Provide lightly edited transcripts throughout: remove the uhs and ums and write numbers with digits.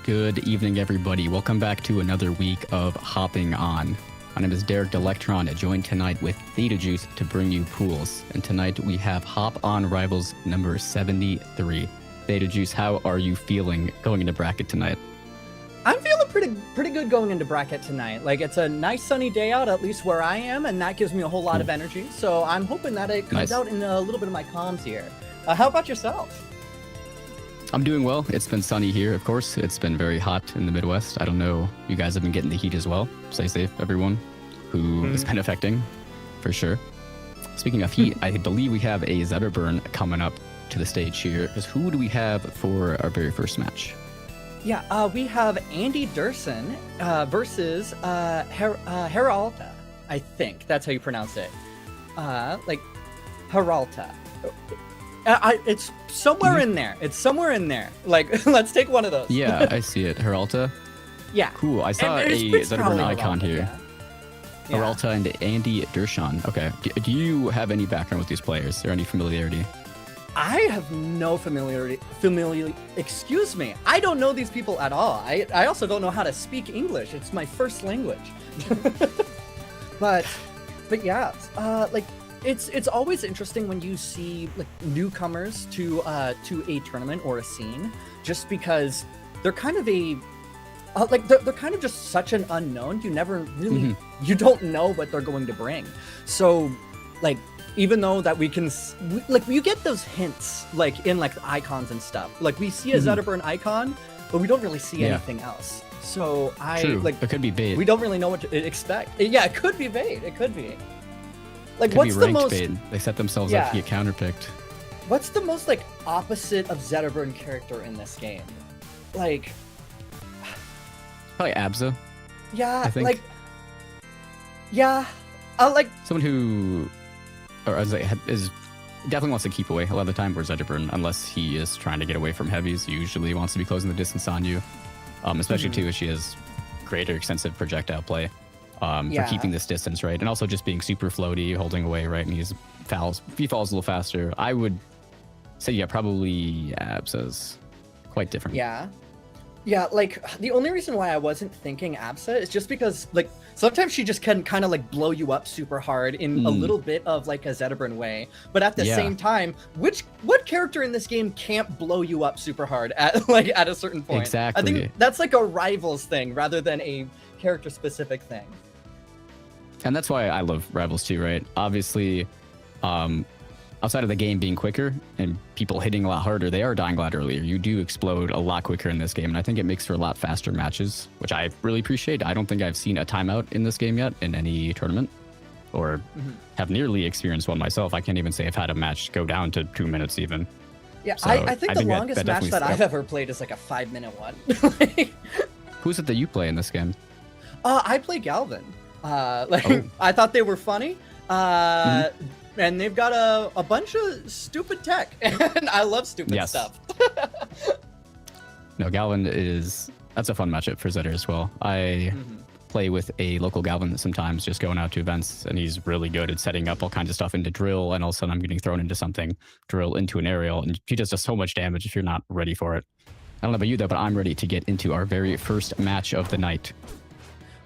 Good evening, everybody. Welcome back to another week of Hopping On. My name is Derek Delectron, joined tonight with Theta Juice to bring you pools. And tonight we have Hop On Rivals number 73. Theta Juice, how are you feeling going into bracket tonight? I'm feeling pretty good going into bracket tonight. Like, it's a nice sunny day out, at least where I am, and that gives me a whole lot of energy. So I'm hoping that it comes out in a little bit of my comms here. How about yourself? I'm doing well. It's been sunny here, of course. It's been very hot in the Midwest. I don't know. You guys have been getting the heat as well. Stay safe, everyone, who it's been affecting, for sure. Speaking of heat, I believe we have a Zetterburn coming up to the stage here. Who do we have for our very first match? Yeah, we have Andy Durson versus Heralta. I think that's how you pronounce it. Like Heralta. It's somewhere in there. It's somewhere in there. Like, let's take one of those. Yeah, I see it. Heralta? Yeah. Cool. I saw a Zetterburn icon here. Yeah. Heralta and Andy Durson. Okay. Do you have any background with these players or any familiarity? I have no familiarity. Excuse me. I don't know these people at all. I also don't know how to speak English. It's my first language. but yeah, like, it's always interesting when you see like newcomers to a tournament or a scene, just because they're kind of they're kind of just such an unknown. You never really you don't know what they're going to bring. So like, even though that we can like, you get those hints like in like icons and stuff. Like, we see a Zetterburn icon, but we don't really see anything else. So True. like, it could be bait. We don't really know what to expect. Yeah, it could be bait. It could be. Like, could what's be the ranked most bait. They set themselves up to get counterpicked. What's the most like opposite of Zetterburn character in this game? Like, probably Abza. Yeah, I think. like, yeah, like someone who, or is definitely wants to keep away a lot of the time. Whereas Zetterburn, unless he is trying to get away from heavies, usually wants to be closing the distance on you. Especially too, as she has greater extensive projectile play. For keeping this distance, right? And also just being super floaty, holding away, right? And he falls a little faster. I would say, yeah, probably Absa's quite different. Yeah, like, the only reason why I wasn't thinking Absa is just because, like, sometimes she just can kind of, like, blow you up super hard in a little bit of, like, a Zetterburn way. But at the same time, what character in this game can't blow you up super hard at a certain point? Exactly. I think that's, like, a Rivals thing rather than a character-specific thing. And that's why I love Rivals too, right? Obviously, outside of the game being quicker and people hitting a lot harder, they are dying a lot earlier. You do explode a lot quicker in this game, and I think it makes for a lot faster matches, which I really appreciate. I don't think I've seen a timeout in this game yet in any tournament, or have nearly experienced one myself. I can't even say I've had a match go down to 2 minutes even. Yeah, so I think the longest match that I've ever played is like a 5-minute one. Who's it that you play in this game? I play Galvin. I thought they were funny. And they've got a bunch of stupid tech, and I love stupid stuff. No, Galvin that's a fun matchup for Zetter as well. I play with a local Galvin sometimes, just going out to events, and he's really good at setting up all kinds of stuff into drill, and all of a sudden I'm getting thrown into something, drill into an aerial, and he does just so much damage if you're not ready for it. I don't know about you though, but I'm ready to get into our very first match of the night.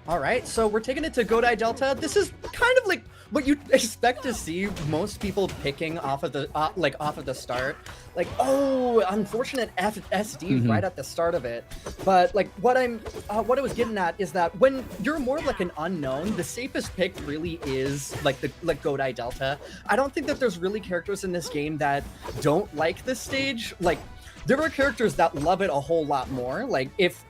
All right, so we're taking it to Godai Delta. This is kind of like what you'd expect to see most people picking off of the start. Like, oh, unfortunate SD right at the start of it. But like, what I was getting at is that when you're more of like an unknown, the safest pick really is like Godai Delta. I don't think that there's really characters in this game that don't like this stage. Like, there are characters that love it a whole lot more. Like, if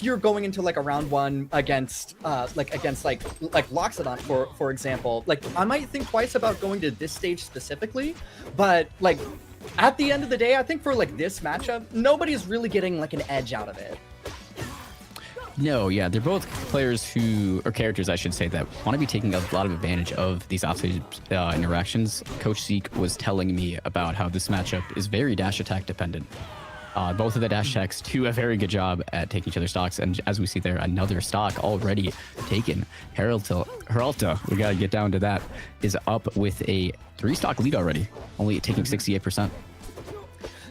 you're going into like a round one against Loxodon, for example, like, I might think twice about going to this stage specifically, but like, at the end of the day, I think for like this matchup, nobody's really getting like an edge out of it. No, yeah, they're both players or characters, I should say, that want to be taking a lot of advantage of these offstage interactions. Coach Zeke was telling me about how this matchup is very dash attack dependent. Both of the dash attacks do a very good job at taking each other's stocks, and as we see there, another stock already taken. Heralta, we gotta get down to that, is up with a 3-stock lead already, only taking 68%.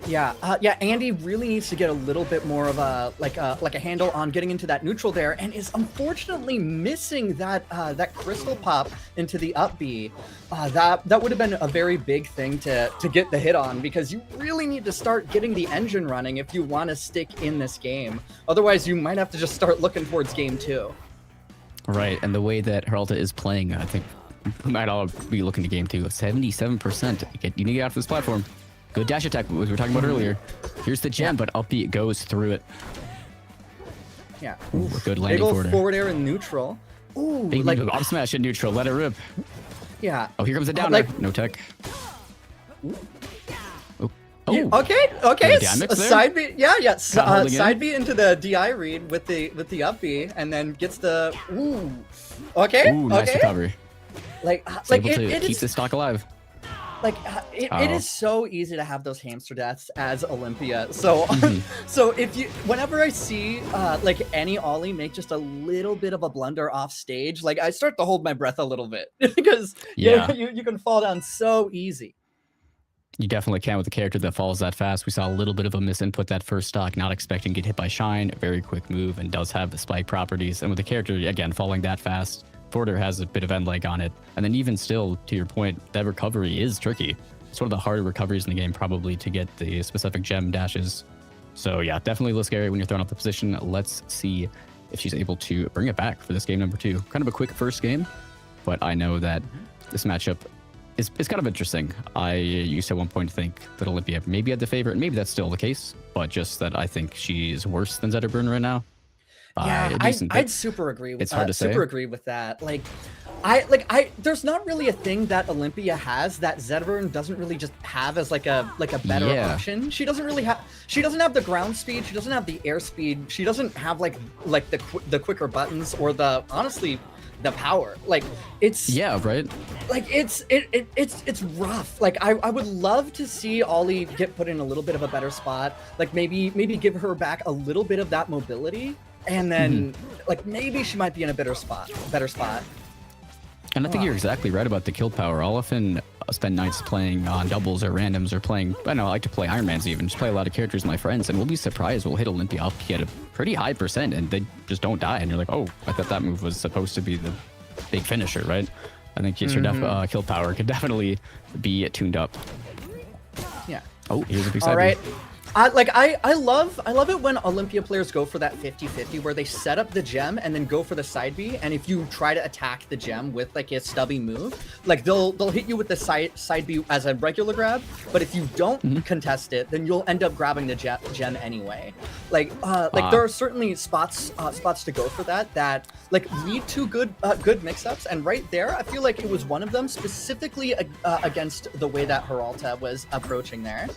Yeah, Andy really needs to get a little bit more of a like a handle on getting into that neutral there, and is unfortunately missing that crystal pop into the up B. That would have been a very big thing to get the hit on, because you really need to start getting the engine running if you want to stick in this game. Otherwise, you might have to just start looking towards game 2. Right, and the way that Heralta is playing, I think we might all be looking to game 2. 77%. You need to get off this platform. Good dash attack, what we were talking about earlier. Here's the gem, but up B goes through it. Yeah. Ooh, good landing Big old forward. forward air in neutral. Ooh, Big like up smash in neutral, let it rip. yeah. Oh, here comes a downer. Like, No tech. Oh. yeah, Oh. okay. Dynamics there? Side B, yeah. holding Side in. B into the DI read with the up B, and then gets the ooh. Okay. Ooh, nice recovery. Like It's able to it keep is the stock alive. like it is so easy to have those hamster deaths as Olympia. So so whenever I see like any Ollie make just a little bit of a blunder off stage, like I start to hold my breath a little bit because you can fall down so easy. You definitely can with a character that falls that fast. We saw a little bit of a misinput that first stock, not expecting to get hit by Shine. Very quick move and does have the spike properties. And with the character, again, falling that fast, Forder has a bit of end leg on it. And then even still, to your point, that recovery is tricky. It's one of the harder recoveries in the game, probably, to get the specific gem dashes. So yeah, definitely a little scary when you're thrown off the position. Let's see if she's able to bring it back for this game number 2. Kind of a quick first game, but I know that this matchup is kind of interesting. I used to at one point think that Olympia maybe had the favorite, and maybe that's still the case, but just that I think she's worse than Zetterburn right now. Yeah, I'd super agree with it's hard to say. super agree with that. There's not really a thing that Olympia has that Zetterburn doesn't really just have as like a better option. She doesn't have the ground speed, she doesn't have the air speed, she doesn't have like the quicker buttons or honestly the power. Like it's right. Like it's rough. Like I would love to see Ollie get put in a little bit of a better spot. Like maybe give her back a little bit of that mobility. And then, like, maybe she might be in a better spot. And I think you're exactly right about the kill power. I'll often spend nights playing on doubles or randoms or playing, I like to play Ironmans even, just play a lot of characters with my friends, and we'll be surprised. We'll hit Olympia up at a pretty high percent, and they just don't die. And you're like, oh, I thought that move was supposed to be the big finisher, right? I think your kill power could definitely be tuned up. Yeah. Oh, here's a big side. All right. I love it when Olympia players go for that 50-50 where they set up the gem and then go for the side B, and if you try to attack the gem with like a stubby move, like they'll hit you with the side B as a regular grab, but if you don't contest it, then you'll end up grabbing the gem anyway. Like there are certainly spots to go for that like lead to good mix-ups, and right there I feel like it was one of them, specifically against the way that Heralta was approaching there.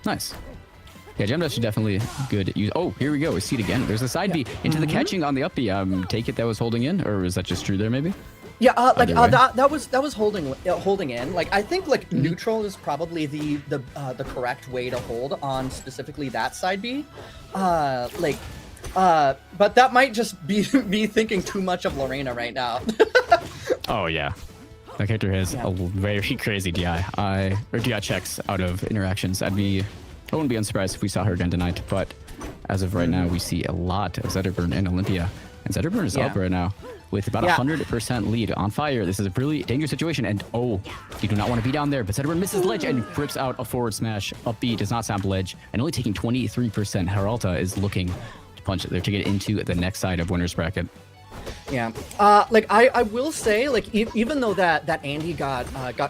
Nice. Yeah, gem dash is definitely good. Oh, here we go. We see it again. There's a side B into the catching on the up B. Take it that was holding in, or is that just true there maybe? Yeah, that was holding in. Like I think like neutral is probably the correct way to hold on specifically that side B. But that might just be me thinking too much of Lorena right now. Oh yeah. That character has a very crazy DI. Or DI checks out of interactions. I wouldn't be unsurprised if we saw her again tonight, but as of right now, we see a lot of Zetterburn and Olympia. And Zetterburn is up right now with about 100% lead on fire. This is a really dangerous situation, and you do not want to be down there, but Zetterburn misses ledge and rips out a forward smash. Up B does not sample ledge, and only taking 23%. Heralta is looking to punch it there to get into the next side of winner's bracket. Yeah, like I will say, like even though that Andy got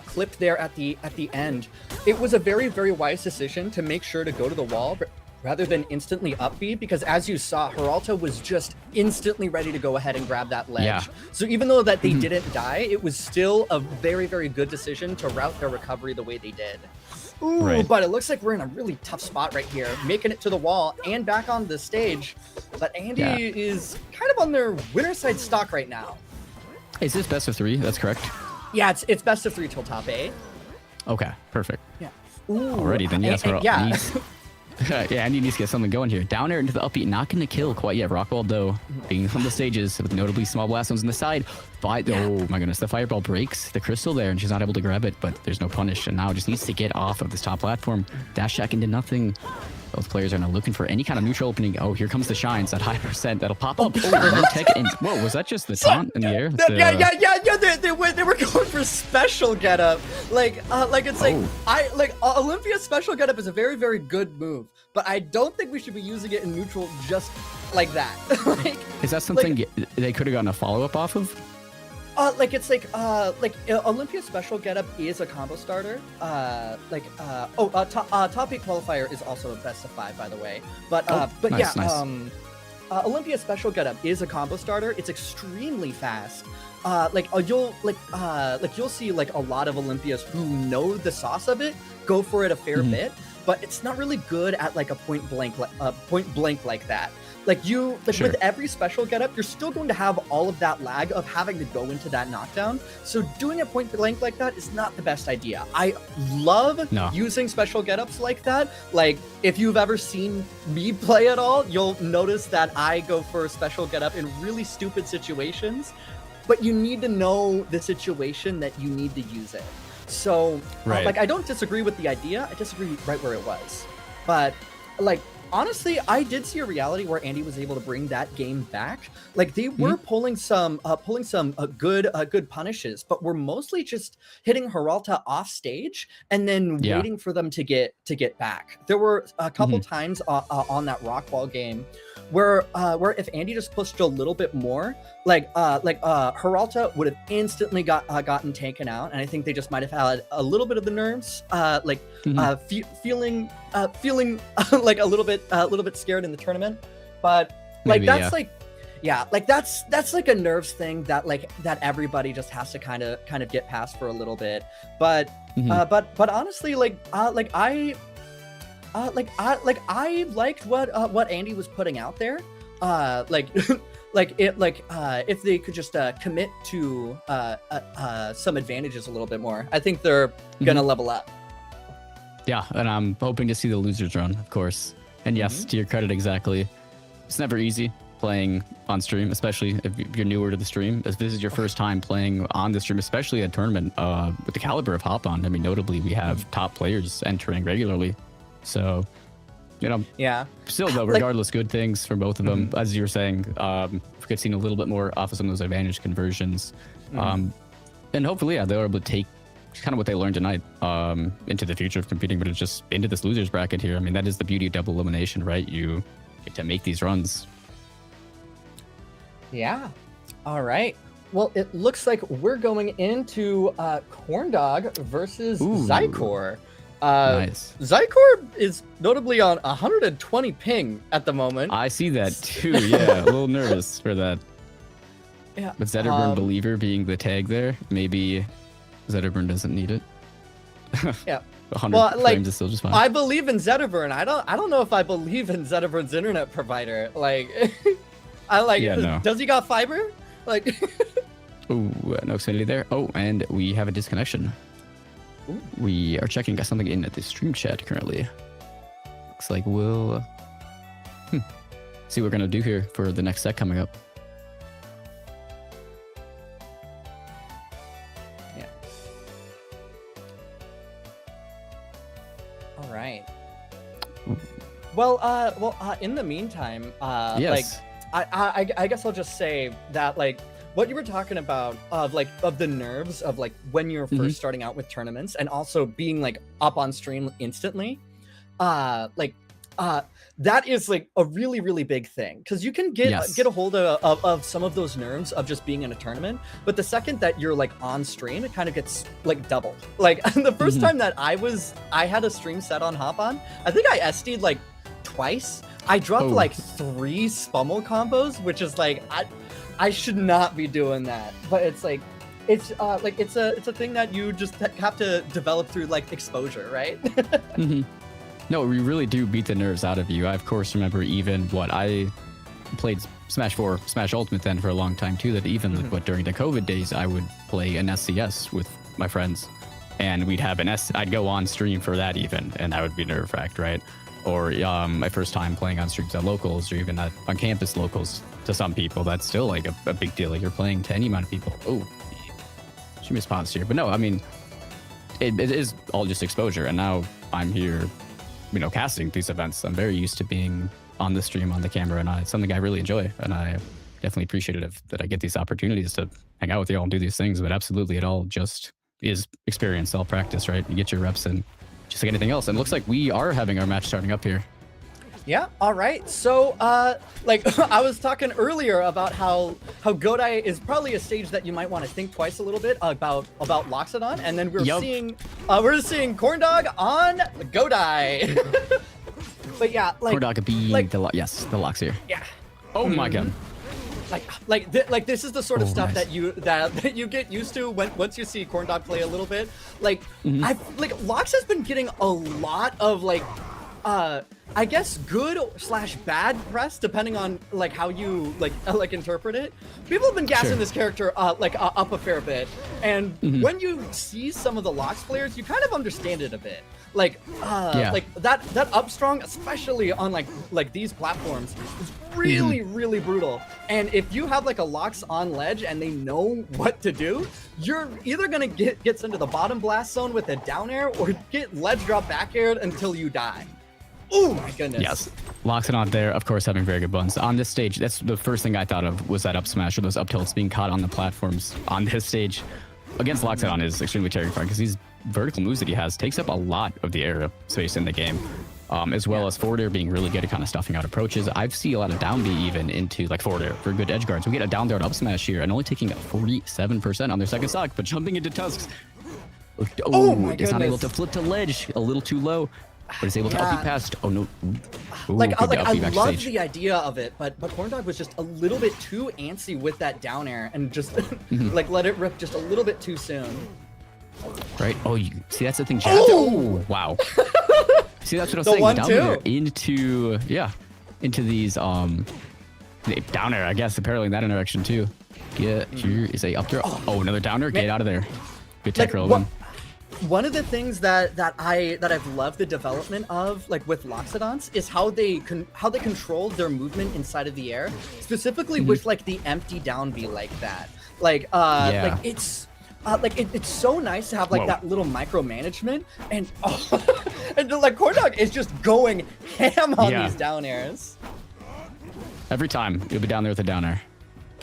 clipped there at the end, it was a very, very wise decision to make sure to go to the wall rather than instantly up B, because as you saw, Heralta was just instantly ready to go ahead and grab that ledge. Yeah. So even though that they didn't die, it was still a very, very good decision to route their recovery the way they did. Ooh, but it looks like we're in a really tough spot right here, making it to the wall and back on the stage. But Andy is kind of on their winner side stock right now. Is this best of 3? That's correct. Yeah, it's best of 3 till top 8. Okay, perfect. Yeah. Alrighty then, yes. Yeah, Andy needs to get something going here. Down air into the upbeat, not going to kill quite yet. Rockwall, though, being from the stages with notably small blast zones on the side. Oh my goodness, the fireball breaks the crystal there, and she's not able to grab it, but there's no punish, and now just needs to get off of this top platform. Dash check into nothing. Both players are now looking for any kind of neutral opening. Oh, here comes the shines, that high percent that'll pop up. Oh, no tech and whoa, was that just the taunt in the air? Yeah. They were going for special getup. It's Olympia's special getup is a very, very good move, but I don't think we should be using it in neutral just like that. Is that something they could have gotten a follow up off of? Olympia's special getup is a combo starter. Top 8 qualifier is also a best of 5, by the way. Nice. Olympia's special getup is a combo starter. It's extremely fast. You'll see like a lot of Olympias who know the sauce of it go for it a fair bit, but it's not really good at like a point blank like that. Sure. With every special getup, you're still going to have all of that lag of having to go into that knockdown. So doing a point blank like that is not the best idea. I love using special getups like that. Like if you've ever seen me play at all, you'll notice that I go for a special getup in really stupid situations, but you need to know the situation that you need to use it. So I don't disagree with the idea. I disagree right where it was, but honestly, I did see a reality where Andy was able to bring that game back. Like they were pulling some good punishes, but we're mostly just hitting Heralta off stage and then waiting for them to get back. There were a couple times on that Rockwall game where if Andy just pushed a little bit more, Heralta would have instantly gotten taken out, and I think they just might have had a little bit of the nerves, feeling like a little bit scared in the tournament. But that's like a nerves thing that everybody just has to kind of get past for a little bit. But honestly, I liked what Andy was putting out there. If they could just commit to some advantages a little bit more, I think they're gonna level up. Yeah, and I'm hoping to see the losers run, of course. And yes, to your credit, exactly. It's never easy playing on stream, especially if you're newer to the stream. If this is your first time playing on the stream, especially a tournament with the caliber of Hop On. I mean, notably, we have top players entering regularly. So, still though, regardless, good things for both of them. As you were saying, we could see a little bit more off of some of those advantage conversions. And hopefully, they're able to take kind of what they learned tonight into the future of competing, but it's just into this losers bracket here. I mean, that is the beauty of double elimination, right? You get to make these runs. Yeah. All right. Well, it looks like we're going into Corndog versus Zykor. Nice. Zykor is notably on 120 ping at the moment. I see that too. Yeah, a little nervous for that. Yeah. But Zetterburn Believer being the tag there, maybe Zetterburn doesn't need it. Yeah. 100 frames is still just fine. I believe in Zetterburn. I don't know if I believe in Zetterburn's internet provider. Does he got fiber? Ooh, no Xfinity there. Oh, and we have a disconnection. Ooh. We are checking something in at the stream chat currently. Looks like we'll see what we're gonna do here for the next set coming up. Yeah. All right. Well, in the meantime, yes. I guess I'll just say that what you were talking about of the nerves of when you're first starting out with tournaments and also being up on stream instantly, that is a really, really big thing, because you can get a hold of some of those nerves of just being in a tournament, but the second that you're on stream, it kind of gets doubled. The first time that I had a stream set on Hop On, I think I SD'd twice. I dropped 3 Spummel combos, which is I should not be doing that, but it's it's a thing that you just have to develop through exposure, right? No, we really do beat the nerves out of you. I of course remember even I played Smash 4, Smash Ultimate then for a long time too, that even during the COVID days I would play an SCS with my friends, and we'd have I'd go on stream for that even, and I would be nerve-wracked, right? or my first time playing on streams at locals, or even on campus locals. To some people, that's still like a big deal. Like you're playing to any amount of people. Oh, she responds here, but no, I mean, it is all just exposure. And now I'm here, you know, casting these events. I'm very used to being on the stream, on the camera, and it's something I really enjoy. And I definitely appreciate it that I get these opportunities to hang out with you all and do these things. But absolutely, it all just is experience, all practice, right? You get your reps in, just like anything else. And it looks like we are having our match starting up here. Yeah, all right. So, like I was talking earlier about how Godai is probably a stage that you might want to think twice a little bit about Loxodon, and then we're seeing Corndog on Godai. But yeah, like Corndog be like, the Lox here. Yeah. Oh my god. Like this is the sort of stuff nice. that you get used to once you see Corndog play a little bit. Like Lox has been getting a lot of like I guess good / bad press, depending on like how you like interpret it. People have been gassing this character up a fair bit, and when you see some of the Lox players, you kind of understand it a bit. Like like that up strong, especially on like these platforms, is really really brutal. And if you have like a Lox on ledge and they know what to do, you're either gonna get sent to the bottom blast zone with a down air or get ledge drop back aired until you die. Oh my goodness. Yes. Loxodon there, of course, having very good buns. On this stage, that's the first thing I thought of was that up smash or those up tilts being caught on the platforms on this stage. Against Loxodon is extremely terrifying because these vertical moves that he has takes up a lot of the area space in the game. As well as forward air being really good at kind of stuffing out approaches. I've seen a lot of down B even into like forward air for good edge guards. We get a down there up smash here and only taking 47% on their second stock, but jumping into tusks. Oh my goodness. Is not able to flip to ledge, a little too low. But is able to up past. Oh no! Ooh, I love the idea of it, but Corndog was just a little bit too antsy with that down air and just like let it rip just a little bit too soon. Right? Oh, you see that's the thing. Oh wow! See that's what I was saying. Down there into these down air. I guess apparently in that interaction too. Get here is a up there. Oh, another downer. Get out of there. Good tech roll. One of the things that I've loved the development of, like with Loxodons, is how they controlled their movement inside of the air, specifically with like the empty down B like that. Like like it's so nice to have like that little micromanagement, and and like Corndog is just going ham on these down airs. Every time you'll be down there with a down air.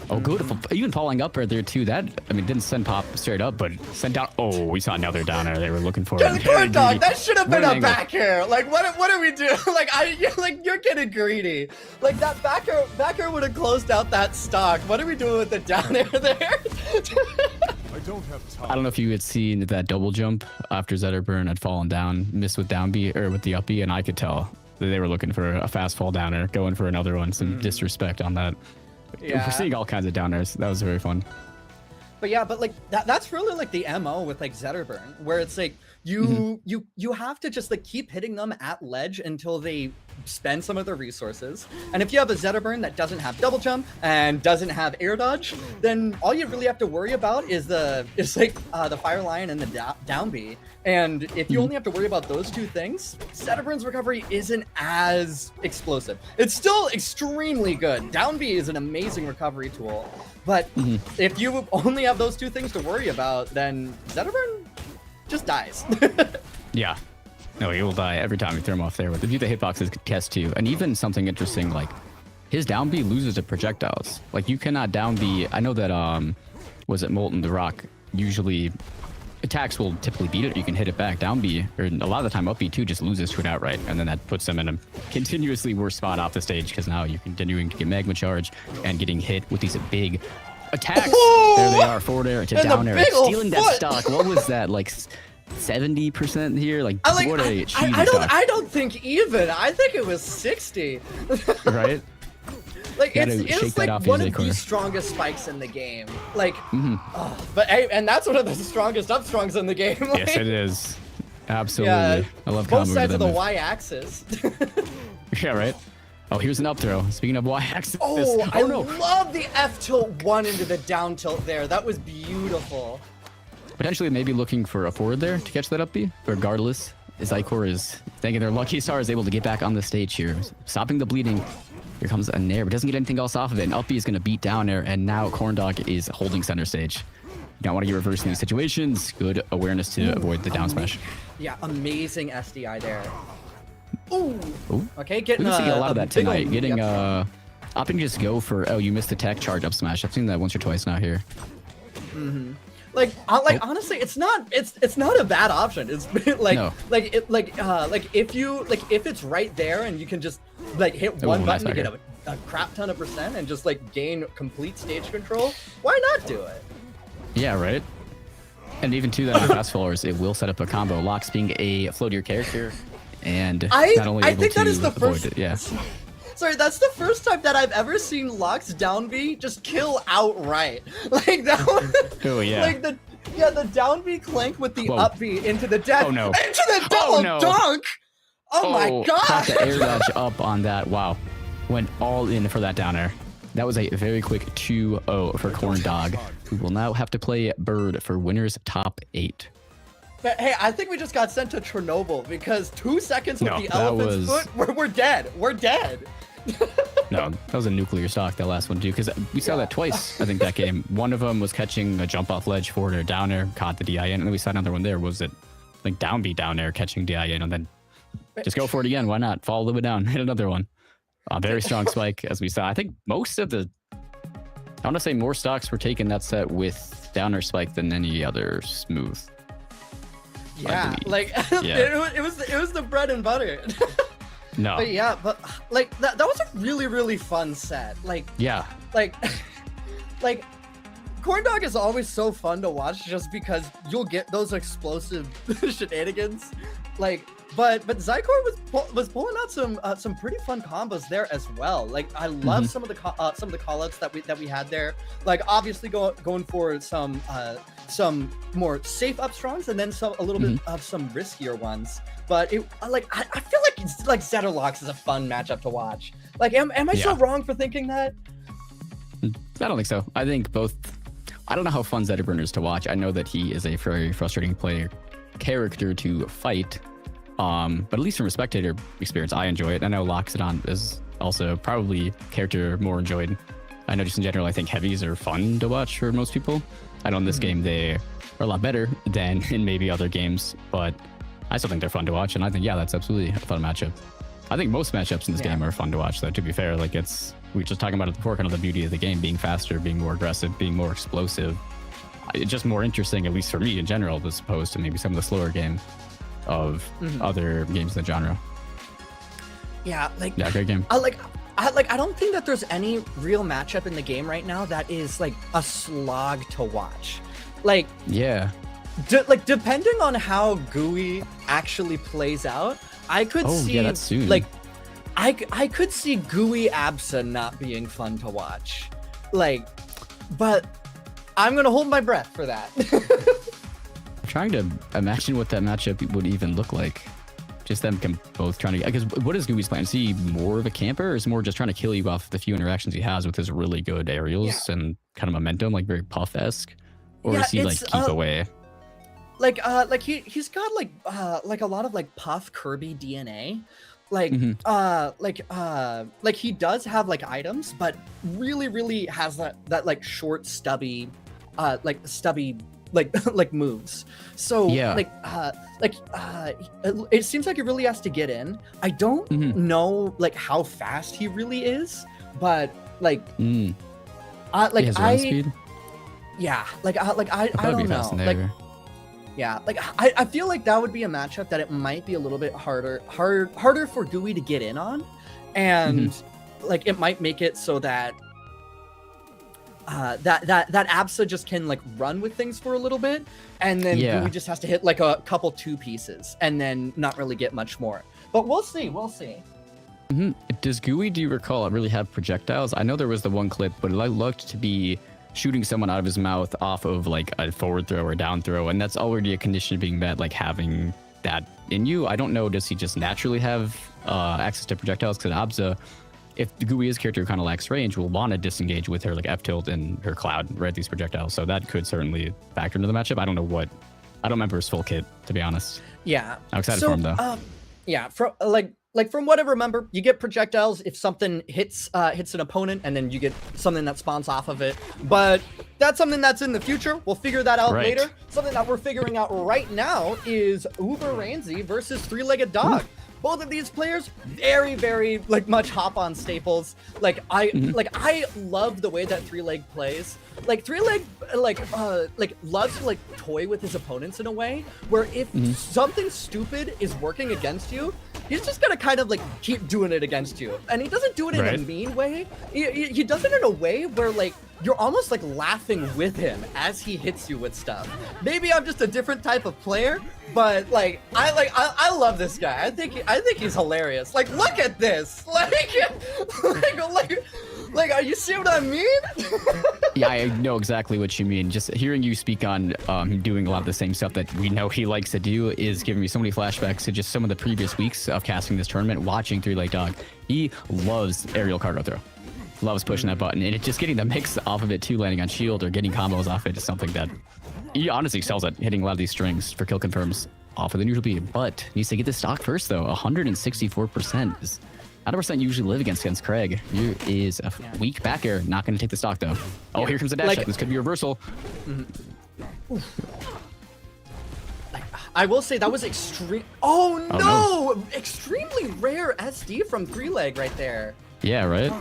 Oh, good. Even falling up right there, too. That, I mean, didn't send pop straight up, but sent down. Oh, we saw another downer they were looking for. Corndog, that should have been a back air. Like, what do we do? You're getting greedy. Like, that back air would have closed out that stock. What are we doing with the down air there? I don't have time. I don't know if you had seen that double jump after Zetterburn had fallen down, missed with down B, or with the up B, and I could tell that they were looking for a fast fall downer, going for another one. Some disrespect on that. Yeah. We're seeing all kinds of downers. That was very fun. But yeah, but like that's really like the MO with like Zetterburn, where it's like you have to just like keep hitting them at ledge until they spend some of their resources. And if you have a Zetterburn that doesn't have double jump and doesn't have air dodge, then all you really have to worry about is the Fire Lion and the down B. And if you only have to worry about those two things, Zetterburn's recovery isn't as explosive. It's still extremely good. Down B is an amazing recovery tool. But if you only have those two things to worry about, then Zetterburn just dies. Yeah. No, he will die every time you throw him off there. With the view the hitbox is test too. And even something interesting, like his down B loses to projectiles. Like you cannot down B. I know that was it Molten the Rock usually attacks will typically beat it. You can hit it back. Down B, or a lot of the time up B too, just loses to it outright, and then that puts them in a continuously worse spot off the stage because now you're continuing to get magma charge and getting hit with these big attacks. Oh! There they are, forward air to down air, stealing that stock. What was that, like 70% here? Like what a cheesy stock. I don't think even. I think it was 60. Right? Like it's like one of the strongest spikes in the game. Like, and that's one of the strongest up strongs in the game. Like, yes, it is. Absolutely. Yeah, I love both sides of the Y-axis. Yeah, right. Oh, here's an up throw. Speaking of Y-axis. Oh, I love the F tilt one into the down tilt there. That was beautiful. Potentially maybe looking for a forward there to catch that up B, regardless Zykor is thanking their lucky stars able to get back on the stage here, stopping the bleeding. Here comes a Nair, but doesn't get anything else off of it. And Uppy is going to beat down Nair, and now Corndog is holding center stage. You don't want to get reversed in these situations. Good awareness to avoid the down smash. Yeah, amazing SDI there. Ooh. Ooh. Okay, getting we see a lot of that tonight. old Getting up opting to just go for, oh, you missed the tech charge up smash. I've seen that once or twice now here. Like, honestly, it's not a bad option. It's like, No. if it's right there and you can just like hit one nice button to back get a crap ton of percent and just like gain complete stage control, why not do it? Yeah, right? And even to that, fast followers, it will set up a combo. Locks being a floatier character, and not only I able think to that is the avoid first. it, yeah. Sorry, that's the first time that I've ever seen Locke's down B just kill outright. Like that one. Oh, yeah. Like the down B clank with the Whoa. up B into the death. Oh, no. Into the double no. dunk. Oh my Caught god. the air dodge up on that. Wow. Went all in for that down air. That was a very quick 2-0 for Corndog, who will now have to play Bird for winners top 8. But hey, I think we just got sent to Chernobyl because 2 seconds with No, the that elephant's was- foot, we're dead. We're dead. No, that was a nuclear stock, that last one, too, because we saw that twice, I think, that game. One of them was catching a jump off ledge forward or down air, caught the DI in, and then we saw another one there. Was it like down B down air, catching DI in, and then just go for it again. Why not? Fall a little bit down, hit another one. A very strong spike, as we saw. I think most of the, I want to say more stocks were taken that set with down air spike than any other smooth. Yeah, believe. like Yeah. it was the bread and butter. No. But yeah, but like that was a really fun set. Like Yeah. like Corndog is always so fun to watch just because you'll get those explosive shenanigans. Like but Zykor was pulling out some pretty fun combos there as well. Like I love some of the callouts that we had there. Like obviously going for some more safe up strongs and then a little bit of some riskier ones. But I feel like Zetterlocks is a fun matchup to watch. Like am I so wrong for thinking that? I don't think so. I think both. I don't know how fun Zetterburn is to watch. I know that he is a very frustrating character to fight. But at least from a spectator experience, I enjoy it. I know Loxodon is also probably character more enjoyed. I know just in general, I think heavies are fun to watch for most people. I know in this game they are a lot better than in maybe other games, but I still think they're fun to watch. And I think, yeah, that's absolutely a fun matchup. I think most matchups in this game are fun to watch, though, to be fair. Like, we were just talking about it before, kind of the beauty of the game, being faster, being more aggressive, being more explosive. It's just more interesting, at least for me in general, as opposed to maybe some of the slower game of other games in the genre. Yeah, great game. I don't think that there's any real matchup in the game right now that is like a slog to watch. Like, yeah. Depending on how GUI actually plays out, I could see that's soon. Like I could see GUI Absa not being fun to watch. Like, but I'm gonna hold my breath for that. I'm trying to imagine what that matchup would even look like. Just them both trying to, because what is GUI's plan? Is he more of a camper, or is he more just trying to kill you off the few interactions he has with his really good aerials and kind of momentum, like very Puff-esque? Or is he like keep away? Like he's got like a lot of like Puff Kirby DNA. Like like he does have like items, but really has that like short stubby like moves. So it seems like he really has to get in. I don't know like how fast he really is, but like He has run speed? Yeah, I don't know. Like, yeah, like I feel like that would be a matchup that it might be a little bit harder for GUI to get in on, and like it might make it so that that Absa just can like run with things for a little bit, and then GUI just has to hit like a couple 2 pieces and then not really get much more. But we'll see. Does GUI, do you recall, really have projectiles? I know there was the one clip, but it looked to be shooting someone out of his mouth off of like a forward throw or down throw, and that's already a condition being met, like having that in you. I don't know, does he just naturally have access to projectiles? Because Abza, if the GUI's character kind of lacks range, will want to disengage with her like F tilt and her cloud, right? These projectiles. So that could certainly factor into the matchup. I don't know what I don't remember his full kit, to be honest. Yeah. I'm excited for him, though. Yeah, from like from what I remember, you get projectiles if something hits an opponent, and then you get something that spawns off of it. But that's something that's in the future. We'll figure that out later. Something that we're figuring out right now is Uber Ramsey versus Three-Legged Dog. Both of these players, very, very like much hop-on staples. Like I love the way that Three-Leg plays. Like Three-Leg loves to like toy with his opponents in a way where if something stupid is working against you, he's just gonna kind of like keep doing it against you. And he doesn't do it in a mean way. He does it in a way where like you're almost like laughing with him as he hits you with stuff. Maybe I'm just a different type of player, but like I love this guy. I think he's hilarious. Like, look at this. Like, are you see what I mean? Yeah, I know exactly what you mean. Just hearing you speak on him doing a lot of the same stuff that we know he likes to do is giving me so many flashbacks to just some of the previous weeks of casting this tournament, watching Three-Legged Dog. He loves aerial cargo throw. Loves pushing that button, and it just getting the mix off of it too, landing on shield or getting combos off it is something that he honestly excels at, hitting a lot of these strings for kill confirms off of the neutral beam. But needs to get this stock first though. 164% is 100% usually live against Craig. Here is a weak back air, not going to take the stock though. Oh, here comes the dash. This could be reversal. I will say that was extreme. Oh no! Extremely rare SD from Three-Leg right there. Yeah, right.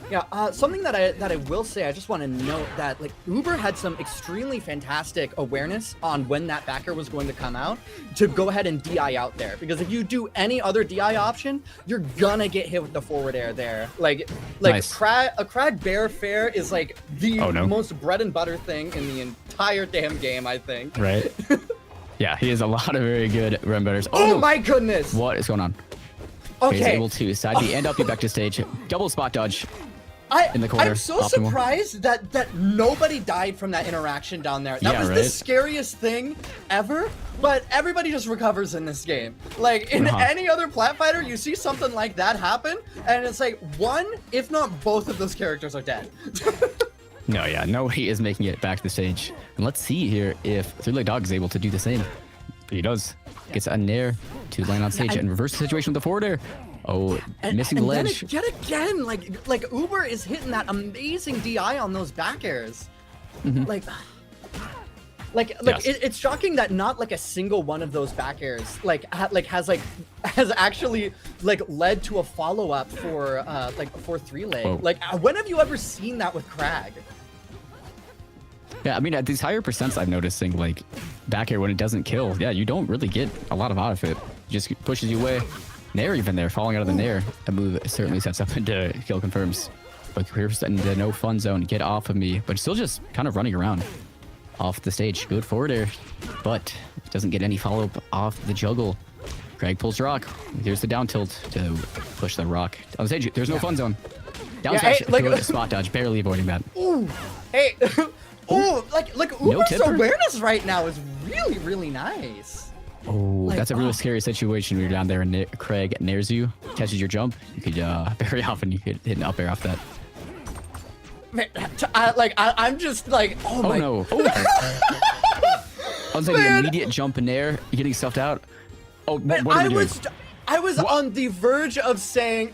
Yeah, something that I will say, I just want to note that like Uber had some extremely fantastic awareness on when that backer was going to come out to go ahead and DI out there, because if you do any other DI option, you're gonna get hit with the forward air there. Like nice. a Crag Bear Fair is like the most bread and butter thing in the entire damn game, I think. Right. Yeah, he has a lot of very good run butters. Oh my goodness! What is going on? Okay. He's able to side B and up you back to stage. Double spot dodge. In the corner. I'm so surprised that nobody died from that interaction down there. That was the scariest thing ever, but everybody just recovers in this game. Like, in any other plat fighter, you see something like that happen, and it's like one, if not both of those characters are dead. No, he is making it back to the stage. And let's see here if Three-Legged Dog is able to do the same. He does. Gets a nair to land on stage and reverse the situation with the forward air. Oh, missing the ledge. Then yet again, like Uber is hitting that amazing DI on those back airs. It's shocking that not like a single one of those back airs has actually like led to a follow up for Three-Leg. Whoa. Like, when have you ever seen that with Crag? Yeah, I mean, at these higher percents, I'm noticing like back air when it doesn't kill. Yeah, you don't really get a lot of out of it. It just pushes you away. Nair even there, falling out of the Nair. That move certainly sets up into kill confirms. But here's in the no fun zone. Get off of me. But still just kind of running around off the stage. Good forward air. But doesn't get any follow-up off the juggle. Craig pulls rock. Here's the down tilt to push the rock on the stage. There's no fun zone. Down smash. Good spot dodge. Barely avoiding that. Ooh. Hey. Ooh. Like Uber's awareness right now is really, really nice. Oh, that's a really scary situation when you're down there and Craig nairs you, catches your jump. You could very often you could hit an up air off that. Man, I'm just like, oh my. No. I was saying the immediate jump in air, getting stuffed out. Oh, man, what are we doing? I was on the verge of saying.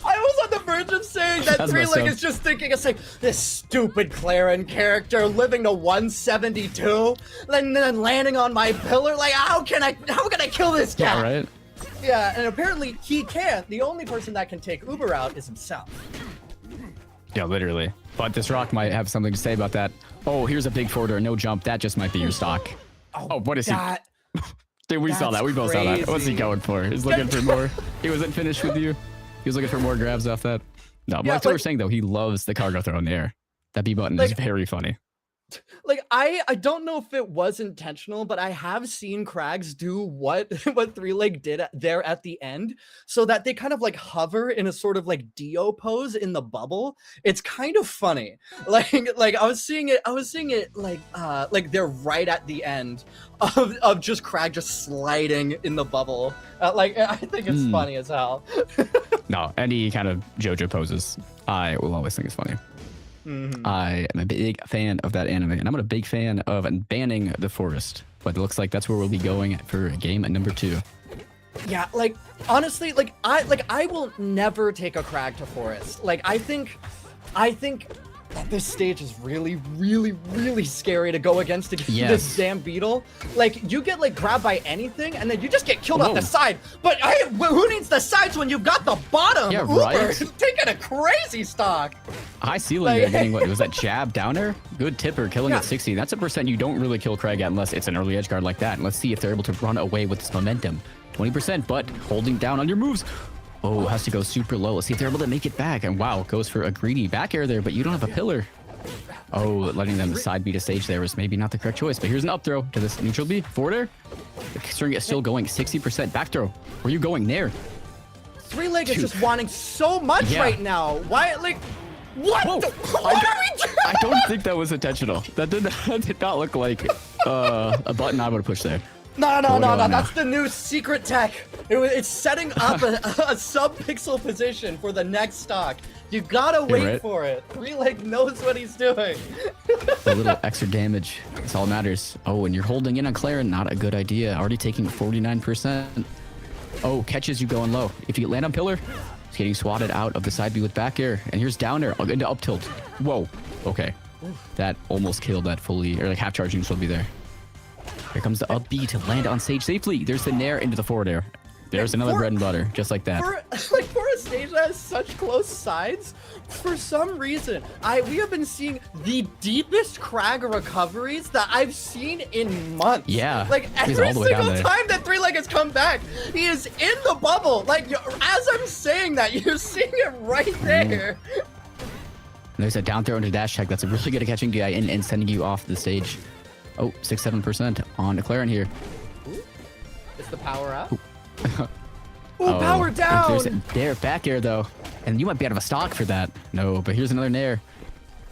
I was on the verge of saying that Three-Leg is just thinking, it's like, this stupid Claren character living to 172, and then landing on my pillar. Like, how can I kill this guy? Yeah, right. Yeah, and apparently he can't. The only person that can take Uber out is himself. Yeah, literally. But this rock might have something to say about that. Oh, here's a big forwarder, no jump. That just might be your stock. Oh, what is he? Dude, we saw that. We both saw that. What's he going for? He's looking for more. He wasn't finished with you. He was looking for more grabs off that. No, but like we were saying, though, he loves the cargo throw in the air. That B button is very funny. Like, I don't know if it was intentional, but I have seen Crags do what Three-Leg did there at the end, so that they kind of like hover in a sort of like Dio pose in the bubble. It's kind of funny. Like I was seeing it like they're right at the end of just Crag just sliding in the bubble. I think it's funny as hell. No, any kind of JoJo poses, I will always think it's funny. I am a big fan of that anime, and I'm a big fan of banning the forest. But it looks like that's where we'll be going for game number 2. Yeah, like honestly, I will never take a crag to forest. Like I think that this stage is really, really, really scary to go against this damn beetle. Like you get like grabbed by anything, and then you just get killed off the side. But who needs the sides when you've got the bottom? Yeah, Uber right. taking a crazy stock. High ceiling there, getting what was that jab downer? Good tipper, killing at 60. That's a percent you don't really kill Craig at unless it's an early edge guard like that. And let's see if they're able to run away with this momentum. 20%, but holding down on your moves. Oh, has to go super low. Let's see if they're able to make it back. And wow, goes for a greedy back air there, but you don't have a pillar. Oh, letting them side beat a stage there was maybe not the correct choice, but here's an up throw to this neutral B. Forward air. The string is still going 60%. Back throw. Where are you going there? Three-leg is just wanting so much right now. Why, like, what? Whoa. What are we doing? I don't think that was intentional. That did not look like a button I would have pushed there. No. That's the new secret tech. It's setting up a sub-pixel position for the next stock. You gotta wait for it. Three-leg knows what he's doing. A little extra damage. That's all that matters. Oh, and you're holding in on Claren. Not a good idea. Already taking 49%. Oh, catches you going low. If you land on pillar, it's getting swatted out of the side B with back air. And here's down air into up tilt. Whoa. Okay. That almost killed that fully, or like half charging will be there. Here comes the up B to land on stage safely. There's the nair into the forward air. There's another bread and butter, just like that. For a stage that has such close sides, for some reason, we have been seeing the deepest crag recoveries that I've seen in months. Yeah. Like every single time that Three-Leg has come back, he is in the bubble. Like as I'm saying that, you're seeing it right there. There's a down throw into dash tech. That's really good at catching DI and sending you off the stage. Oh, 6-7% on Claren here. Ooh. It's the power up. Ooh, power down! There, back air though. And you might be out of a stock for that. No, but here's another nair.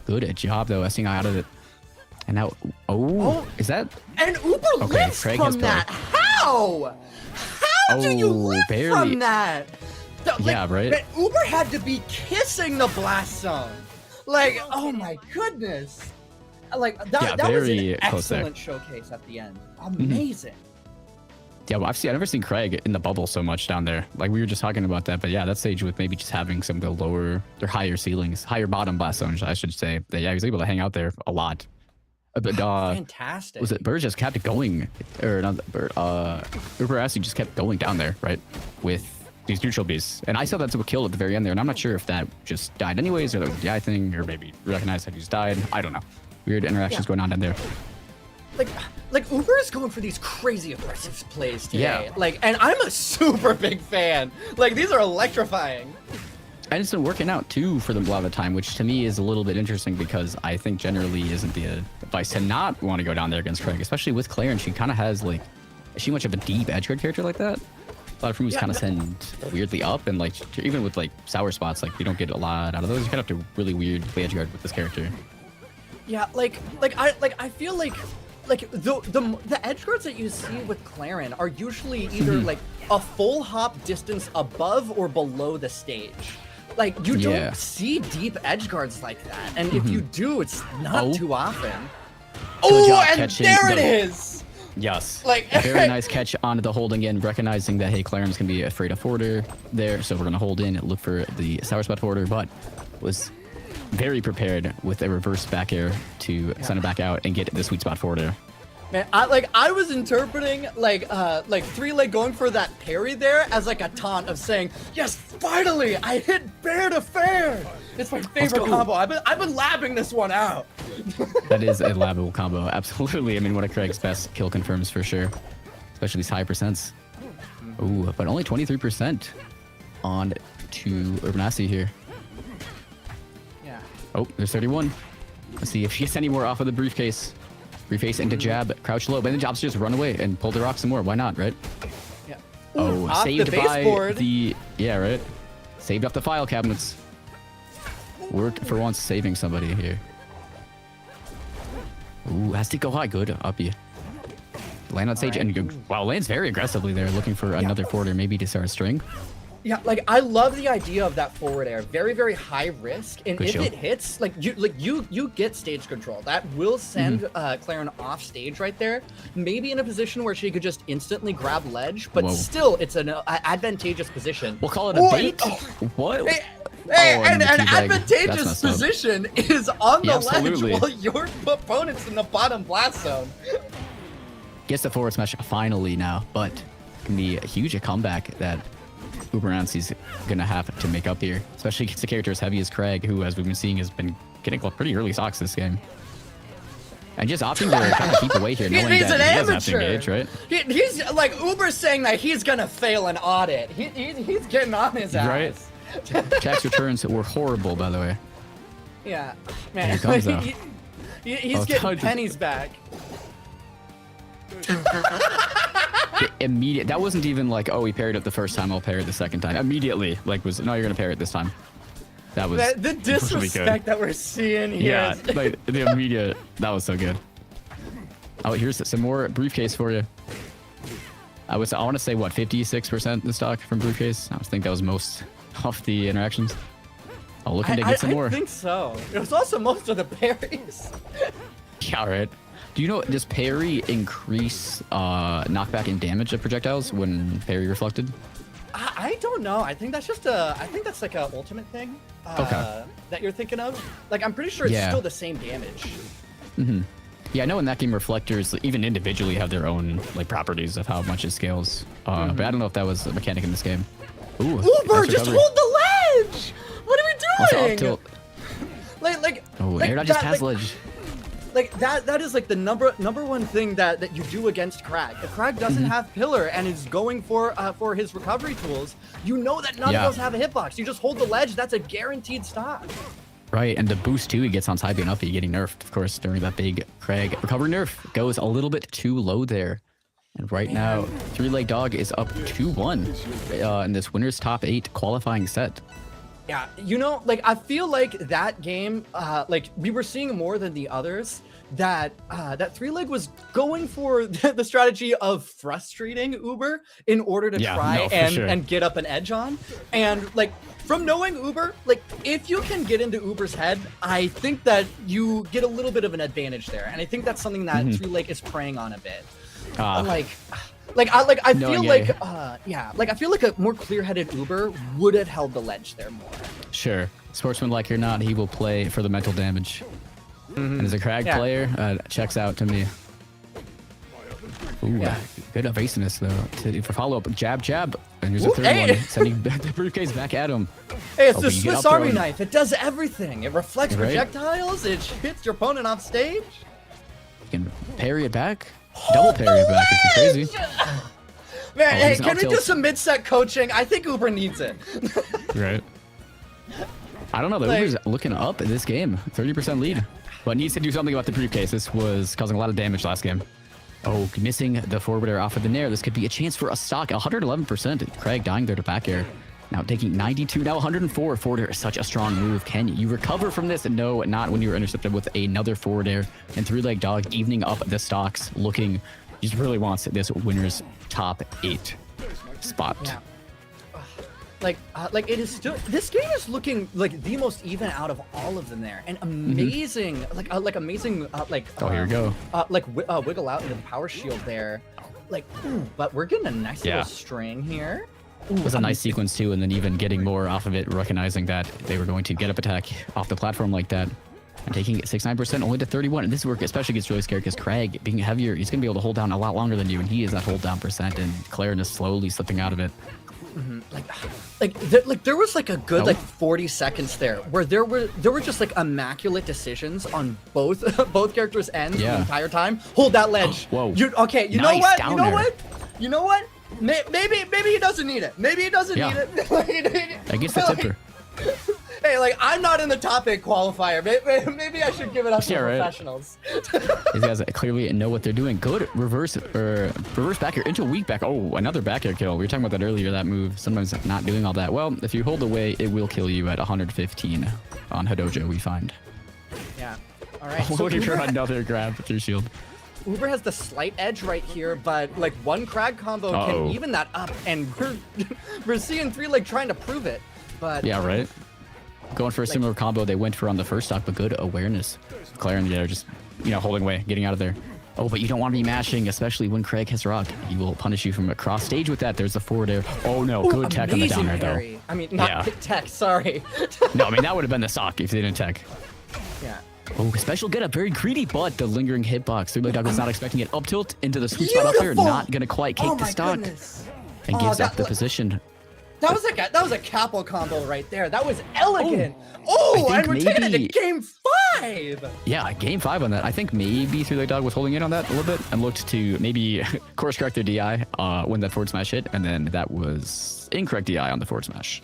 Good job though, Sing out of it. And now, is that? And Uber lives from that. How? How do you live from that? Yeah, right? Uber had to be kissing the blast zone. Like, oh my goodness. Like, that was an excellent showcase at the end. Amazing. Yeah, well, I've never seen Craig in the bubble so much down there. Like we were just talking about that, but yeah, that stage with maybe just having some of the lower or higher ceilings, higher bottom blast zones, I should say. Yeah, he was able to hang out there a lot. But fantastic. Was it Bird just kept going, or not? Uber actually just kept going down there, right? With these neutral beasts, and I saw that's what killed at the very end there, and I'm not sure if that just died anyways, or that was the DI thing, or maybe recognized that he just died. I don't know. Weird interactions going on down there. Like Uber is going for these crazy aggressive plays today. Yeah. Like, and I'm a super big fan. Like, these are electrifying. And it's been working out too for them a lot of the time, which to me is a little bit interesting because I think generally isn't the advice to not want to go down there against Craig, especially with Claren. She kind of has like, is she much of a deep edge guard character like that? A lot of moves kind of send weirdly up, and like even with like sour spots, like you don't get a lot out of those. You kind of have to really weird play edge guard with this character. Yeah, I feel like the edge guards that you see with Claren are usually either like a full hop distance above or below the stage. Like you don't see deep edge guards like that, and if you do, it's not too often. Oh, and there it is. Yes. Like very nice catch onto the holding in, recognizing that hey, Claren's gonna be afraid of forwarder there, so we're gonna hold in, look for the sour spot forwarder, but was very prepared with a reverse back air to send it back out and get the sweet spot forward air. Man, I was interpreting like Three-Leg going for that parry there as like a taunt of saying, yes, finally, I hit fair to fair. It's my favorite combo. I've been labbing this one out. That is a labbable combo, absolutely. I mean, one of Craig's best kill confirms for sure, especially these high percents. Ooh, but only 23% on to Urbanasi here. Oh, there's 31. Let's see if she gets any more off of the briefcase. Briefcase into jab, crouch low, but then jobs just run away and pull the rock some more. Why not, right? Yeah. Oh, saved by the right. Saved off the file cabinets. Worked for once, saving somebody here. Ooh, has to go high. Good, up you. Land on stage and wow, lands very aggressively there, looking for another forwarder, maybe to start a string. Yeah, like I love the idea of that forward air. Very, very high risk, and Good if shield. it hits, you get stage control. That will send Claren off stage right there. Maybe in a position where she could just instantly grab ledge, but Whoa. still, it's an advantageous position. We'll call it a Oh, bait. oh. What? Hey, and an the teabag. That's advantageous messed up. position is on the Yeah, ledge absolutely. while your opponent's in the bottom blast zone. Gets the forward smash finally now, but can be a huge comeback that Uberancy's gonna have to make up here, especially against a character as heavy as Craig, who, as we've been seeing, has been getting pretty early stocks this game. And just opting to kind of keep away here, knowing He's that an he doesn't have to amateur. engage, right? He's like Uber's saying that he's gonna fail an audit. He's getting on his ass. Right. Jack's returns were horrible, by the way. Yeah, man. Here it comes, though. He's Oh, getting Todd- pennies back. Immediate. That wasn't even like, oh, he parried it the first time, I'll parry it the second time. Immediately, like, was no, you're gonna parry it this time. That was The really disrespect good. that we're seeing here. Yeah, is- like the immediate. That was so good. Oh, here's some more briefcase for you. I want to say what, 56% in stock from briefcase. I think that was most of the interactions. Oh, looking to get some more. I think so. It was also most of the parries. Yeah, right. Do you know, does parry increase knockback and damage of projectiles when parry reflected? I don't know. I think that's just I think that's like a ultimate thing. Okay. That you're thinking of. Like I'm pretty sure it's Yeah. still the same damage. Yeah, I know in that game reflectors, even individually, have their own like properties of how much it scales. But I don't know if that was a mechanic in this game. Ooh, Uber, nice just recovery. hold the ledge. What are Also, we up doing? tilt. Like Oh, like air dodge just that, past like, ledge. Like that is like the number one thing that you do against Crag. If Crag doesn't have pillar and is going for his recovery tools, you know that none Yeah. of those have a hitbox. You just hold the ledge. That's a guaranteed stop. Right, and the boost too he gets on side B enough, he getting nerfed, of course, during that big Craig recovery nerf. Goes a little bit too low there. And right now, Three-Leg Dog is up 2-1 in this winner's top 8 qualifying set. Yeah, you know, like I feel like that game, like we were seeing more than the others. That Three-Leg was going for the strategy of frustrating Uber in order to Yeah, try no, for and sure. and get up an edge on. And like from knowing Uber, like if you can get into Uber's head, I think that you get a little bit of an advantage there. And I think that's something that Three-Leg is preying on a bit. I feel Knowing like I feel like a more clear-headed Uber would have held the ledge there more. Sure, sportsman like or not, he will play for the mental damage. And as a Crag Yeah. player, checks out to me. Ooh, Yeah. good evasiveness though. For follow-up, jab, and here's a Ooh, third hey. one, sending back the briefcase back at him. Hey, it's Oh, the but you get Swiss up Army throw. knife. It does everything. It reflects Right. projectiles. It hits your opponent off stage. You can parry it back, double parry it back if you're crazy. Man, Oh, hey, he's an can we up do tilt. some mid-set coaching? I think Uber needs it. Right. I don't know. The Like- Uber's looking up in this game. 30% lead. But needs to do something about the briefcase. This was causing a lot of damage last game. Oh, missing the forward air off of the nair. This could be a chance for a stock. 111%. Craig dying there to back air. Now taking 92, now 104. Forward air is such a strong move. Can you recover from this? No, not when you were intercepted with another forward air. And Three-Leg Dog evening up the stocks, looking, he just really wants this winner's top 8 spot. Yeah. Like it is still. This game is looking like the most even out of all of them there, and amazing, amazing, Oh, here we go. Wiggle out into the power shield there, like. Ooh, but we're getting a nice Yeah. little string here. It was a nice sequence too, and then even getting more off of it, recognizing that they were going to get up attack off the platform like that. And taking 69% only to 31. And this work especially gets really scary because Craig, being heavier, he's going to be able to hold down a lot longer than you, and he is that hold down percent, and Claren is slowly slipping out of it. There was like a good Oh. like 40 seconds there where there were just like immaculate decisions on both both characters' ends Yeah. the entire time. Hold that ledge. Whoa. You know Nice, what? down You know there. what? You know what? Maybe he doesn't need it. Maybe he doesn't Yeah. need it. I guess the tipper. Hey, like I'm not in the top 8 qualifier. Maybe I should give it up to Yeah, right. professionals. These guys clearly know what they're doing. Good reverse back air into a weak back. Oh, another back air kill. We were talking about that earlier, that move. Sometimes not doing all that. Well, if you hold away, it will kill you at 115 on Hidojo, we find. Yeah. All right. so Looking for Uber- another grab through shield. Uber has the slight edge right here, but like one Crag combo can even that up, and we're seeing 3-leg trying to prove it. But yeah, right. Going for a similar combo they went for on the first stock, but good awareness. Claire and yeah, just holding away, getting out of there. Oh, but you don't want to be mashing, especially when Craig has rock. He will punish you from across stage with that. There's the forward air. Oh no, good tech on the down air though. I mean, not tech, sorry. No, I mean that would have been the sock if they didn't tech. Yeah. Oh, special get up, very greedy, but the lingering hitbox. 3-leg dog was not expecting it. Up tilt into the sweet spot up there, not gonna quite cake the stock. Goodness. And gives up the position. That was a capo combo right there. That was elegant. And we're taking it to game 5. Yeah, game 5 on that. I think maybe 3-leg dog was holding in on that a little bit and looked to maybe course correct their DI when that forward smash hit, and then that was incorrect DI on the forward smash.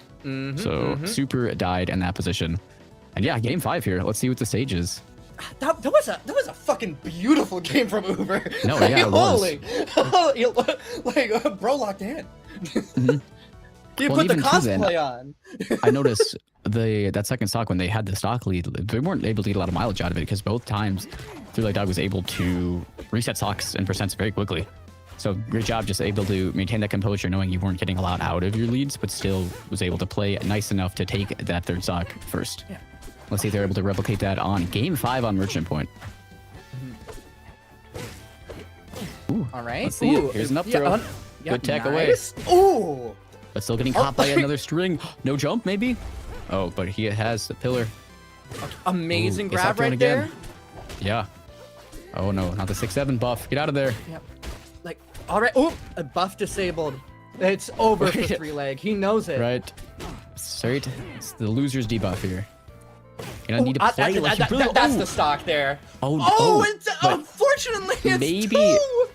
Super died in that position. And yeah, game 5 here. Let's see what the stage is. That was a fucking beautiful game from Uber. No, yeah, it was. Like bro locked in. You put the cosplay on. I noticed that second stock when they had the stock lead, they weren't able to get a lot of mileage out of it because both times 3-leg dog was able to reset stocks and percents very quickly. So great job, just able to maintain that composure, knowing you weren't getting a lot out of your leads, but still was able to play nice enough to take that third stock first. Yeah. Let's see if they're able to replicate that on game 5 on Merchant Point. Ooh, all right. Let's see it. Here's an up throw. Good tech away. Ooh. But still getting caught by another string. No jump, maybe? Oh, but he has the pillar. Amazing grab right there. Yeah. Oh no, not the 6-7 buff. Get out of there. Yep. Like, all right. Oh, a buff disabled. It's over for 3-leg. He knows it. Right. Straight. It's the loser's debuff here. You don't need to play like you really. That's the stock there. Unfortunately, it's maybe. 2.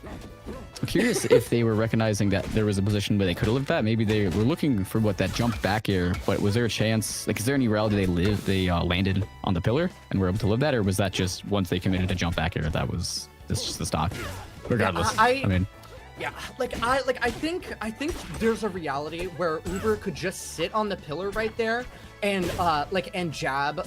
I'm curious if they were recognizing that there was a position where they could have lived that. Maybe they were looking for that jump back air, but was there a chance, like, is there any reality they landed on the pillar and were able to live that, or was that just once they committed to jump back air, this just the stock? Regardless, I mean. Yeah, I think there's a reality where Uber could just sit on the pillar right there and jab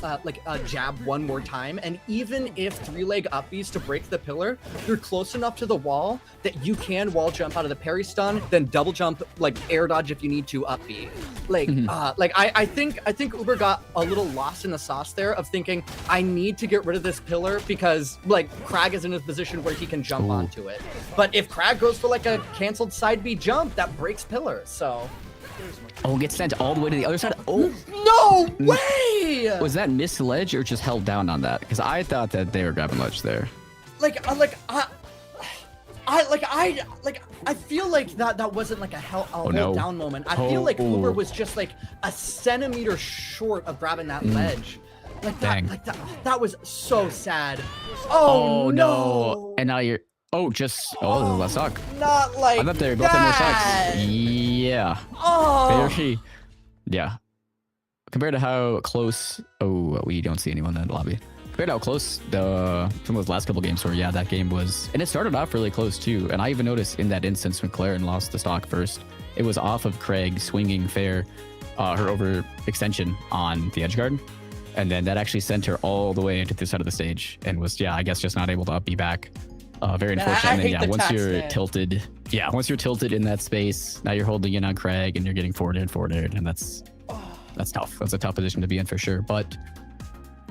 jab one more time, and even if 3-leg up Bs to break the pillar, you're close enough to the wall that you can wall jump out of the parry stun, then double jump, like air dodge if you need to up B. I think Uber got a little lost in the sauce there of thinking I need to get rid of this pillar because like Crag is in a position where he can jump onto it. But if Crag goes for like a canceled side B jump, that breaks pillar. So gets sent all the way to the other side. No way! Was that missed ledge or just held down on that? Because I thought that they were grabbing ledge there. I feel like that wasn't like a hold down moment. I feel like Uber was just like a centimeter short of grabbing that ledge. Like that was so sad. Oh no! And now you're less stock. Not like I thought they both had more stocks. Yeah. Very. Yeah. Compared to how close. We don't see anyone in the lobby. Compared to how close some of those last couple games were, that game was, and it started off really close too. And I even noticed in that instance when Claren lost the stock first, it was off of Craig swinging fair, her over extension on the edge guard, and then that actually sent her all the way into this side of the stage, and was I guess just not able to up B back. Very unfortunate. And then, once you're tilted, in that space, now you're holding in on Craig and you're getting forward aired, and that's tough. That's a tough position to be in for sure. But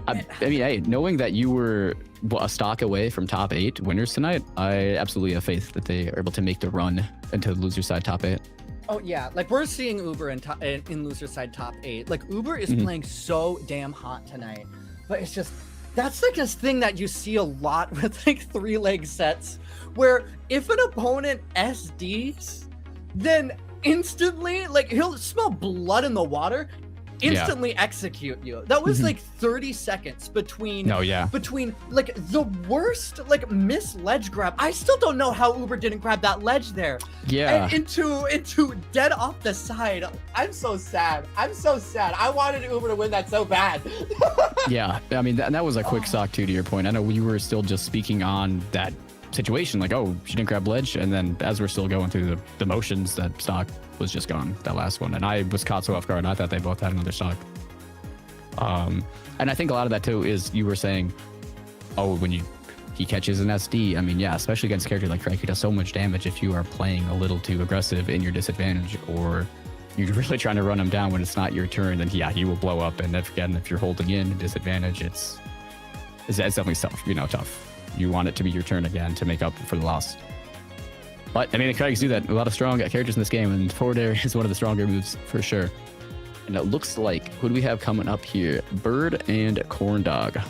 I mean, hey, knowing that you were a stock away from top 8 winners tonight, I absolutely have faith that they are able to make the run into the loser side top 8. Oh yeah, like we're seeing Uber in loser side top 8. Like Uber is playing so damn hot tonight, but it's just. That's like this thing that you see a lot with like 3-leg sets, where if an opponent SDs, then instantly, like he'll smell blood in the water, instantly execute you. That was like 30 seconds between like the worst like miss ledge grab. I still don't know how Uber didn't grab that ledge there. Yeah. And into dead off the side. I'm so sad. I wanted Uber to win that so bad. Yeah. I mean, that was a quick stock too, to your point. I know we were still just speaking on that situation, like, she didn't grab ledge, and then as we're still going through the motions, that stock was just gone, that last one, and I was caught so off guard. I thought they both had another stock. And I think a lot of that too is you were saying, when you he catches an SD. I mean, yeah, especially against a character like Frank, he does so much damage if you are playing a little too aggressive in your disadvantage, or you're really trying to run him down when it's not your turn, then yeah, he will blow up. And again, if you're holding in a disadvantage, it's definitely tough. You want it to be your turn again to make up for the loss. But I mean, the Craigs do that. A lot of strong characters in this game, and forward air is one of the stronger moves for sure. And it looks like, who do we have coming up here? Bird and Corndog.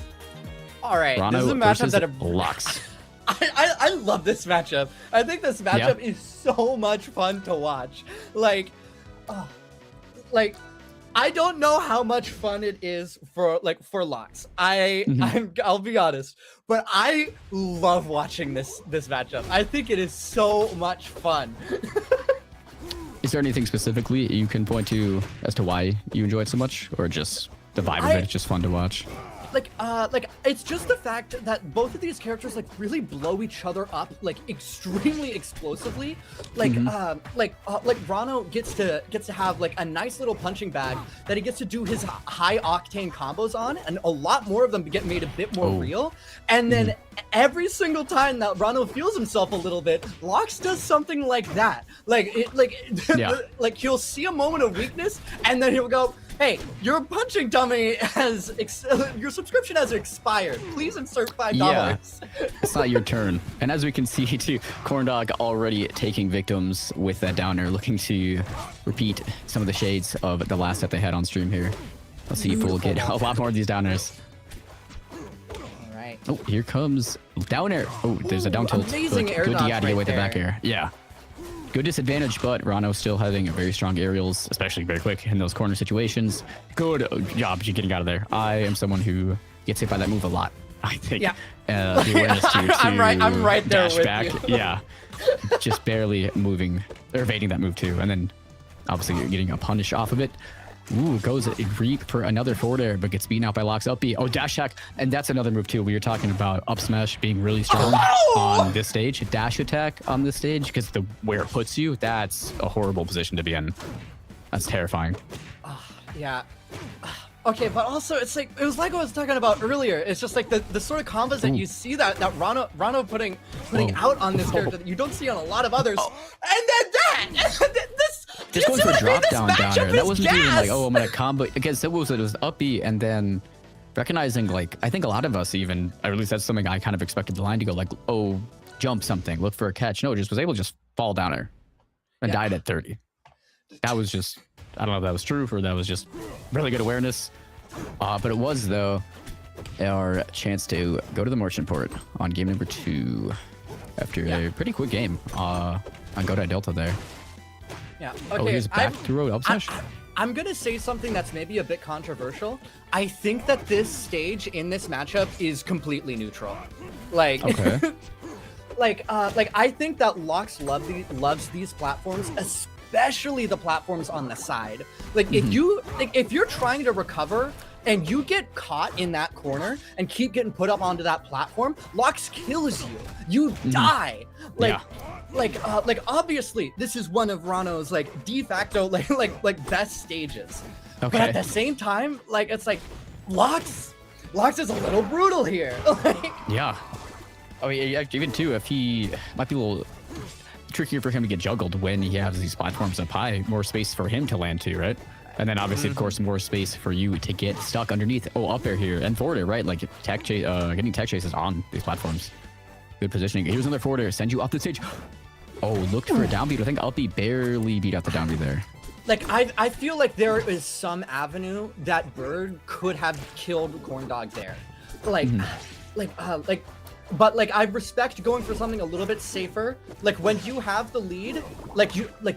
All right, Rano this is a matchup that Lux. I love this matchup. I think this matchup is so much fun to watch. Like I don't know how much fun it is for Lux. I'll be honest, but I love watching this matchup. I think it is so much fun. Is there anything specifically you can point to as to why you enjoy it so much, or just the vibe of it? It's just fun to watch. Like it's just the fact that both of these characters like really blow each other up like extremely explosively. Like Rano gets to have like a nice little punching bag that he gets to do his high octane combos on, and a lot more of them get made a bit more real. And then every single time that Rano feels himself a little bit, Lux does something like that. Like he'll see a moment of weakness, and then he'll go, "Hey, your punching dummy your subscription has expired. Please insert $5." Yeah, it's not your turn. And as we can see too, Corndog already taking victims with that downer, looking to repeat some of the shades of the last set they had on stream here. Let's see if we'll get a lot more of these downers. All right. Oh, here comes downer. Oh, there's a down tilt. Amazing air good dodge DI to get with the back air. Yeah. Good disadvantage, but Rano still having a very strong aerials, especially very quick in those corner situations. Good job getting out of there. I am someone who gets hit by that move a lot, I think. Yeah. The awareness to I'm right there dash with back. you. Yeah. Just barely moving, or evading that move too. And then obviously you're getting a punish off of it. Ooh, goes a reap for another forward air, but gets beaten out by Lux up B. Oh, dash attack. And that's another move too. We were talking about up smash being really strong on this stage. Dash attack on this stage, because where it puts you, that's a horrible position to be in. That's terrifying. Yeah. Okay, but also it was like I was talking about earlier. It's just like the sort of combos that you see that Rano putting out on this character that you don't see on a lot of others. And then Just going for a drop down downer. That wasn't gas. even like, oh, I'm gonna combo. Against it was up B, and then recognizing, like, I think a lot of us even, or at least that's something I kind of expected the line to go like, oh, jump something, look for a catch. No, just was able to just fall downer and died at 30. That was just, I don't know if that was true or that was just really good awareness. But it was, though, our chance to go to the merchant port on game number 2 after a pretty quick game on Godai Delta there. Yeah. Oh, Okay. he's back through up smash? I'm gonna say something that's maybe a bit controversial. I think that this stage in this matchup is completely neutral. Like, Okay. like I think that Lux loves these platforms, especially the platforms on the side. Like if you're trying to recover and you get caught in that corner and keep getting put up onto that platform, Lux kills you. You die. Like obviously this is one of Rano's like de facto like best stages. Okay. But at the same time, like it's like Lux is a little brutal here. Like, Yeah. I mean, even too, if he might be a little trickier for him to get juggled when he has these platforms up high, more space for him to land to, right? And then obviously, of course, more space for you to get stuck underneath. Oh, up air here and forward air, right? Like getting tech chases on these platforms. Good positioning. Here's another forward air. Send you off the stage. Oh, looked for a downbeat. I think Alpi barely beat out the downbeat there. Like I feel like there is some avenue that Bird could have killed Corndog there. But I respect going for something a little bit safer. Like when you have the lead,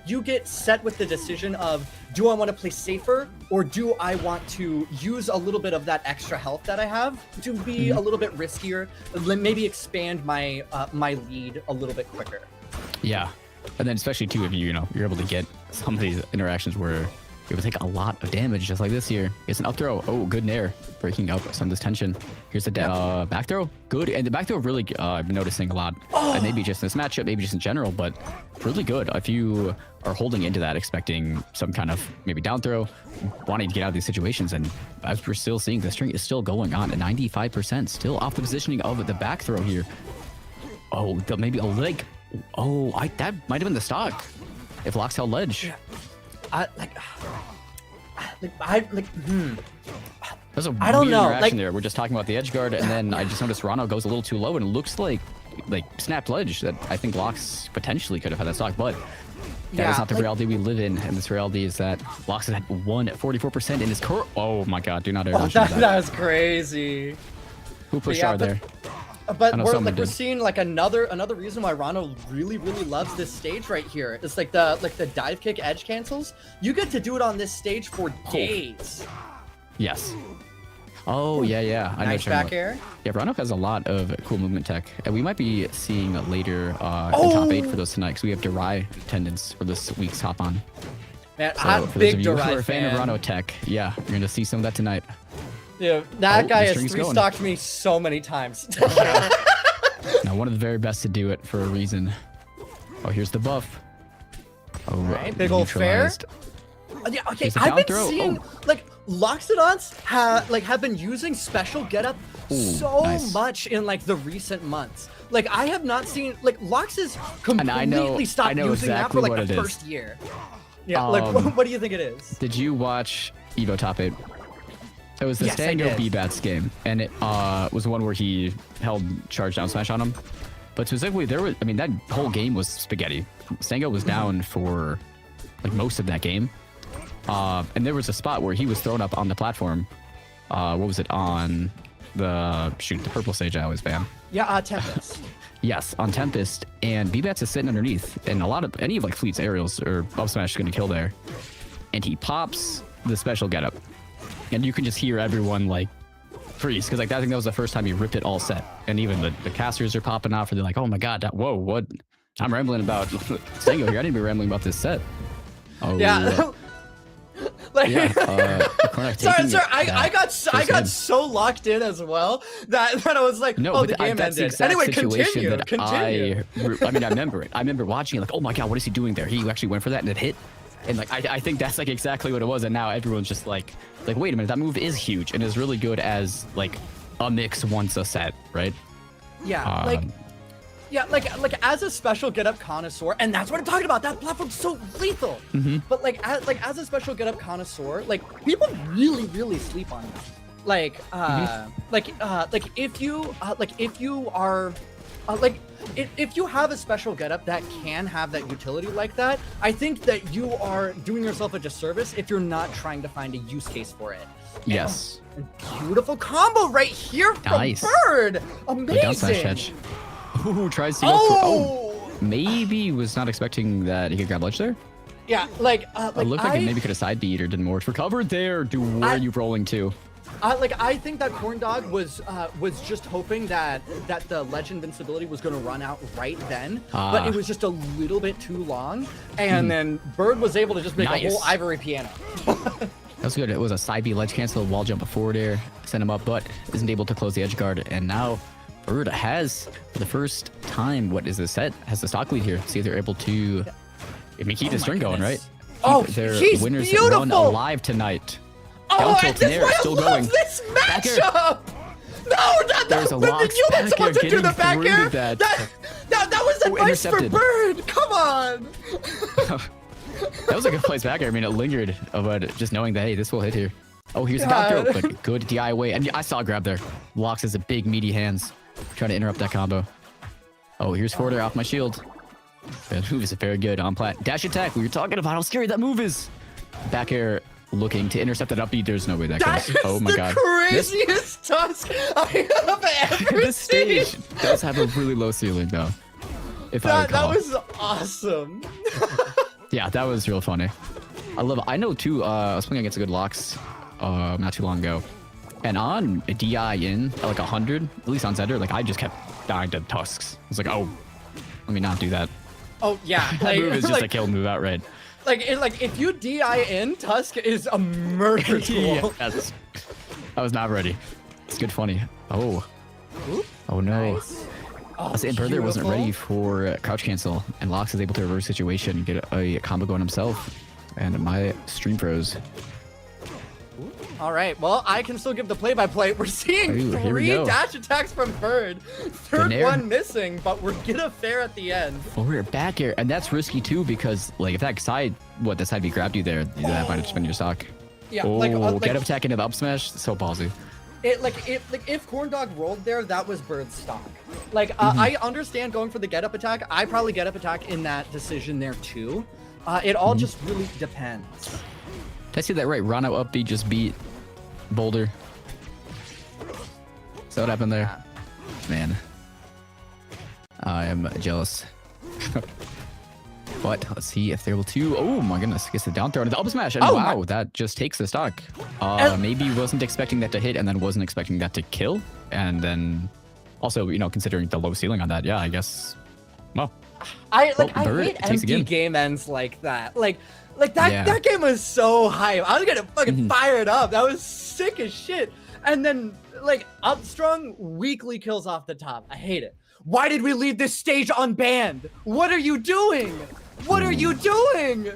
you get set with the decision of, do I want to play safer or do I want to use a little bit of that extra health that I have to be a little bit riskier, maybe expand my my lead a little bit quicker. Yeah. And then especially too, if you're able to get some of these interactions where It would take a lot of damage just like this here. It's an up throw. Oh, good nair. Breaking up some of this tension. Here's the back throw. Good. And the back throw really, I've been noticing a lot. And maybe just in this matchup, maybe just in general, but really good. If you are holding into that, expecting some kind of maybe down throw, wanting to get out of these situations. And as we're still seeing, the string is still going on at 95%. Still off the positioning of the back throw here. Oh, maybe a leg. Oh, that might have been the stock. If Locks held ledge. There's a I don't weird know. interaction there. We're just talking about the edge guard, and then I just noticed Rano goes a little too low, and it looks like snapped ledge that I think Locks potentially could have had that stock, but that is not the reality we live in. And this reality is that Locks is at 144% in his core. Oh my God! Do not air that was crazy. Who pushed R there? But we're seeing like another reason why Rano really loves this stage right here. It's like the dive kick edge cancels. You get to do it on this stage for days. Yes. Oh yeah. I nice know back air. Yeah, Rano has a lot of cool movement tech, and we might be seeing later in top 8 for those tonight because we have Durai attendance for this week's hop on. Man, So I'm for big those of you who Durai are a fan of Rano tech, yeah, you're gonna see some of that tonight. Yeah, that guy has string's 3-stocked me so many times. Now, one of the very best to do it for a reason. Oh, here's the buff. Oh, right, big old fair. neutralized. Yeah, okay, Here's a I've down been throw. seeing like Loxodons have been using special getup so nice. much in like the recent months. Like I have not seen like Lox has completely stopped using exactly that for what like the it is. first year. Yeah, like what do you think it is? Did you watch Evo Top 8? It was the Yes, I Stango did. B-Bats game, and it was the one where he held charge down smash on him. But specifically, that whole game was spaghetti. Stango was down for like most of that game. And there was a spot where he was thrown up on the platform. What was it on the purple stage I always ban? Yeah, Tempest. Yes, on Tempest, and B-Bats is sitting underneath, and any of like Fleet's aerials or up smash is gonna kill there. And he pops the special getup. And you can just hear everyone like freeze because like I think that was the first time he ripped it all set, and even the casters are popping off, and they're like, "Oh my God, whoa, what?" I'm rambling about Stango here. I didn't be rambling about this set. Oh Yeah. Like, sorry, I got so locked in as well that I was like, no, oh, but the game that's ended. the exact Anyway, situation continue. I mean, I remember it. I remember watching it like, oh my God, what is he doing there? He actually went for that and it hit. And like, I think that's like exactly what it was. And now everyone's just like, wait a minute, that move is huge and is really good as like a mix once a set, right? Yeah, like as a special get-up connoisseur, and that's what I'm talking about. That platform's so lethal. But like as a special get-up connoisseur, like people really sleep on that. Like if you have a special getup that can have that utility like that, I think that you are doing yourself a disservice if you're not trying to find a use case for it. Yes. And beautiful combo right here from Nice. Bird. Good down smash Amazing. catch. Ooh, tries to go for, maybe was not expecting that he could grab ledge there. Yeah, like It looked like it maybe could have side beat or didn't work. Recovered there. Where are you rolling to? I think that Corn Dog was just hoping that the ledge invincibility was going to run out right then, but it was just a little bit too long, and then Bird was able to just make a whole ivory piano. That was good. It was a side B ledge cancel, wall jump before there, send him up, but isn't able to close the edge guard, and now Bird has, for the first time, what is this set, has the stock lead here. See if they're able to keep the string going, right? Keep their he's winners beautiful. one alive tonight. Oh, Down and tilt that's nair, why still I love going. this Back air. matchup. No, There's a but Lox you let back someone air to do the getting back through air. that. That was advice for intercepted. Bird. Come on. That was a good place back air. I mean, it lingered, but just knowing that, hey, this will hit here. Oh, here's a down throw, but good DI away. And I saw a grab there. Lox has a big, meaty hands. Trying to interrupt that combo. Oh, here's forward air off my shield. That move is very good on plat. Dash attack, we were talking about how scary that move is. Back air looking to intercept that up B. There's no way that That goes. Oh my is God. the craziest tusk I have ever This seen. stage does have a really low ceiling, though. If I That recall. was awesome. Yeah, that was real funny. I love it. I know, too, I was playing against a good Lox not too long ago. And on a DI in at like 100, at least on Zender, like I just kept dying to tusks. I was like, oh, let me not do that. Oh yeah, That move is just a kill move outright. Like if you DI in, Tusk is a murder tool. Yes. I was not ready. It's good funny. Oh. Oop, Oh no. nice. I was saying Brother wasn't ready for crouch cancel, and Lox is able to reverse situation and get a combo going himself. And my stream froze. All right, well, I can still give the play-by-play. We're seeing Ooh, here we 3 go. dash attacks from Bird. Third nair. one missing, but we're gonna fair at the end. Forward back air, and that's risky too because like if that side, the side B grabbed you there, that might have just been your stock. Yeah, Oh, get up attack into the up smash, so ballsy. If Corndog rolled there, that was Bird's stock. I understand going for the get up attack. I probably get up attack in that decision there too. It all just really depends. Did I see that right? Rana up B just beat Boulder. So what happened there? Man. I am jealous. But let's see if they're able to. Oh my goodness. Gets the down throw and the up smash. And wow, that just takes the stock. Maybe wasn't expecting that to hit and then wasn't expecting that to kill. And then also, considering the low ceiling on that, yeah, I guess. Well. I Bird hate takes empty again. game ends like that. That game was so hype. I was getting fucking fired up. That was sick as shit. And then Upstrung weakly kills off the top. I hate it. Why did we leave this stage unbanned? What are you doing? What are you doing?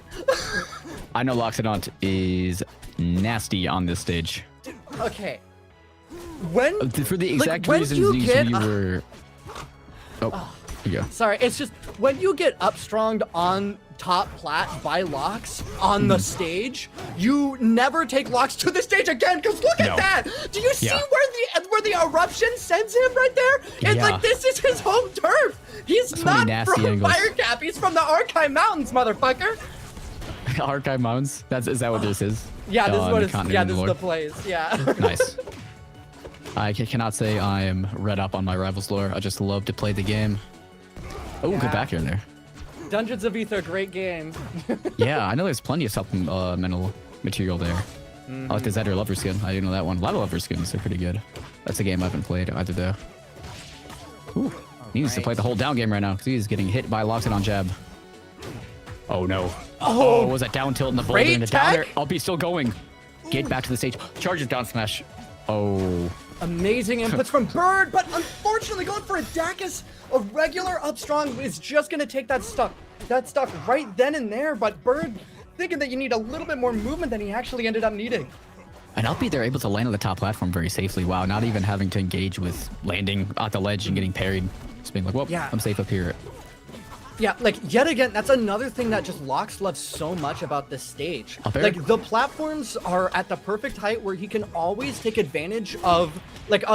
I know Loxodont is nasty on this stage. Okay. For the exact when reasons you you get- were. Oh, here you go. Sorry, it's just when you get upstronged on top plat by Lox on the stage, you never take Lox to the stage again. Cause look at that! Do you see where the eruption sends him right there? It's this is his home turf. He's So not many nasty from angles. Firecap. He's from the Archive Mountains, motherfucker. Archive Mountains? Is that what this is? Yeah, this is what the it's. continent Yeah, of this is lore? the place. Yeah. Nice. I cannot say I am read up on my rival's lore. I just love to play the game. Oh, good back here there. Dungeons of Ether, great game. Yeah, I know there's plenty of supplemental material there. I like the Zedder Lover skin. I didn't know that one. A lot of Lover skins are pretty good. That's a game I haven't played either though. Ooh, he needs to play the whole down game right now because he's getting hit by Loxodon on jab. Oh no. Oh, was that down tilt in the boulder great and the down air? tech. I'll be still going. Get back to the stage. Charges down smash. Oh. Amazing inputs from Bird, but unfortunately going for a Dacus, a regular upstrong is just gonna take that stuck right then and there, but Bird thinking that you need a little bit more movement than he actually ended up needing. And I'll be there able to land on the top platform very safely. Wow, not even having to engage with landing at the ledge and getting parried. Just being like, well, Yeah. I'm safe up here. Yeah, yet again, that's another thing that just Lox loves so much about this stage. Up air? The platforms are at the perfect height where he can always take advantage of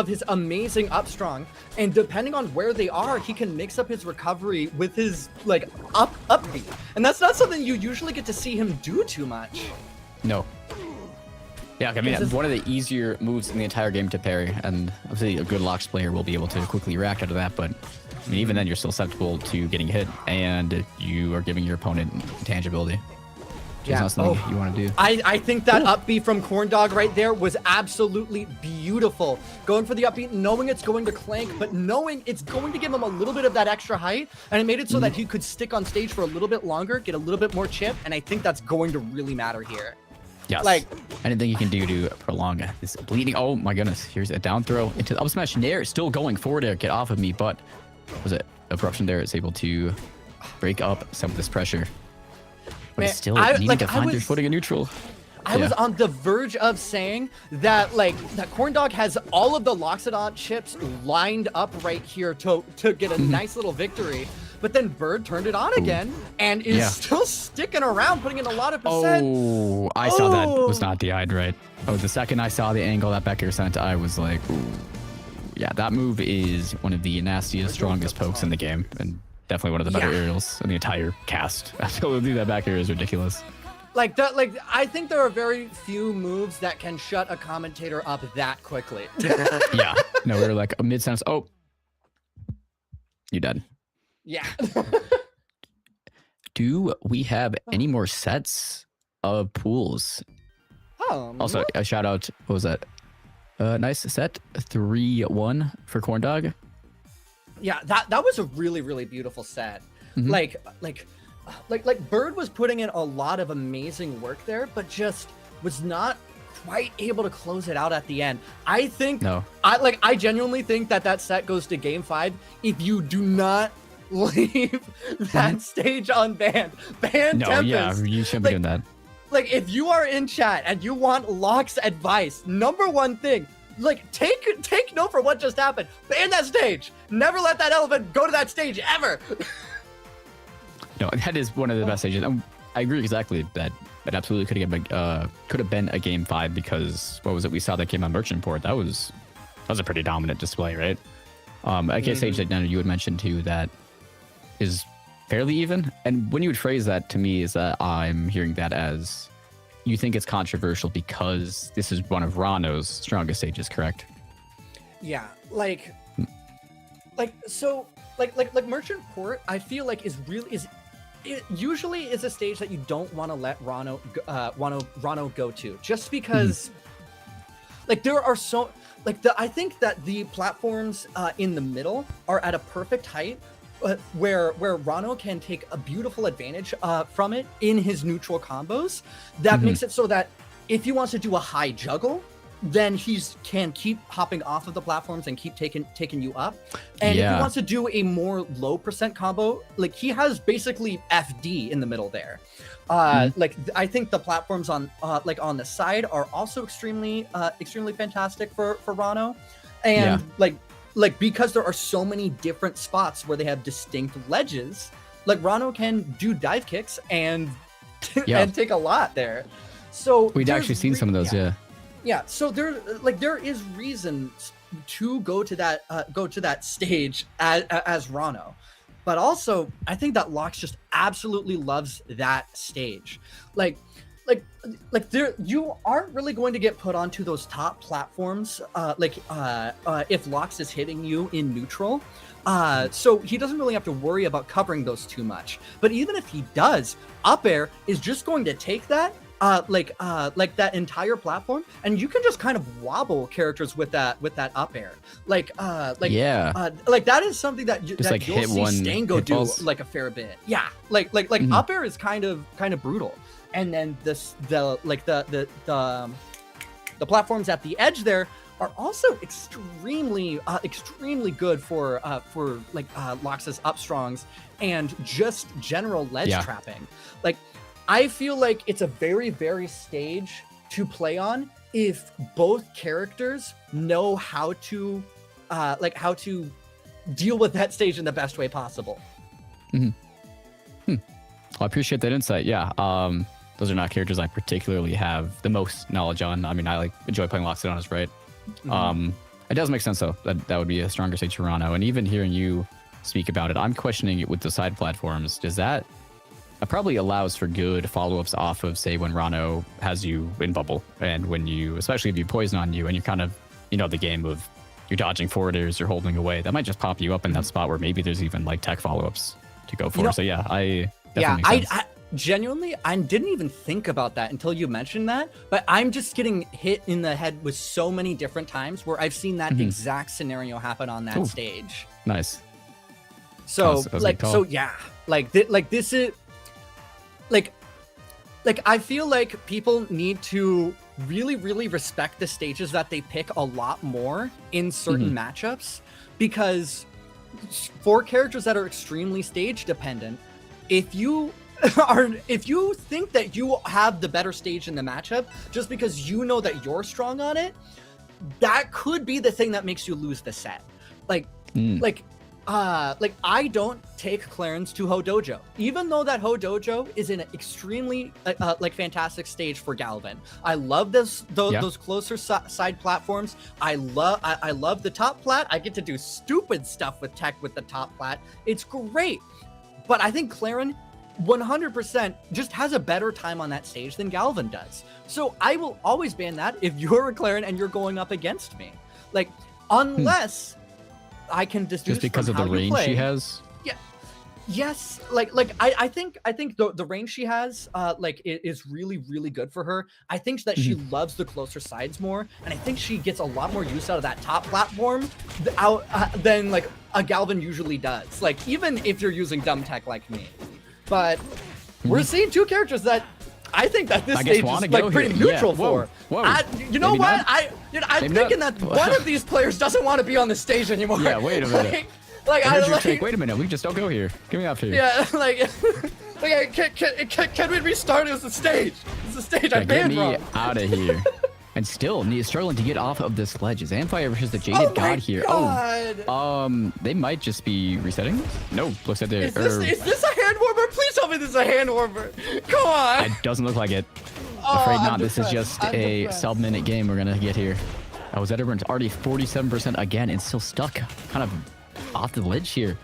his amazing upstrong, and depending on where they are, he can mix up his recovery with his up beat. And that's not something you usually get to see him do too much. No. Yeah, I mean, This is- one of the easier moves in the entire game to parry, and obviously a good Lox player will be able to quickly react out of that, but I mean, even then you're still susceptible to getting hit, and you are giving your opponent tangibility. Which is not something you want to do. I think that up B from Corndog right there was absolutely beautiful. Going for the up B, knowing it's going to clank, but knowing it's going to give him a little bit of that extra height, and it made it so that he could stick on stage for a little bit longer, get a little bit more chip, and I think that's going to really matter here. Yes. Anything you can do to prolong this bleeding. Oh my goodness. Here's a down throw into the up smash. Nair still going forward there. Get off of me, but was it Eruption there is able to break up some of this pressure. But Man, it's still I- needing like, to I find their was- footing in neutral. I was on the verge of saying that that Corndog has all of the Loxodon chips lined up right here to get a nice little victory. But then Bird turned it on again and is still sticking around, putting in a lot of percent. Oh, I saw that was not DI'd right. Oh, the second I saw the angle that Becker sent, I was like, ooh. Yeah, that move is one of the nastiest, strongest pokes in the game, and definitely one of the better aerials in the entire cast. Absolutely, that back air is ridiculous. I think there are very few moves that can shut a commentator up that quickly. Yeah, no, we were like a mid-sentence. Oh, you dead. Yeah. Do we have any more sets of pools? Also, a shout out. What was that? Nice set 3-1 for Corndog. Yeah, that was a really, really beautiful set. like Bird was putting in a lot of amazing work there, but just was not quite able to close it out at the end. I think I genuinely think that set goes to game 5 if you do not leave that stage unbanned. Ban No, Tempest. yeah, you shouldn't be doing that. Like, if you are in chat and you want Locke's advice, number one thing, like, take note for what just happened. Ban that stage. Never let that elephant go to that stage ever. No, that is one of the best stages. I agree exactly that it absolutely could have been a game 5 because what was it we saw that came on Merchant Port? That was a pretty dominant display, right? I guess stage that you had mentioned too that is fairly even. And when you would phrase that to me is that I'm hearing that as you think it's controversial because this is one of Rano's strongest stages, correct? Yeah, like Merchant Port, I feel like it usually is a stage that you don't want to let Rano go to, just because like there are so I think that the platforms in the middle are at a perfect height where Rano can take a beautiful advantage from it in his neutral combos. That makes it so that if he wants to do a high juggle, then can keep hopping off of the platforms and keep taking you up. And if he wants to do a more low percent combo, like he has basically FD in the middle there. Like I think the platforms on on the side are also extremely fantastic for Rano, and like because there are so many different spots where they have distinct ledges, like Rano can do dive kicks and and take a lot there. So we'd actually seen some of those, Yeah, so there is reason to go to that stage as Rano, but also I think that Lox just absolutely loves that stage. Like there, you aren't really going to get put onto those top platforms if Lox is hitting you in neutral. So he doesn't really have to worry about covering those too much. But even if he does, up air is just going to take that like that entire platform, and you can just kind of wobble characters with that up air. Like that is something that just like you'll hit see one Stango do balls. like a fair bit. Yeah, like up air is kind of brutal, and then the platforms at the edge there are also extremely good for Lox's up strongs and just general ledge trapping. Like, I feel like it's a very, very stage to play on if both characters know how to deal with that stage in the best way possible. Well, I appreciate that insight. Yeah. Those are not characters I particularly have the most knowledge on. I mean, I enjoy playing Loxodon, right? It does make sense though that would be a stronger stage for Rano. And even hearing you speak about it, I'm questioning it with the side platforms. Does that probably allows for good follow-ups off of, say, when Rano has you in bubble, and when you, especially if you poison on you and you're kind of, the game of you're dodging forwarders, you're holding away, that might just pop you up in that spot where maybe there's even like tech follow-ups to go for. So I genuinely, I didn't even think about that until you mentioned that, but I'm just getting hit in the head with so many different times where I've seen that exact scenario happen on that stage. Nice. So this is like I feel like people need to really, really respect the stages that they pick a lot more in certain matchups, because for characters that are extremely stage dependent, if you think that you have the better stage in the matchup just because you know that you're strong on it, that could be the thing that makes you lose the set. I don't take Clarence to Ho Dojo, even though that Ho Dojo is an extremely fantastic stage for Galvin. I love those closer side platforms. I love the top plat. I get to do stupid stuff with tech with the top plat. It's great, but I think Clarence 100% just has a better time on that stage than Galvin does. So I will always ban that if you're a Clarence and you're going up against me, unless I can deduce just because of the range she has. Yeah. Yes. I think the range she has is really, really good for her. I think that she loves the closer sides more, and I think she gets a lot more use out of that top platform than a Galvin usually does. Even if you're using dumb tech like me. but we're seeing two characters that I think that this I guess stage is wanna like go pretty here. neutral Yeah, whoa, for. whoa. You know Maybe what? not. I'm Maybe thinking not. that one of these players doesn't want to be on the stage anymore. Yeah, wait a minute. Like I heard you like, take, wait a minute, we just don't go here. Get me off here. yeah, like, can we restart? It was the stage. It's the stage. I Get banned me wrong. out of here. And still, struggling to get off of this ledge. Is Amplifier versus the Jaded Oh my God here? God. Oh, they might just be resetting. No, looks like they're. Is this a hand warmer? Please tell me this is a hand warmer. Come on. It doesn't look like it. Oh, Afraid I'm not. This is depressed. just I'm a depressed. sub-minute game we're gonna get here. Oh, Zetterburn's already 47% again and still stuck, kind of off the ledge here.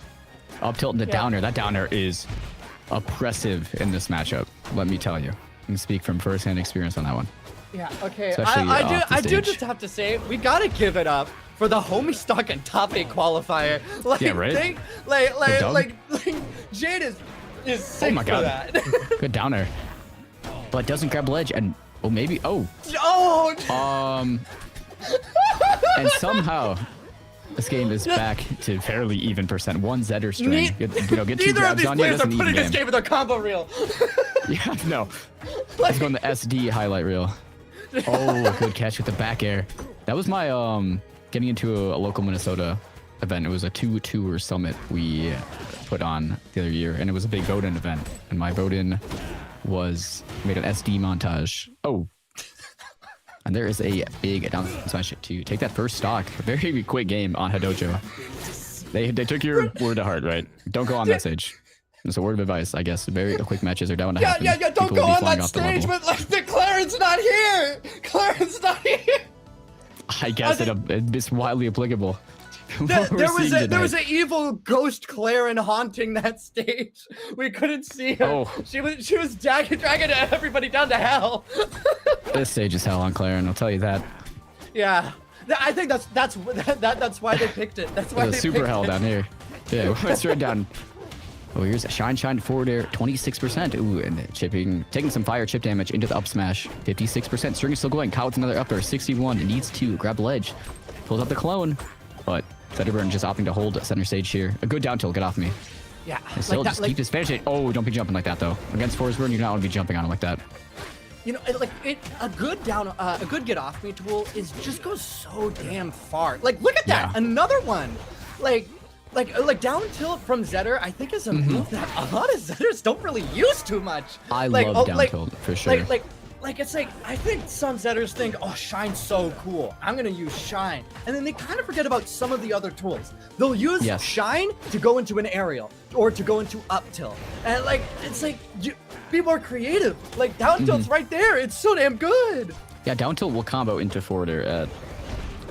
Up tilt into downer. That downer is oppressive in this matchup. Let me tell you. I can speak from first-hand experience on that one. Yeah, okay. Especially off the I do stage. just have to say, we gotta give it up for the homie stock and top 8 qualifier. Like, Yeah, right? like Jade is sick Oh my for God. that. Good downer. But doesn't grab ledge and maybe oh, and somehow this game is back to fairly even percent. One Zetter string. Get two neither of grabs these on you. players That's are an putting even this game. game in their combo reel. Yeah, no. Let's go on the SD highlight reel. Oh, good catch with the back air. That was my getting into a local Minnesota event. It was a 2-tour summit we put on the other year, and it was a big vote-in event. And my vote-in was made an SD montage. Oh. And there is a big down smash to take that first stock. A very quick game on Hadojo. They took your word to heart, right? Don't go on that stage. It's a word of advice, I guess. Very quick matches are down to happen. Yeah, don't People go will be on flying that off the stage, level. but like the Clarence not here. Clarence not here. I guess it's widely applicable. There was an evil ghost Claren haunting that stage. We couldn't see her. Oh. She was dragging everybody down to hell. This stage is hell on Claren, I'll tell you that. Yeah, I think that's why they picked it. That's why There's they a super picked hell it. down here. Yeah, let's straight down. Oh, here's a shine forward air, 26%. Ooh, and taking some fire chip damage into the up smash, 56%. String is still going. Kyle with another up air, 61. It needs to grab ledge. Pulls up the clone, but Zetterburn just opting to hold center stage here. A good down tilt, get off me. Yeah, And still like that, just like, keep his finish. Oh, don't be jumping like that though. Against Forsburn, you do not want to be jumping on him like that. you know, a good get off me tool is just goes so damn far. Like, look at that, Yeah. another one. Like down tilt from Zetter, I think is a move that a lot of Zetters don't really use too much. I like, love down tilt for sure. Like it's like I think some Zetters think, oh, Shine's so cool, I'm gonna use Shine, and then they kind of forget about some of the other tools. They'll use Yes. Shine to go into an aerial or to go into up tilt, and like it's like be more creative. Like down tilt's right there. It's so damn good. Yeah, down tilt will combo into forward air at.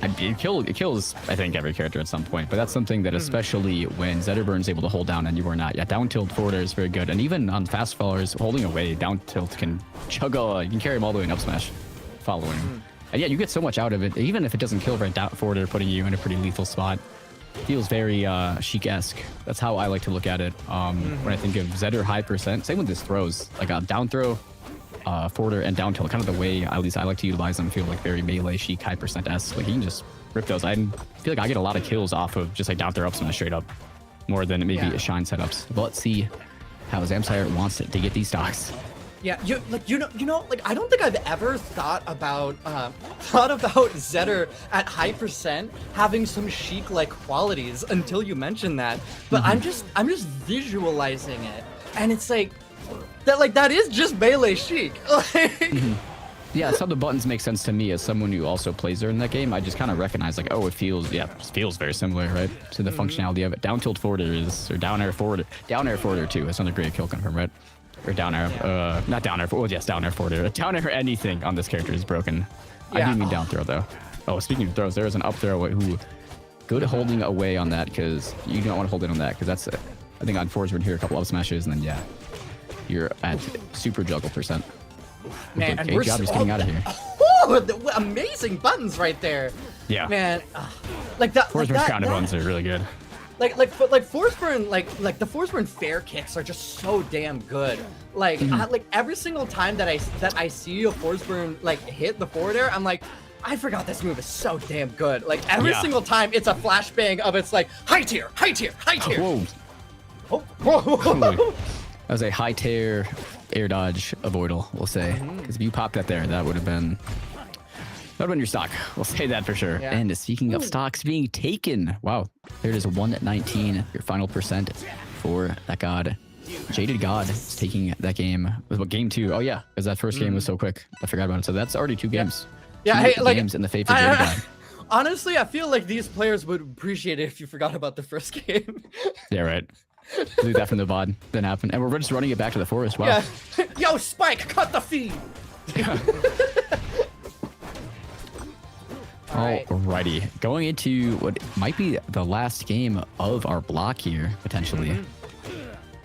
It kills, I think, every character at some point, but that's something that especially when Zetterburn's able to hold down and you are not. Yeah, down tilt forward air is very good, and even on fast followers, holding away, down tilt can you can carry him all the way in up smash, following him. And yeah, you get so much out of it, even if it doesn't kill right down forward air, putting you in a pretty lethal spot. Feels very Sheik-esque. That's how I like to look at it. When I think of Zetter high percent, same with his throws, like a down throw, forward air and down tilt, kind of the way at least I like to utilize them, feel like very melee Sheik high percent S. Like he can just rip those. I feel like I get a lot of kills off of just like down throw up smash straight up, more than maybe a Shine setups. But let's see how Zamsire wants it to get these stocks. Yeah, you know, like I don't think I've ever thought about Zetter at high percent having some Sheik-like qualities until you mentioned that. But I'm just visualizing it, and it's like that is just melee Sheik. Like, Yeah, some of the buttons make sense to me as someone who also plays there in that game. I just kind of recognize like, oh, it feels very similar, right, to the functionality of it. Down tilt forward air is, or down air forward air too. That's another great kill confirm, right? Or down air, not down air. Well, yes, down air forward air. Down air anything on this character is broken. I do mean down throw though. Oh, speaking of throws, there is an up throw who good holding away on that because you don't want to hold it on that because that's I think on Forsburn here a couple up smashes and then yeah, you're at super juggle percent. man, Good and we're job just getting out of here. Oh, amazing buttons right there. Yeah. Man, like that. Forsburn's counter buttons are really good. Like Forsburn, like the Forsburn fair kicks are just so damn good. Like like every single time that I see a Forsburn like hit the forward air, I'm like, I forgot this move is so damn good. Like every single time it's a flashbang of it's like high tier. Whoa. Oh, whoa. That was a high tear air dodge avoidal, we'll say. Because if you popped that there, that would have been your stock. We'll say that for sure. Yeah. And speaking of stocks being taken, wow, there it is, 119, your final percent for that god. Jaded God is taking that game. What, game 2? Oh yeah, because that first game was so quick. I forgot about it. So that's already 2 games. Yeah, Two hey, like, games in the fate for Jaded God. Honestly, I feel like these players would appreciate it if you forgot about the first game. Yeah, right. Do that from the VOD. Didn't happen. And we're just running it back to the forest. Wow. Yeah. Yo, Spike, cut the feed. Alrighty. Going into what might be the last game of our block here, potentially.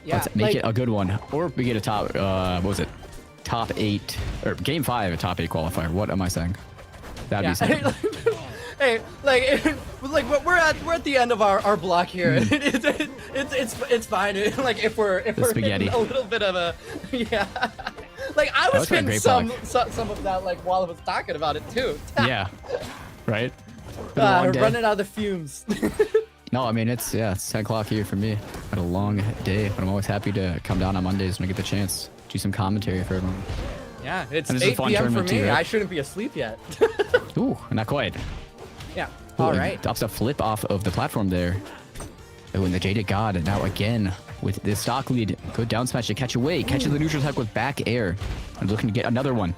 Yeah, Let's make it a good one. Or we get a top, what was it? Top 8, or game 5, a top 8 qualifier. What am I saying? That'd be something. Hey, like we're at the end of our block here. It's fine. Like if we're spaghetti. hitting a little bit of a yeah. Like I was been a hitting great some of that like while I was talking about it too. Yeah. Right? Been a long day. Running out of the fumes. No, I mean, it's 10 o'clock here for me. Had a long day, but I'm always happy to come down on Mondays when I get the chance. Do some commentary for everyone. Yeah, it's And this is a 8 fun p.m. for tournament me. too, right? I shouldn't be asleep yet. Ooh, not quite. Yeah. Ooh, All and right. Drops a flip off of the platform there. Oh, and the Jaded God, and now again with the stock lead. Good down smash to catch away. Catches the neutral attack with back air. And looking to get another one.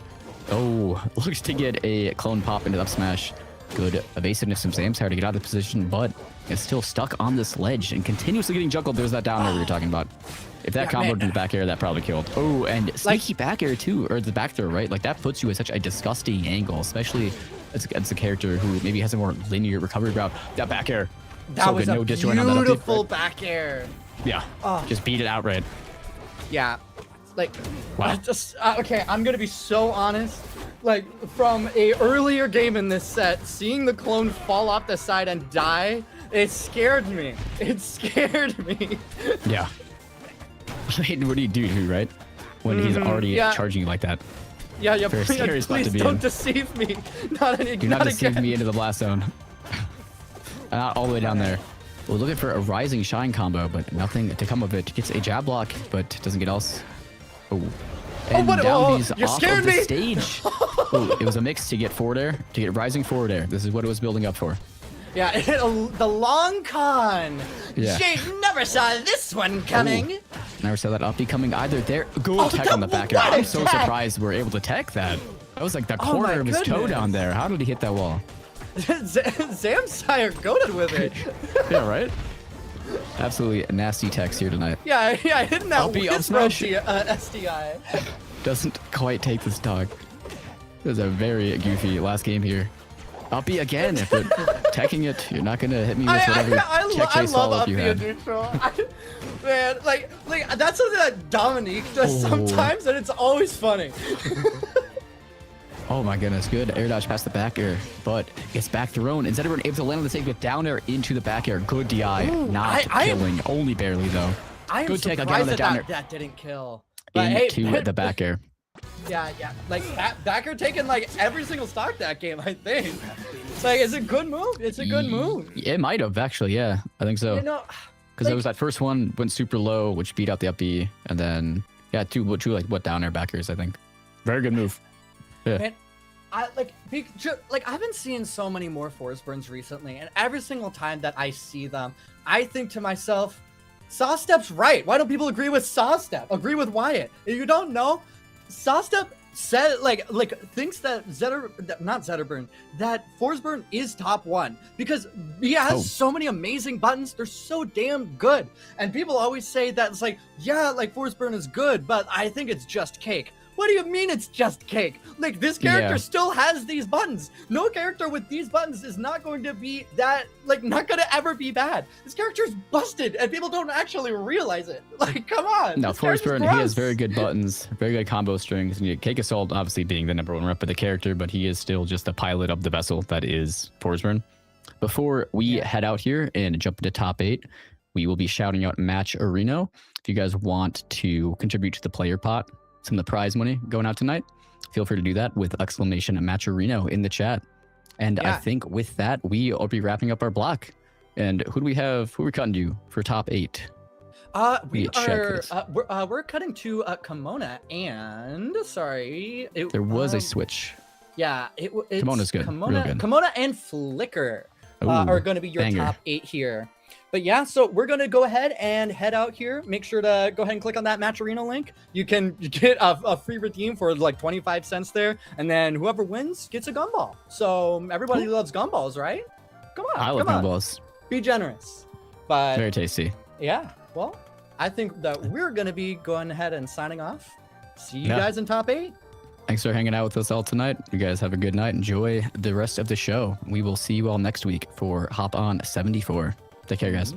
Oh, looks to get a clone pop into the up smash. Good evasiveness from Zamsire to get out of the position, but is still stuck on this ledge and continuously getting juggled. There's that down there we were talking about. If that comboed to the back air, that probably killed. Oh, and sneaky back air too, or the back throw, right? Like that puts you at such a disgusting angle, especially as a character who maybe has a more linear recovery route. That back air. That so was good. a No disjoint on that update, beautiful right? back air. Yeah. Just beat it outright. Yeah. Like, Wow. okay, I'm gonna be so honest. Like, from a earlier game in this set, seeing the clone fall off the side and die, it scared me. It scared me. Yeah. What do you do, right? When he's already charging you like that. Yeah, Very scary spot to please be don't in. deceive me. Not any. Do not deceive me into the blast zone. Not all the way down there. We're looking for a rising shine combo, but nothing to come of it. Gets a jab block, but doesn't get else. Oh. And down these you off scared of the me. stage. Oh, it was a mix to get forward air, to get rising forward air. This is what it was building up for. Yeah, the long con. Yeah. Jake never saw this one coming. Ooh. Never saw that up be coming either. There, good tech on the back air. what a I'm so tech. surprised we're able to tech that. That was like the Oh corner my of his toe goodness. down there. How did he hit that wall? Zamsire goaded with it. Yeah, right? Absolutely nasty techs here tonight. Yeah, hitting that Up B, up whisper smash. SDI. Doesn't quite take this dog. This is a very goofy last game here. Up B again, but teching it, you're not gonna hit me with whatever check chase follow-up you had. Neutral. Man, like that's something that Dominique does sometimes, and it's always funny. Oh my goodness, good air dodge past the back air, but it's back thrown. Instead of being able to land on the stage with down air into the back air. Good DI, not killing, only barely though. I am Good tech again on surprised the down air. that didn't kill. But hey, Into the back air. Yeah, like backer taking like every single stock that game, I think. It's like, it's a good move. It's a good move. It might have actually, yeah, I think so. You know, Because like, it was that first one went super low, which beat out the up B, and then two like what down air backers, I think. Very good move. Yeah. man, I've been seeing so many more force burns recently, and every single time that I see them, I think to myself, Sawstep's right. Why don't people agree with Sawstep? Agree with Wyatt? If you don't know, Sawstep said thinks that that force burn is top 1 because he has so many amazing buttons. They're so damn good, and people always say that it's like, yeah, like force burn is good, but I think it's just cake. What do you mean it's just cake? Like, this character still has these buttons. No character with these buttons is not going to be that, like, not going to ever be bad. This character's busted, and people don't actually realize it. Like, come on. No, this Force character's Burn, he has gross. very good buttons, very good combo strings. And Cake Assault obviously being the #1 rep of the character, but he is still just a pilot of the vessel that is Force Burn. Before we head out here and jump into top 8, we will be shouting out Match Arena. If you guys want to contribute to the player pot, some of the prize money going out tonight, feel free to do that with exclamation Matcherino in the chat. And I think with that, we will be wrapping up our block. And who do we have? Who are we cutting to for top 8? We need to check are this. we're cutting to Kimona and sorry, There was a switch. Yeah, it's Kimona's good, real good. Kimona and Flicker Ooh, are going to be your banger. top 8 here. But yeah, so we're going to go ahead and head out here. Make sure to go ahead and click on that Match Arena link. You can get a free redeem for like 25 cents there. And then whoever wins gets a gumball. So everybody loves gumballs, right? Come on. I love come on. gumballs. Be generous. But Very tasty. yeah, well, I think that we're going to be going ahead and signing off. See you Yeah. guys in top 8. Thanks for hanging out with us all tonight. You guys have a good night. Enjoy the rest of the show. We will see you all next week for Hop On 74. Take care, guys.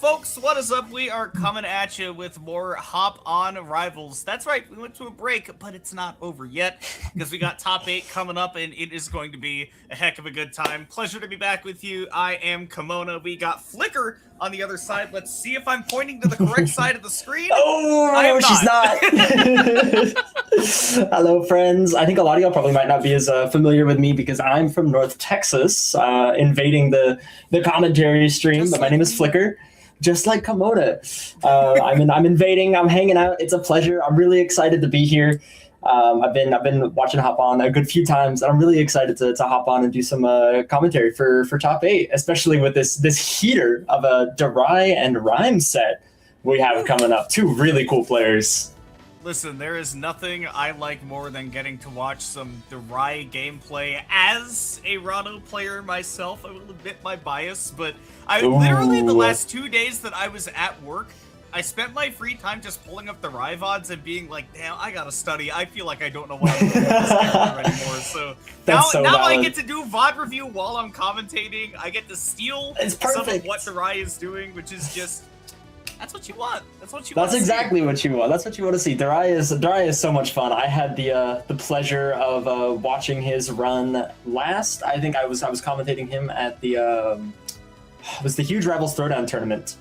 folks, what is up? We are coming at you with more Hop On Rivals. That's right, we went to a break, but it's not over yet because we got top 8 coming up, and it is going to be a heck of a good time. Pleasure to be back with you. I am Kimona. We got Flicker on the other side. Let's see if I'm pointing to the correct side of the screen. Oh, she's not. Hello, friends. I think a lot of y'all probably might not be as familiar with me because I'm from North Texas, invading the commentary stream. But my name is Flicker, just like Komoda. I'm invading. I'm hanging out. It's a pleasure. I'm really excited to be here. I've been watching Hop On a good few times, and I'm really excited to hop on and do some commentary for top 8, especially with this heater of a Darai and Rhyme set we have coming up. 2 really cool players. Listen, there is nothing I like more than getting to watch some Darai gameplay as a Rano player myself. I will admit my bias, but literally the last 2 days that I was at work, I spent my free time just pulling up the Darai VODs and being like, damn, I gotta study. I feel like I don't know what I'm doing this character anymore. So now I get to do VOD review while I'm commentating. I get to steal some of what Darai is doing, which is just... That's what you want. That's what you want. That's exactly what you want. That's what you want to see. Darai is so much fun. I had the pleasure of watching his run last. I think I was commentating him at the was the huge Rivals Throwdown tournament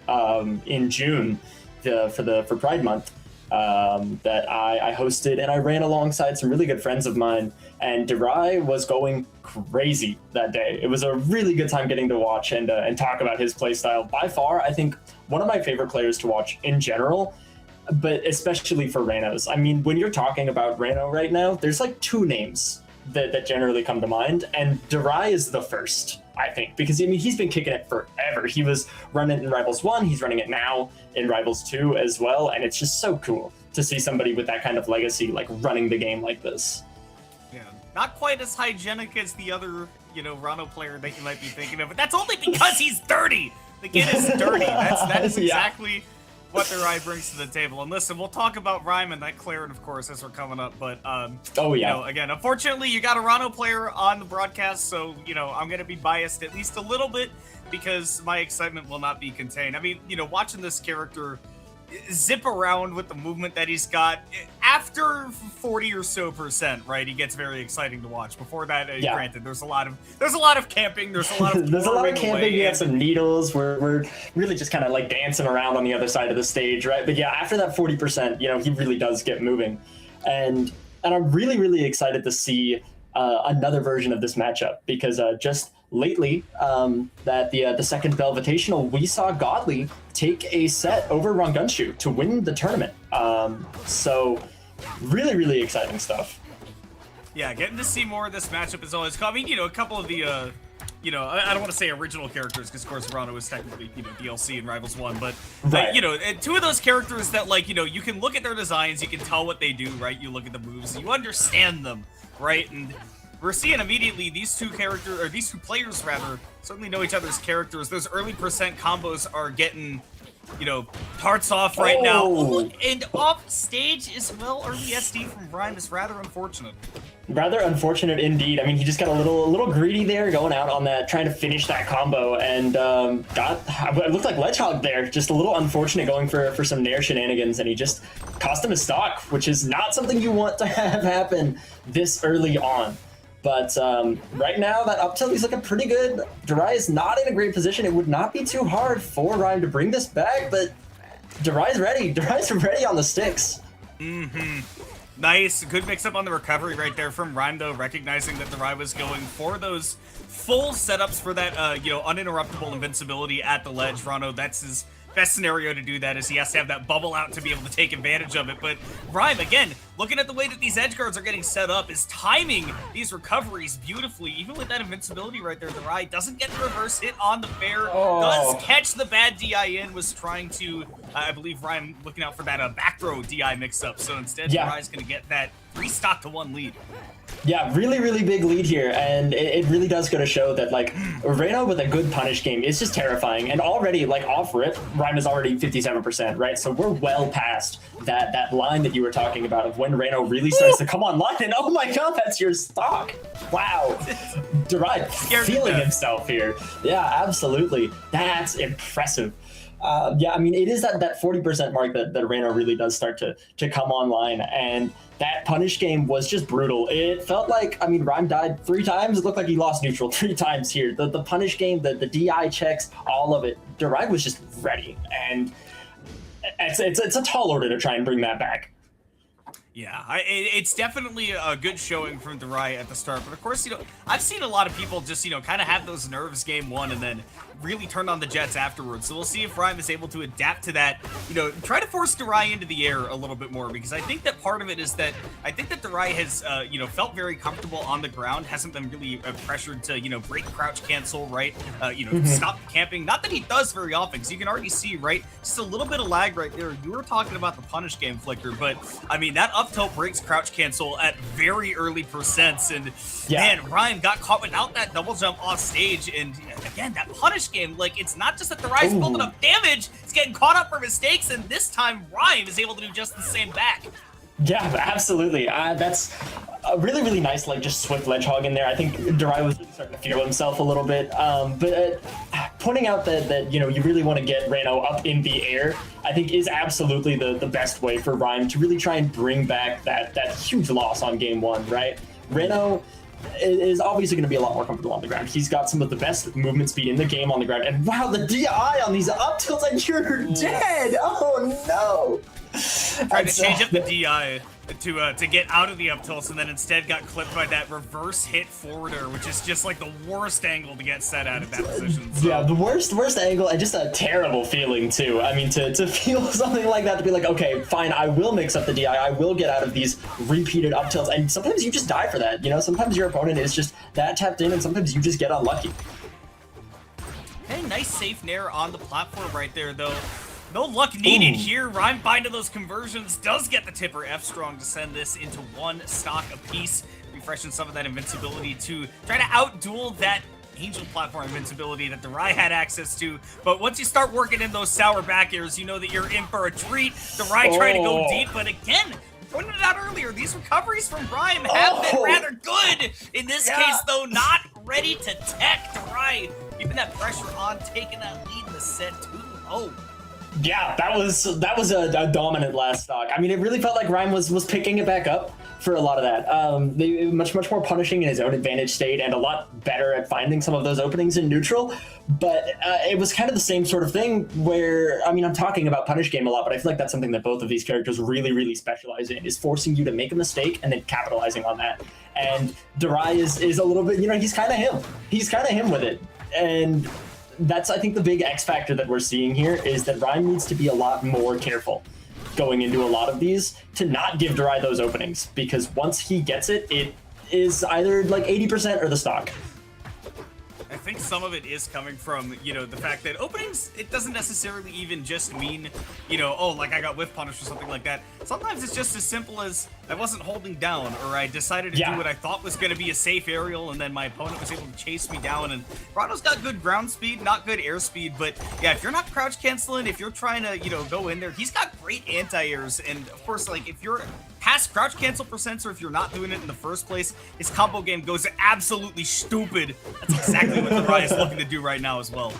in June for Pride Month that I hosted, and I ran alongside some really good friends of mine. And Darai was going crazy that day. It was a really good time getting to watch and talk about his playstyle. By far, I think one of my favorite players to watch in general, but especially for Ranos. I mean, when you're talking about Rano right now, there's like 2 names that generally come to mind, and Darai is the first, I think, because I mean he's been kicking it forever. He was running it in Rivals 1, he's running it now in Rivals 2 as well, and it's just so cool to see somebody with that kind of legacy like running the game like this. Yeah, not quite as hygienic as the other, Rano player that you might be thinking of, but that's only because he's dirty. The kid is dirty. That is exactly what Darai brings to the table. And listen, we'll talk about Rhyme and that Claret, of course, as we're coming up. But again, unfortunately, you got a Rano player on the broadcast, so I'm gonna be biased at least a little bit because my excitement will not be contained. I mean, watching this character zip around with the movement that he's got after 40 or so percent, right? He gets very exciting to watch. Before that, granted, there's a lot of camping. There's a lot of camping. You have some needles. We're really just kind of like dancing around on the other side of the stage, right? But yeah, after that 40%, he really does get moving, and I'm really excited to see another version of this matchup because just lately, that the second Velvetational, we saw Godly take a set over Rangunshu to win the tournament. So really exciting stuff. Yeah, getting to see more of this matchup is always cool. I mean, a couple of the, I don't want to say original characters because, of course, Rano is technically, DLC in Rivals 1, but, right. 2 of those characters that, like, you can look at their designs, you can tell what they do, right? You look at the moves, you understand them, right? And we're seeing immediately these 2 players rather, certainly know each other's characters. Those early percent combos are getting, parts off right now. Oh, look, and off stage as well, early SD from Rhyme is rather unfortunate. Rather unfortunate indeed. I mean, he just got a little greedy there, going out on that, trying to finish that combo, and it looked like Ledgehog there. Just a little unfortunate going for some Nair shenanigans, and he just cost him his stock, which is not something you want to have happen this early on. But right now, that up tilt is looking pretty good. Darai is not in a great position. It would not be too hard for Rhyme to bring this back, but Darai's ready. Darai's ready on the sticks. Nice. Good mix-up on the recovery right there from Rhyme, though, recognizing that Darai was going for those full setups for that, uninterruptible invincibility at the ledge. Rano, that's his best scenario to do that, is he has to have that bubble out to be able to take advantage of it. But Rhyme, again, looking at the way that these edge guards are getting set up, is timing these recoveries beautifully. Even with that invincibility right there, Darai doesn't get the reverse hit on the fair, does catch the bad DI in, was trying to, I believe Rhyme looking out for that back throw DI mix-up, so instead Darai's going to get that 3-stock-to-1 lead. Yeah, really big lead here, and it really does go to show that, like, Reno with a good punish game is just terrifying, and already, like, off-rip, Rhyme is already 57%, right? So we're well past that line that you were talking about of when Reno really starts to come online, and oh my god, that's your stock! Wow! Darai feeling himself here. Yeah, absolutely. That's impressive. Yeah, I mean, it is that 40% mark that Reno really does start to come online, and that punish game was just brutal. It felt like, I mean, Rhyme died 3 times. It looked like he lost neutral 3 times here. The punish game, the DI checks, all of it. Derai was just ready, and it's a tall order to try and bring that back. Yeah, it's definitely a good showing from Derai at the start, but of course, I've seen a lot of people just, kind of have those nerves game 1 and then really turn on the jets afterwards. So we'll see if Rhyme is able to adapt to that, try to force Derai into the air a little bit more, because I think that part of it is that I think that Derai has, felt very comfortable on the ground, hasn't been really pressured to, break crouch cancel, right? Stop camping. Not that he does very often, because you can already see, right? Just a little bit of lag right there. You were talking about the punish game, Flicker, but I mean, that up tilt breaks crouch cancel at very early percents, and man, Rhyme got caught without that double jump off stage, and again, that punish game, like, it's not just that the Rhyme's pulled enough damage, it's getting caught up for mistakes, and this time Rhyme is able to do just the same back. Yeah, absolutely. That's a really, really nice, like, just swift ledge hog in there. I think Derai was really starting to feel himself a little bit. But pointing out that you really want to get Reno up in the air, I think is absolutely the best way for Rhyme to really try and bring back that huge loss on game 1, right? Reno is obviously going to be a lot more comfortable on the ground. He's got some of the best movement speed in the game on the ground. And wow, the DI on these up tilts, and you're dead! Oh no! Tried to change up the DI to get out of the up tilts, and then instead got clipped by that reverse hit forwarder, which is just like the worst angle to get set out of that position. So. Yeah, the worst angle, and just a terrible feeling too. I mean, to feel something like that, to be like, okay, fine, I will mix up the DI, I will get out of these repeated up tilts, and sometimes you just die for that. Sometimes your opponent is just that tapped in, and sometimes you just get unlucky. Hey, nice safe nair on the platform right there, though. No luck needed here. Rhyme finding those conversions, does get the tipper F strong to send this into 1 stock apiece, refreshing some of that invincibility to try to outduel that Angel platform invincibility that Derai had access to. But once you start working in those sour back airs, you know that you're in for a treat. Derai trying to go deep, but again, pointed it out earlier, these recoveries from Rhyme have been rather good. In this case, though, not ready to tech. Derai keeping that pressure on, taking that lead in the set 2-0. Yeah, that was a dominant last stock. I mean, it really felt like Rhyme was picking it back up for a lot of that. They much more punishing in his own advantage state, and a lot better at finding some of those openings in neutral. But it was kind of the same sort of thing where, I mean, I'm talking about punish game a lot, but I feel like that's something that both of these characters really, really specialize in, is forcing you to make a mistake and then capitalizing on that. And Derai is a little bit, he's kind of him. He's kind of him with it. And that's, I think, the big X factor that we're seeing here, is that Rhyme needs to be a lot more careful going into a lot of these to not give Derai those openings, because once he gets it, it is either like 80% or the stock. I think some of it is coming from, the fact that openings, it doesn't necessarily even just mean, oh, like I got whiff punished or something like that. Sometimes it's just as simple as I wasn't holding down, or I decided to do what I thought was going to be a safe aerial, and then my opponent was able to chase me down. And Rano's got good ground speed, not good air speed, but yeah, if you're not crouch canceling, if you're trying to, go in there, he's got great anti-airs. And of course, like, if you're past crouch cancel percents, or if you're not doing it in the first place, his combo game goes absolutely stupid. That's exactly what Derai is looking to do right now as well.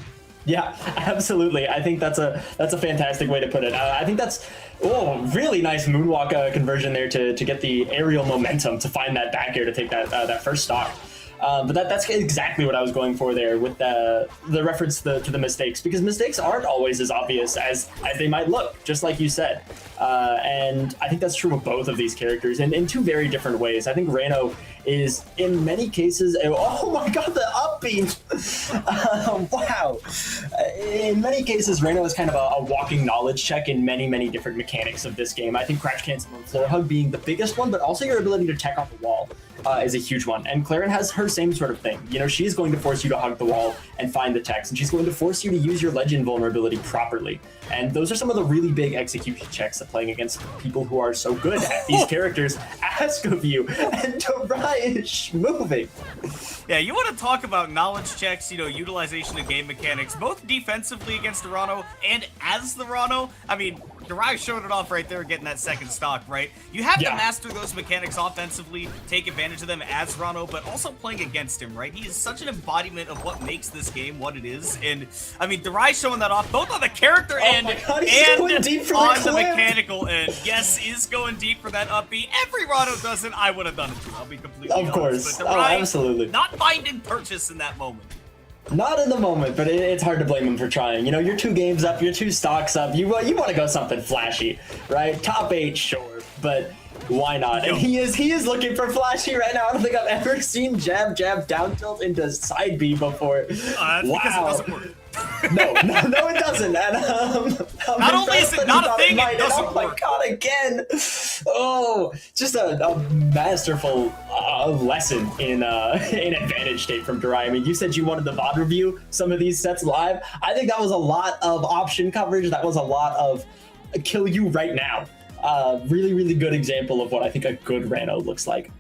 Yeah, absolutely. I think that's a fantastic way to put it. I think that's really nice moonwalk conversion there to get the aerial momentum to find that back air to take that first stock. But that's exactly what I was going for there with the reference to the mistakes, because mistakes aren't always as obvious as they might look, just like you said. And I think that's true of both of these characters in 2 very different ways. I think Reno is, in many cases, oh my god, the upbeat! Wow. In many cases, Reno is kind of a walking knowledge check in many different mechanics of this game. I think crouch cancel and floor hug being the biggest one, but also your ability to tech off the wall is a huge one. And Claren has her same sort of thing. She's going to force you to hug the wall and find the techs, and she's going to force you to use your legend vulnerability properly. And those are some of the really big execution checks that playing against people who are so good at these characters ask of you. And Derai is moving. Yeah, you want to talk about knowledge checks, utilization of game mechanics, both defensively against the Rano and as the Rano. I mean, Darai showed it off right there, getting that second stock, right? You have to Yeah. master those mechanics offensively, take advantage of them as Rano, but also playing against him, right? He is such an embodiment of what makes this game what it is. And, I mean, Darai showing that off, both on the character end my God, he's going deep for the on the clip. mechanical end. Yes, is going deep for that up B. Every Rano does it. I would have done it too, I'll be completely honest. Of course. But Oh, Darai, absolutely. not finding purchase in that moment. Not in the moment, but it's hard to blame him for trying. You know, you're 2 games up, you're 2 stocks up. You want to go something flashy, right? Top 8, sure, but why not? And he is looking for flashy right now. I don't think I've ever seen jab down tilt into side B before. That's because it doesn't work. No, it doesn't. And, Not only is it not a thing, it doesn't oh my work. God, again. Oh, just a masterful lesson in advantage state from Darai. I mean, you said you wanted the VOD review some of these sets live. I think that was a lot of option coverage. That was a lot of kill you right now. Really, really good example of what I think a good Rano looks like.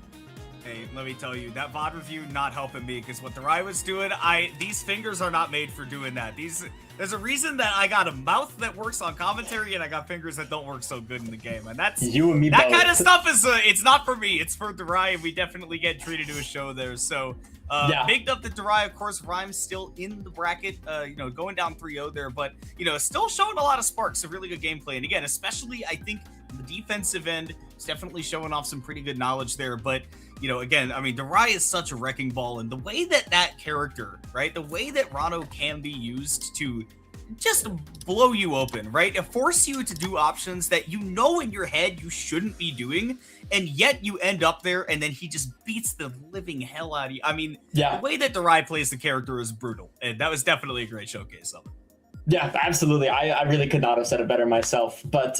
Hey, let me tell you, that VOD review not helping me, because what Darai was doing, these fingers are not made for doing that. There's a reason that I got a mouth that works on commentary and I got fingers that don't work so good in the game, and that's You and me that both. kind of stuff is it's not for me. It's for Darai, and we definitely get treated to a show there. So Yeah. bigged up to Darai, of course. Rhyme's still in the bracket, going down 3-0 there, but still showing a lot of sparks of really good gameplay. And again, especially I think the defensive end is definitely showing off some pretty good knowledge there. But again, I mean, Darai is such a wrecking ball, and the way that character, right, the way that Rano can be used to just blow you open, right, and force you to do options that in your head you shouldn't be doing, and yet you end up there, and then he just beats the living hell out of you. I mean, Yeah. the way that Darai plays the character is brutal, and that was definitely a great showcase of it. Yeah, absolutely. I really could not have said it better myself. But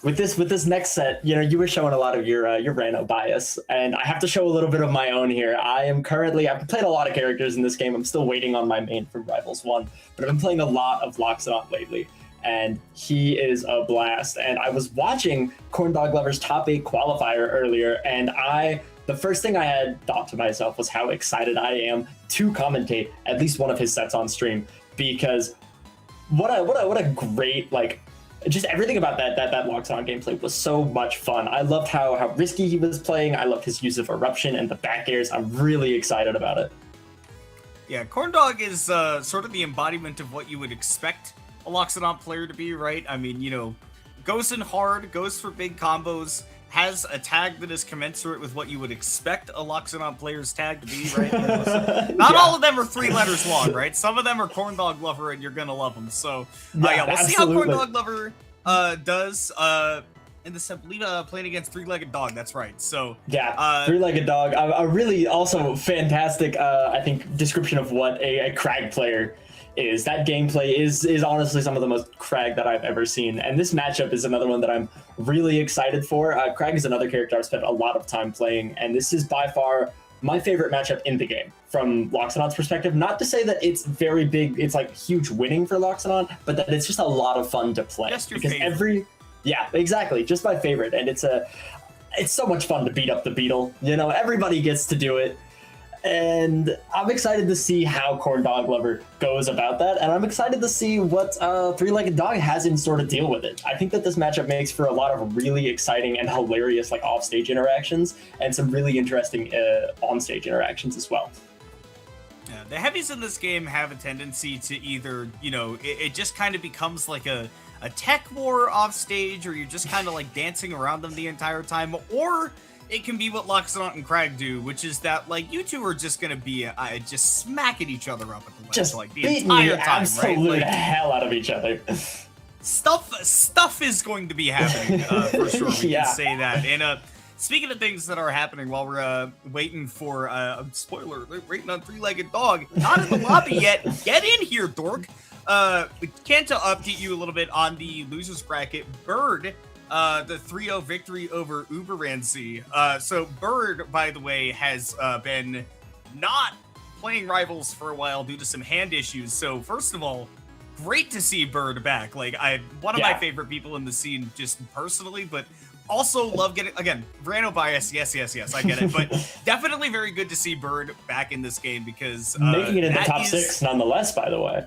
with this next set, you were showing a lot of your Rano bias, and I have to show a little bit of my own here. I've played a lot of characters in this game. I'm still waiting on my main from Rivals 1, but I've been playing a lot of Loxodon lately, and he is a blast. And I was watching Corndog Lover's top 8 qualifier earlier, and the first thing I had thought to myself was how excited I am to commentate at least one of his sets on stream, because what a great, just everything about that Loxodon gameplay was so much fun. I loved how risky he was playing. I loved his use of eruption and the back airs. I'm really excited about it. Yeah, Corndog is sort of the embodiment of what you would expect a Loxodon player to be, right? I mean, goes in hard, goes for big combos, has a tag that is commensurate with what you would expect a Loxodon player's tag to be, right? Not all of them are 3 letters long, right? Some of them are Corndog Lover, and you're gonna love them. So, we'll see how absolutely. Corndog Lover does in this, I believe, playing against 3-legged dog. That's right. So, yeah, 3-legged dog. A really also fantastic, I think, description of what a Crag player is. That gameplay is honestly some of the most Crag that I've ever seen, and this matchup is another one that I'm really excited for. Crag is another character I've spent a lot of time playing, and this is by far my favorite matchup in the game from Loxodon's perspective. Not to say that it's very big, it's like huge winning for Loxodon, but that it's just a lot of fun to play. Just your because favorite. Yeah, exactly, just my favorite, and it's so much fun to beat up the Beetle. Everybody gets to do it. And I'm excited to see how Corndog Lover goes about that, and I'm excited to see what 3-legged dog has in store to deal with it. I think that this matchup makes for a lot of really exciting and hilarious off-stage interactions, and some really interesting on-stage interactions as well. Yeah, the heavies in this game have a tendency to either, it just kind of becomes like a tech war off stage, or you're just kind of dancing around them the entire time, or it can be what Loxodon and Crag do, which is that you two are just gonna be just smacking each other up at the ledge, Just the beating entire the time, absolute right? hell out of each other. Stuff is going to be happening for sure. We Yeah. can say that. And speaking of things that are happening while we're waiting for spoiler, waiting on 3-legged dog, not in the lobby yet. Get in here, dork. Can't update you a little bit on the losers bracket. Bird. The 3-0 victory over Uberancy. So Bird, by the way, has been not playing Rivals for a while due to some hand issues. So first of all, great to see Bird back. One of my favorite people in the scene, just personally, but also love getting, again, Rano bias, yes, I get it, but definitely very good to see Bird back in this game, because Making it in the that top is- 6 nonetheless, by the way.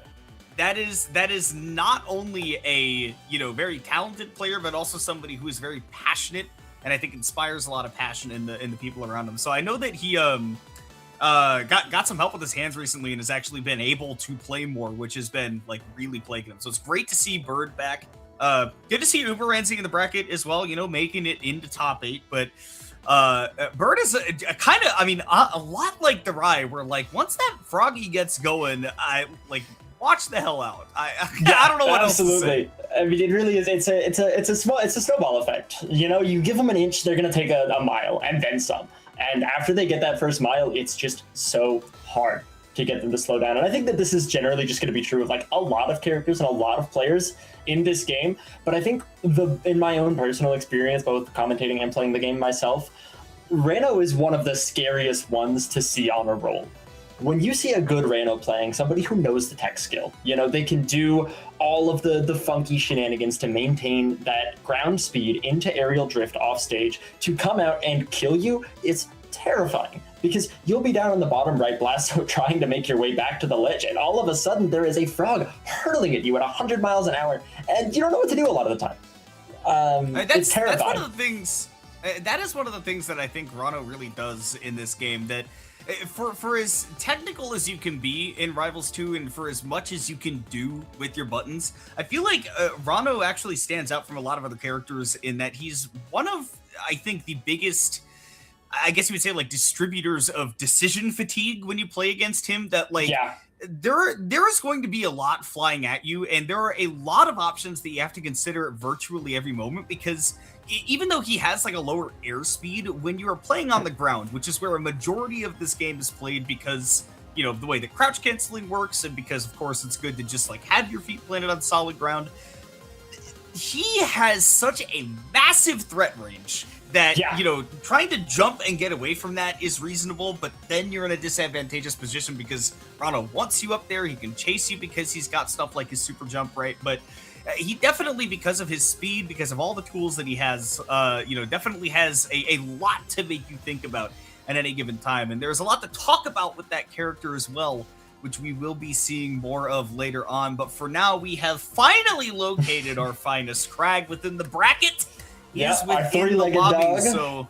that is not only a, you know, very talented player, but also somebody who is very passionate, and I think inspires a lot of passion in the people around him. So I know that he got some help with his hands recently and has actually been able to play more, which has been like really plaguing him. So it's great to see Bird back. Good to see Uberanzi in the bracket as well, you know, making it into top 8. But Bird is a kind of, I mean, a lot like the Rye, where like once that Froggy gets going, I like watch the hell out. I don't know what else to say. I mean, it really is. It's a snowball effect. You know, you give them an inch, they're gonna take a mile and then some. And after they get that first mile, it's just so hard to get them to slow down. And I think that this is generally just going to be true of like a lot of characters and a lot of players in this game. But I think in my own personal experience, both commentating and playing the game myself, Reno is one of the scariest ones to see on a roll. When you see a good Reno playing, somebody who knows the tech skill, you know, they can do all of the funky shenanigans to maintain that ground speed into aerial drift off stage to come out and kill you. It's terrifying because you'll be down on the bottom right blast trying to make your way back to the ledge, and all of a sudden there is a frog hurtling at you at 100 miles an hour, and you don't know what to do a lot of the time. It's terrifying. That's one of the things. That is one of the things that I think Rano really does in this game. That for as technical as you can be in Rivals 2 and for as much as you can do with your buttons, I feel like Rano actually stands out from a lot of other characters in that he's one of, I think, the biggest, I guess you would say, like, distributors of decision fatigue when you play against him. That, like, yeah. There is going to be a lot flying at you, and there are a lot of options that you have to consider at virtually every moment, because even though he has like a lower airspeed, when you are playing on the ground, which is where a majority of this game is played because, you know, of the way that crouch canceling works, and because of course it's good to just like have your feet planted on solid ground, he has such a massive threat range that, you know, trying to jump and get away from that is reasonable, but then you're in a disadvantageous position because Rano wants you up there. He can chase you because he's got stuff like his super jump, right? But he definitely, because of his speed, because of all the tools that he has, you know, definitely has a lot to make you think about at any given time. And there's a lot to talk about with that character as well, which we will be seeing more of later on. But for now, we have finally located our finest Crag within the bracket. He's within the lobby, dog. So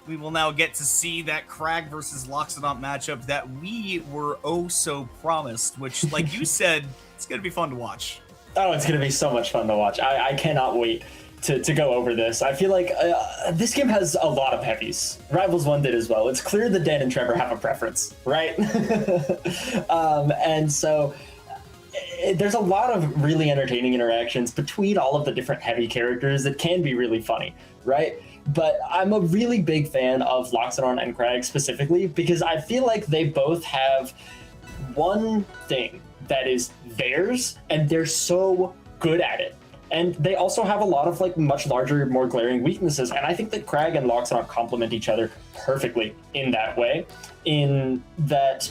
we will now get to see that Crag versus Loxodont matchup that we were oh so promised, which, like you said, it's going to be fun to watch. Oh, it's going to be so much fun to watch. I cannot wait to go over this. I feel like this game has a lot of heavies. Rivals 1 did as well. It's clear that Dan and Trevor have a preference, right? And so there's a lot of really entertaining interactions between all of the different heavy characters that can be really funny, right? But I'm a really big fan of Loxodon and Crag specifically because I feel like they both have one thing that is theirs, and they're so good at it. And they also have a lot of like much larger, more glaring weaknesses. And I think that Crag and Loxodon complement each other perfectly in that way, in that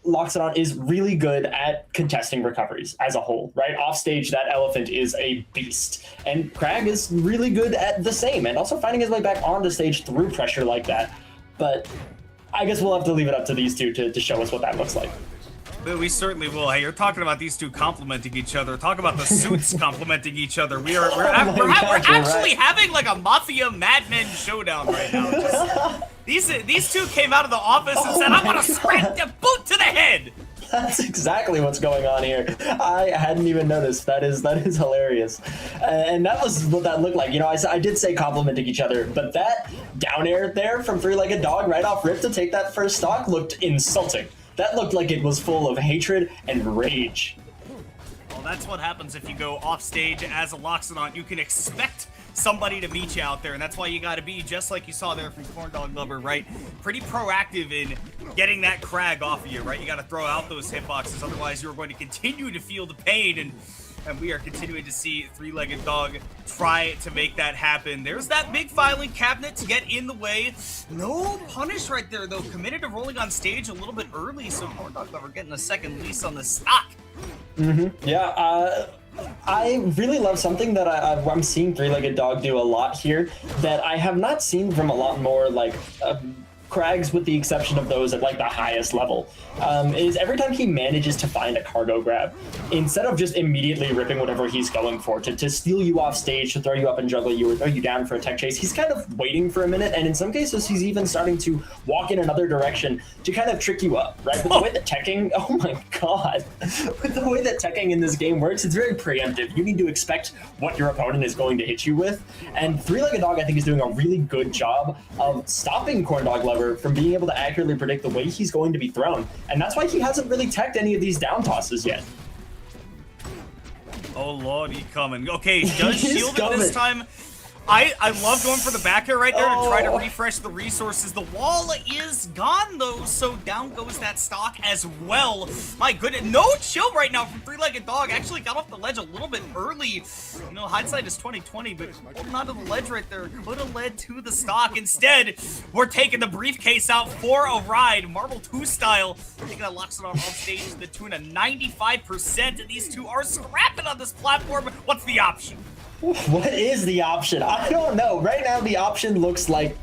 Loxodon is really good at contesting recoveries as a whole, right? Offstage, that elephant is a beast. And Crag is really good at the same, and also finding his way back onto stage through pressure like that. But I guess we'll have to leave it up to these two to show us what that looks like. We certainly will. Hey, you're talking about these two complementing each other. Talk about the suits complementing each other. We're actually having like a mafia madmen showdown right now. These two came out of the office and said, "I'm gonna scrap the boot to the head." That's exactly what's going on here. I hadn't even noticed. That is hilarious. And that was what that looked like. You know, I did say complimenting each other, but that down air there from Three-Legged Dog right off rip to take that first stock looked insulting. That looked like it was full of hatred and rage. Well, that's what happens if you go off stage as a Loxodon. You can expect somebody to meet you out there, and that's why you got to be, just like you saw there from Corn Dog Lover, right? Pretty proactive in getting that Crag off of you, right? You got to throw out those hitboxes, otherwise you're going to continue to feel the pain, and we are continuing to see Three-Legged Dog try to make that happen. There's that big filing cabinet to get in the way. No punish right there, though. Committed to rolling on stage a little bit early, so Corn Dog Lover getting a second lease on the stock. Yeah, I really love something that I'm seeing Three-Legged Dog do a lot here that I have not seen from a lot more like Crag's, with the exception of those at like the highest level, is every time he manages to find a cargo grab, instead of just immediately ripping whatever he's going for to steal you off stage, to throw you up and juggle you, or throw you down for a tech chase, he's kind of waiting for a minute, and in some cases he's even starting to walk in another direction to kind of trick you up, right? But the way that teching, oh my god, with the way that teching in this game works, it's very preemptive. You need to expect what your opponent is going to hit you with, and Three-Legged Dog, I think, is doing a really good job of stopping Corndog Lover from being able to accurately predict the way he's going to be thrown, and that's why he hasn't really teched any of these down tosses yet. Oh lord, he coming. Okay, does shield it this time. I love going for the back air right there to try to refresh the resources. The wall is gone though, so down goes that stock as well. My goodness, no chill right now from Three-Legged Dog. Actually got off the ledge a little bit early. You know, hindsight is 20/20, but holding onto the ledge right there could have led to the stock. Instead, we're taking the briefcase out for a ride, Marble 2 style. I think that locks it on off stage to the tune of 95%. And these two are scrapping on this platform. What's the option? What is the option? I don't know. Right now, the option looks like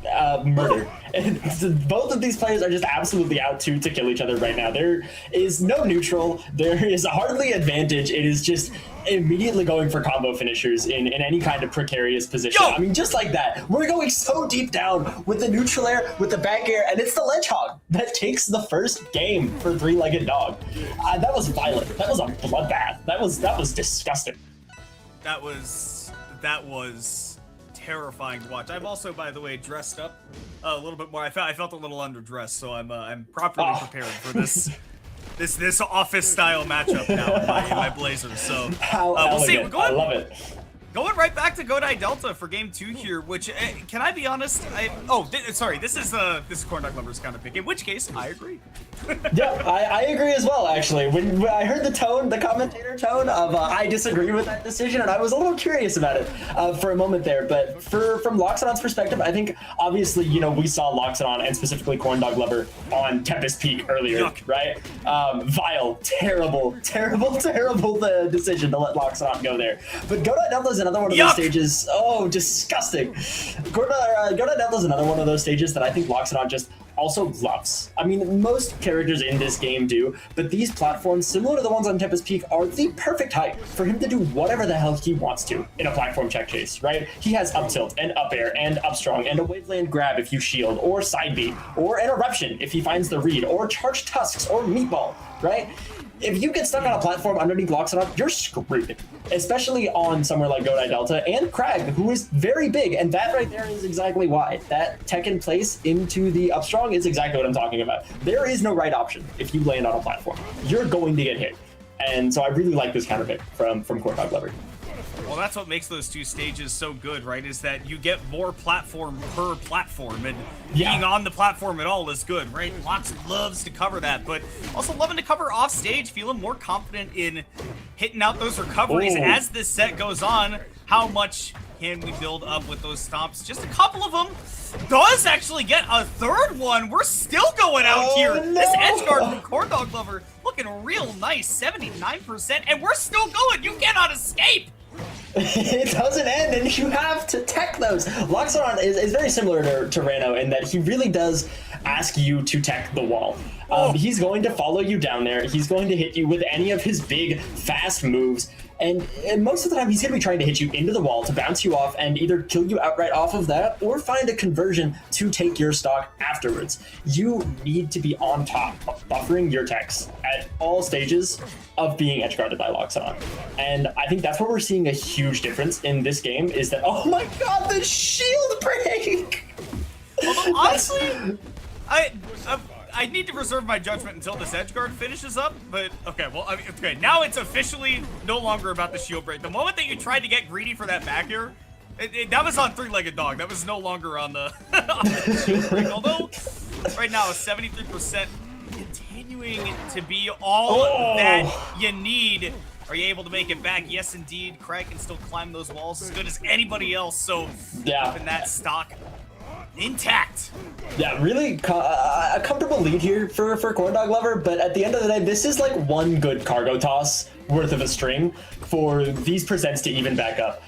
murder. And both of these players are just absolutely out to kill each other right now. There is no neutral. There is hardly advantage. It is just immediately going for combo finishers in any kind of precarious position. I mean, just like that. We're going so deep down with the neutral air, with the back air, and it's the Ledge Hog that takes the first game for Three-Legged Dog. That was violent. That was a bloodbath. That was disgusting. That was terrifying to watch. I'm also, by the way, dressed up a little bit more. I felt a little underdressed, so I'm properly prepared for this office style matchup now in my Blazers. So we'll see. We're going, I love it. Going right back to Godai Delta for game 2 here, which can I be honest? Sorry, this is Corndog Lover's kind of pick. In which case, I agree. Yeah, I agree as well. Actually, when I heard the commentator tone of I disagree with that decision, and I was a little curious about it for a moment there. But from Loxodon's perspective, I think obviously we saw Loxodon and specifically Corndog Lover on Tempest Peak earlier, right? Vile, terrible decision to let Loxodon go there. But Godai Delta's another one of those stages. Oh, disgusting. Godai Delta's another one of those stages that I think Loxodon just also loves. I mean, most characters in this game do, but these platforms, similar to the ones on Tempest Peak, are the perfect height for him to do whatever the hell he wants to in a platform check chase, right? He has up tilt and up air and up strong and a waveland grab if you shield, or side B, or an eruption if he finds the read, or charged tusks, or meatball, right? If you get stuck on a platform underneath Loxodon, you're screwed. Especially on somewhere like Godai Delta and Crag, who is very big, and that right there is exactly why. That tech in place into the up strong is exactly what I'm talking about. There is no right option if you land on a platform. You're going to get hit. And so I really like this counter pick from Corndog Lover. Well, that's what makes those two stages so good, right? Is that you get more platform per platform, and being on the platform at all is good, right? Lox loves to cover that, but also loving to cover off stage, feeling more confident in hitting out those recoveries as this set goes on. How much can we build up with those stomps? Just a couple of them. Does actually get a third one. We're still going out here. No. This edge guard from Corndog Lover looking real nice, 79%, and we're still going. You cannot escape. It doesn't end, and you have to tech those. Loxodon is very similar to Rano in that he really does ask you to tech the wall. He's going to follow you down there. He's going to hit you with any of his big, fast moves. And most of the time, he's going to be trying to hit you into the wall to bounce you off and either kill you outright off of that or find a conversion to take your stock afterwards. You need to be on top of buffering your techs at all stages of being edge guarded by Loxodon. And I think that's where we're seeing a huge difference in this game is that, oh my god, the shield break! Although, honestly, I need to reserve my judgment until this edge guard finishes up, but okay, well, okay, now it's officially no longer about the shield break. The moment that you tried to get greedy for that back air, that was on Three-Legged Dog. That was no longer on the, on the shield break. Although, right now, 73% continuing to be all that you need. Are you able to make it back? Yes, indeed. Craig can still climb those walls as good as anybody else, so keeping that stock intact. Yeah, really a comfortable lead here for Corndog Lover, but at the end of the day, this is like one good cargo toss worth of a string for these percents to even back up.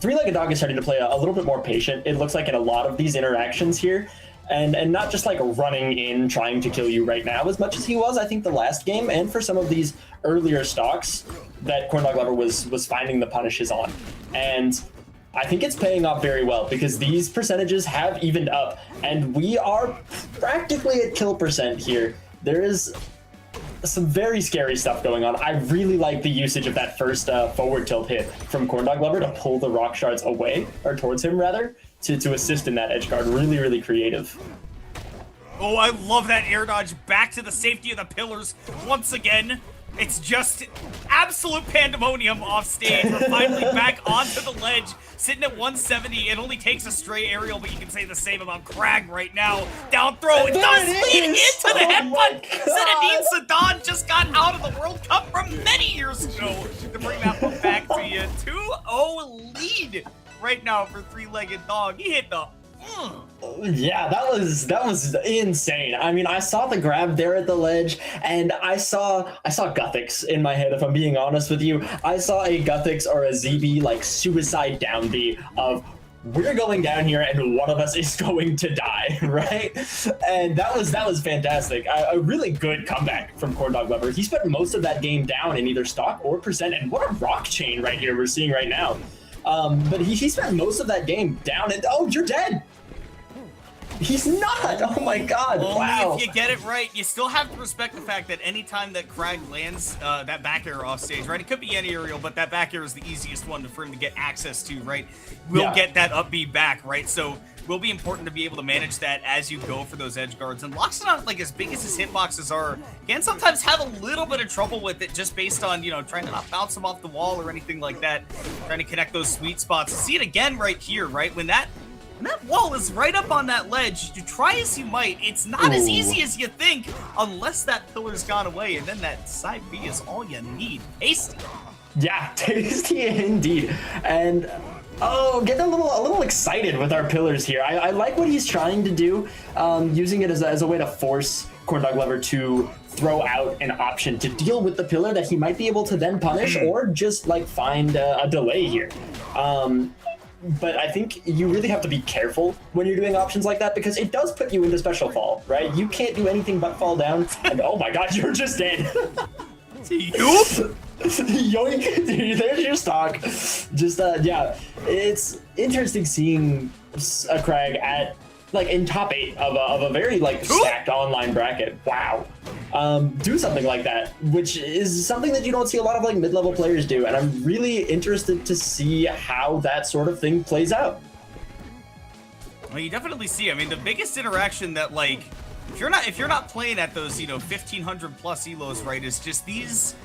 Three-Legged Dog is starting to play a little bit more patient, it looks like, in a lot of these interactions here. And not just like running in trying to kill you right now as much as he was, I think, the last game, and for some of these earlier stocks that Corndog Lover was finding the punishes on. And I think it's paying off very well because these percentages have evened up, and we are practically at kill percent here. There is some very scary stuff going on. I really like the usage of that first forward tilt hit from Corndog Lover to pull the rock shards away, or towards him rather, to assist in that edge guard. Really, really creative. Oh, I love that air dodge back to the safety of the pillars once again. It's just absolute pandemonium off stage. We're finally back onto the ledge, sitting at 170. It only takes a stray aerial, but you can say the same about Crag right now. Down throw, it does lead into the headbutt. Zinedine Zidane just got out of the World Cup from many years ago to bring that one back to you. 2-0 lead right now for Three-Legged Dog. He hit the... Yeah, that was insane. I mean, I saw the grab there at the ledge, and I saw Guthix in my head, if I'm being honest with you. I saw a Guthix or a ZB like suicide down B of, we're going down here and one of us is going to die, right? And that was fantastic. A really good comeback from Corndog Lover. He spent most of that game down in either stock or percent, and what a rock chain right here we're seeing right now. But he spent most of that game down, and oh, you're dead. He's not! Oh my god, wow. Only if you get it right. You still have to respect the fact that anytime that Crag lands that back air off stage, right? It could be any aerial, but that back air is the easiest one for him to get access to, right? We'll get that up B back, right? So will be important to be able to manage that as you go for those edge guards. And Loxodon, like as big as his hitboxes are, can sometimes have a little bit of trouble with it just based on, you know, trying to not bounce him off the wall or anything like that, trying to connect those sweet spots. See it again right here, right? When that wall is right up on that ledge, you try as you might, it's not as easy as you think unless that pillar's gone away, and then that side B is all you need. Tasty. Yeah, tasty indeed. And oh, getting a little excited with our pillars here. I like what he's trying to do, using it as a way to force Corndog Lover to throw out an option to deal with the pillar that he might be able to then punish or just like find a delay here. But I think you really have to be careful when you're doing options like that because it does put you into special fall, right? You can't do anything but fall down, and oh my god, you're just dead. Yoop! Yoink! There's your stock. Just, yeah, it's interesting seeing a Crag at, like, in top 8 of a very, like, stacked online bracket. Wow. Do something like that, which is something that you don't see a lot of, like, mid-level players do, and I'm really interested to see how that sort of thing plays out. Well, you definitely see, I mean, the biggest interaction that, like, if you're not playing at those, you know, 1,500 plus elos, right, is just these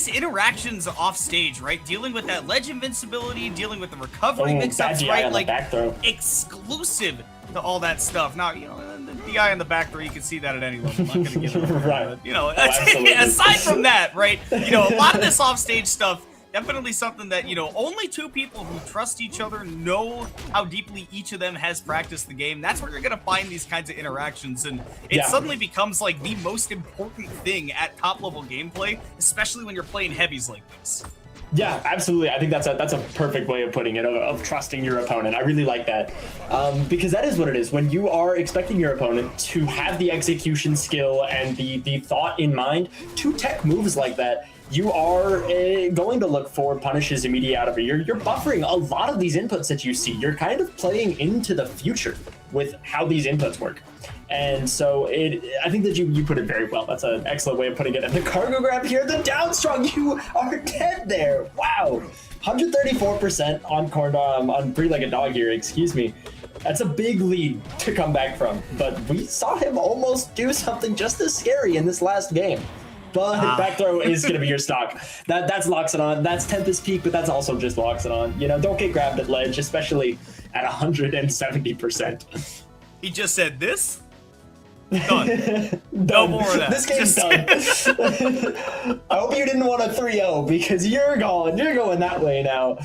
interactions off stage, right? Dealing with that ledge invincibility, dealing with the recovery mix-ups, right? Like, exclusive to all that stuff. Now, you know, the DI on the back throw, you can see that at any level. I'm not gonna give it away, right. But, you know, aside from that, right? You know, a lot of this off-stage stuff, definitely something that, you know, only two people who trust each other know how deeply each of them has practiced the game. That's where you're going to find these kinds of interactions, and it suddenly becomes like the most important thing at top level gameplay, especially when you're playing heavies like this. Yeah, absolutely. I think that's a perfect way of putting it, of trusting your opponent. I really like that, because that is what it is. When you are expecting your opponent to have the execution skill and the thought in mind to tech moves like that, you are going to look for punishes immediately out of it. You're buffering a lot of these inputs that you see. You're kind of playing into the future with how these inputs work. And so I think that you put it very well. That's an excellent way of putting it. And the cargo grab here, the down strong, you are dead there. Wow. 134% on Three-Legged Dog here, excuse me. That's a big lead to come back from. But we saw him almost do something just as scary in this last game. But back throw is going to be your stock. That's Loxodon. That's Tempest Peak, but that's also just Loxodon. You know, don't get grabbed at ledge, especially at 170%. He just said this? Done. No more of that. This game's done. I hope you didn't want a 3-0 because you're going that way now.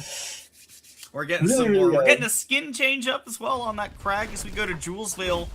We're getting some more. We're getting a skin change up as well on that Crag as we go to Julesvale.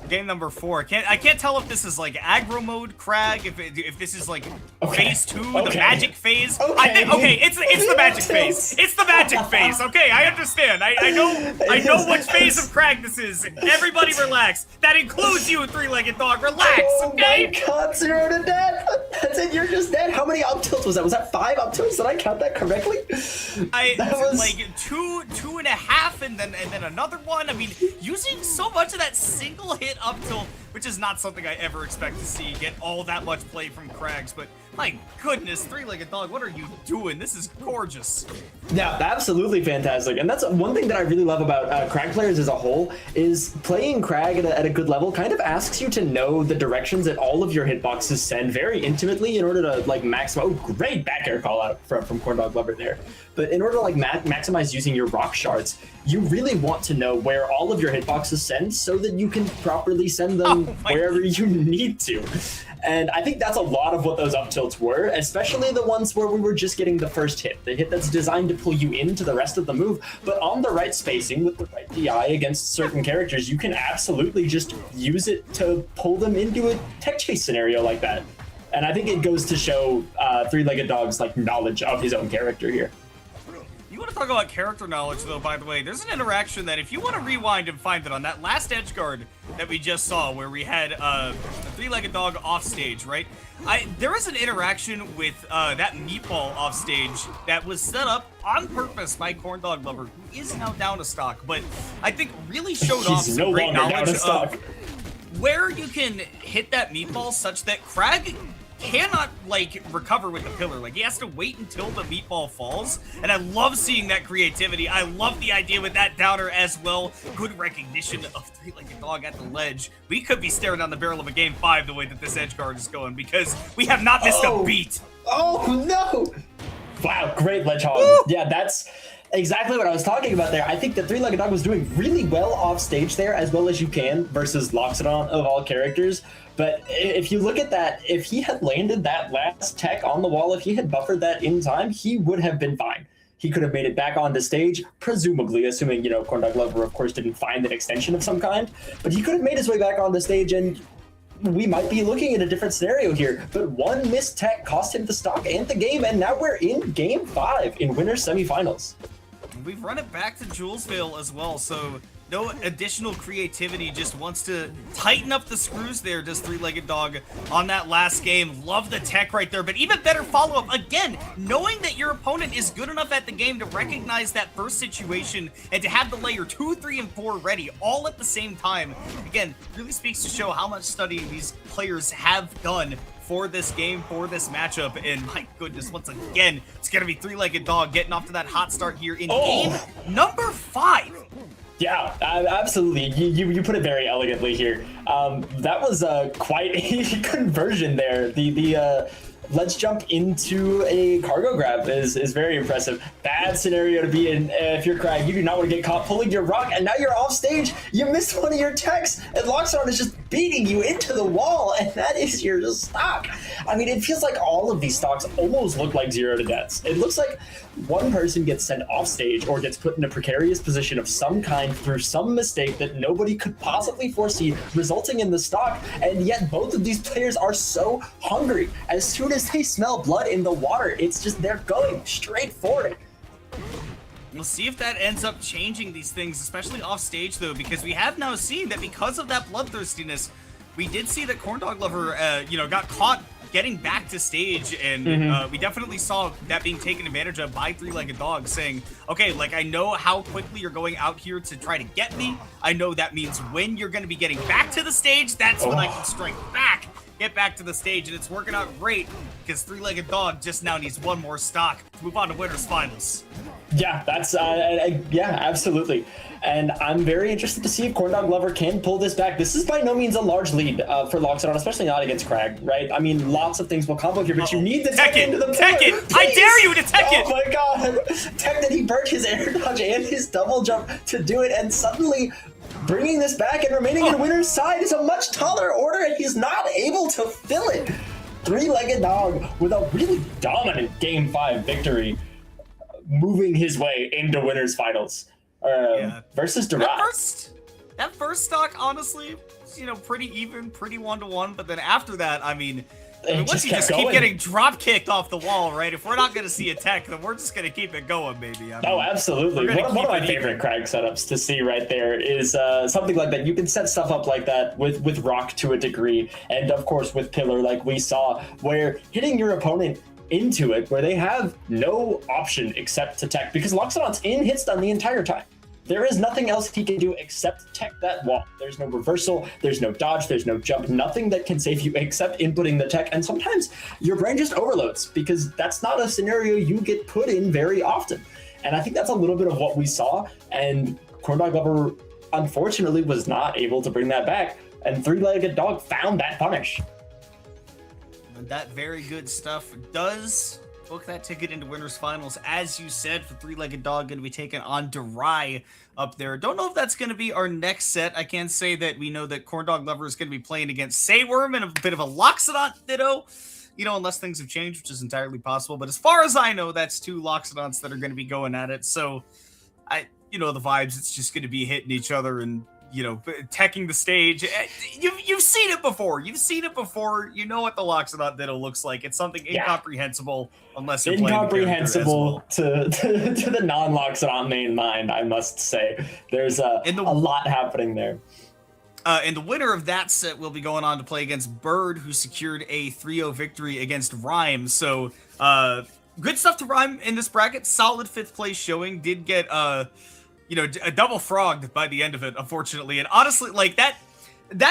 game number 4. I can't tell if this is like aggro mode Crag, if this is like phase 2, the magic phase. Okay. It's the magic phase. It's the magic phase. Okay, I understand. I know which phase of Crag this is. Everybody relax. That includes you, three-legged dog. Relax, okay? Oh my god, 0 to death. That's it, you're just dead. How many up tilts was that? Was that 5 up tilts? Did I count that correctly? That was like 2.5, and then another one. I mean, using so much of that single hit up tilt, which is not something I ever expect to see get all that much play from Krags, but my goodness, three-legged dog, what are you doing? This is gorgeous. Yeah, absolutely fantastic. And that's one thing that I really love about Crag players as a whole, is playing Crag at a good level kind of asks you to know the directions that all of your hitboxes send very intimately in order to like maximize. Oh, great back air call out from Corndog Lover there. But in order to like maximize using your rock shards, you really want to know where all of your hitboxes send so that you can properly send them wherever you need to. And I think that's a lot of what those up tilts were, especially the ones where we were just getting the first hit, the hit that's designed to pull you into the rest of the move. But on the right spacing with the right DI against certain characters, you can absolutely just use it to pull them into a tech chase scenario like that. And I think it goes to show Three-Legged Dog's like knowledge of his own character here. You want to talk about character knowledge, though, by the way, there's an interaction that if you want to rewind and find it on that last edge guard that we just saw where we had the three-legged dog off stage, right? There was an interaction with that meatball off stage that was set up on purpose by Corndog Lover, who is now down a stock, but I think really showed off some great knowledge of where you can hit that meatball such that Crag cannot like recover with the pillar. Like he has to wait until the meatball falls, and I love seeing that creativity. I love the idea with that downer as well. Good recognition of three-legged dog at the ledge. We could be staring down the barrel of a game 5 the way that this edge guard is going, because we have not missed a beat. Oh no! Wow, great ledge hog. Yeah, that's exactly what I was talking about there. I think that Three-Legged Dog was doing really well off stage there, as well as you can, versus Loxodon of all characters. But if you look at that, if he had landed that last tech on the wall, if he had buffered that in time, he would have been fine. He could have made it back onto stage, presumably, assuming, you know, Corndog Lover, of course, didn't find an extension of some kind. But he could have made his way back onto stage, and we might be looking at a different scenario here. But one missed tech cost him the stock and the game, and now we're in game 5 in winners semifinals. We've run it back to Julesville as well, so no additional creativity, just wants to tighten up the screws there, does Three-Legged Dog on that last game. Love the tech right there, but even better follow-up, again, knowing that your opponent is good enough at the game to recognize that first situation and to have the layer 2, 3, and 4 ready all at the same time, again, really speaks to show how much studying these players have done for this game, for this matchup. And my goodness, once again, it's gonna be Three-Legged Dog getting off to that hot start here in game number 5. Yeah, absolutely. You put it very elegantly here. That was quite a conversion there. The let's jump into a cargo grab is very impressive. Bad scenario to be in if you're Crag. You do not want to get caught pulling your rock, and now you're off stage. You missed one of your techs, and Loxodon is just beating you into the wall, and that is your stock. I mean, it feels like all of these stocks almost look like 0 to deaths. It looks like one person gets sent off stage or gets put in a precarious position of some kind through some mistake that nobody could possibly foresee, resulting in the stock, and yet both of these players are so hungry. As soon as they smell blood in the water, it's just they're going straight for it. We'll see if that ends up changing these things, especially off stage though, because we have now seen that because of that bloodthirstiness, we did see that Corndog Lover, got caught getting back to stage, and we definitely saw that being taken advantage of by Three-Legged Dog, saying, okay, like, I know how quickly you're going out here to try to get me. I know that means when you're going to be getting back to the stage, that's when I can strike back, get back to the stage, and it's working out great, because Three-Legged Dog just now needs one more stock to move on to winners finals. Yeah, that's yeah, absolutely. And I'm very interested to see if Corndog Lover can pull this back. This is by no means a large lead for Loxodon, especially not against Crag, right? I mean, lots of things will combo here, but you need the tech into the tech it! I dare you to tech it! Oh my god! Tech that he burnt his air dodge and his double jump to do it, and suddenly bringing this back and remaining in winner's side is a much taller order, and he's not able to fill it. Three-Legged Dog with a really dominant Game 5 victory, moving his way into winners finals versus Durai. that first stock, honestly, pretty even, pretty 1-to-1. But then after that, I mean, once you just keep getting drop kicked off the wall, right? If we're not going to see a tech, then we're just going to keep it going, baby. I mean, absolutely. One of my favorite Crag setups to see right there is something like that. You can set stuff up like that with Rock to a degree, and of course with Pillar, like we saw, where hitting your opponent into it, where they have no option except to tech, because Loxodon's in hit stun the entire time. There is nothing else he can do except tech that wall. There's no reversal, there's no dodge, there's no jump, nothing that can save you except inputting the tech. And sometimes your brain just overloads because that's not a scenario you get put in very often. And I think that's a little bit of what we saw. And Corndog Lover, unfortunately, was not able to bring that back. And Three-Legged Dog found that punish. And that very good stuff does book that ticket into winners finals, as you said, for Three-Legged Dog going to be taking on Durai up there. Don't know if that's going to be our next set. I can say that we know that Corndog Lover is going to be playing against Sayworm in a bit of a Loxodon ditto, unless things have changed, which is entirely possible. But as far as I know, that's two Loxodons that are going to be going at it. So the vibes, it's just going to be hitting each other and teching the stage. You've seen it before. You know what the Loxodon ditto looks like. It's something incomprehensible unless you're incomprehensible to the non-Loxodon main mind, I must say. There's a lot happening there. And the winner of that set will be going on to play against Bird, who secured a 3-0 victory against Rhyme. So good stuff to Rhyme in this bracket. Solid 5th place showing. Did get a double frogged by the end of it, unfortunately. And honestly, like that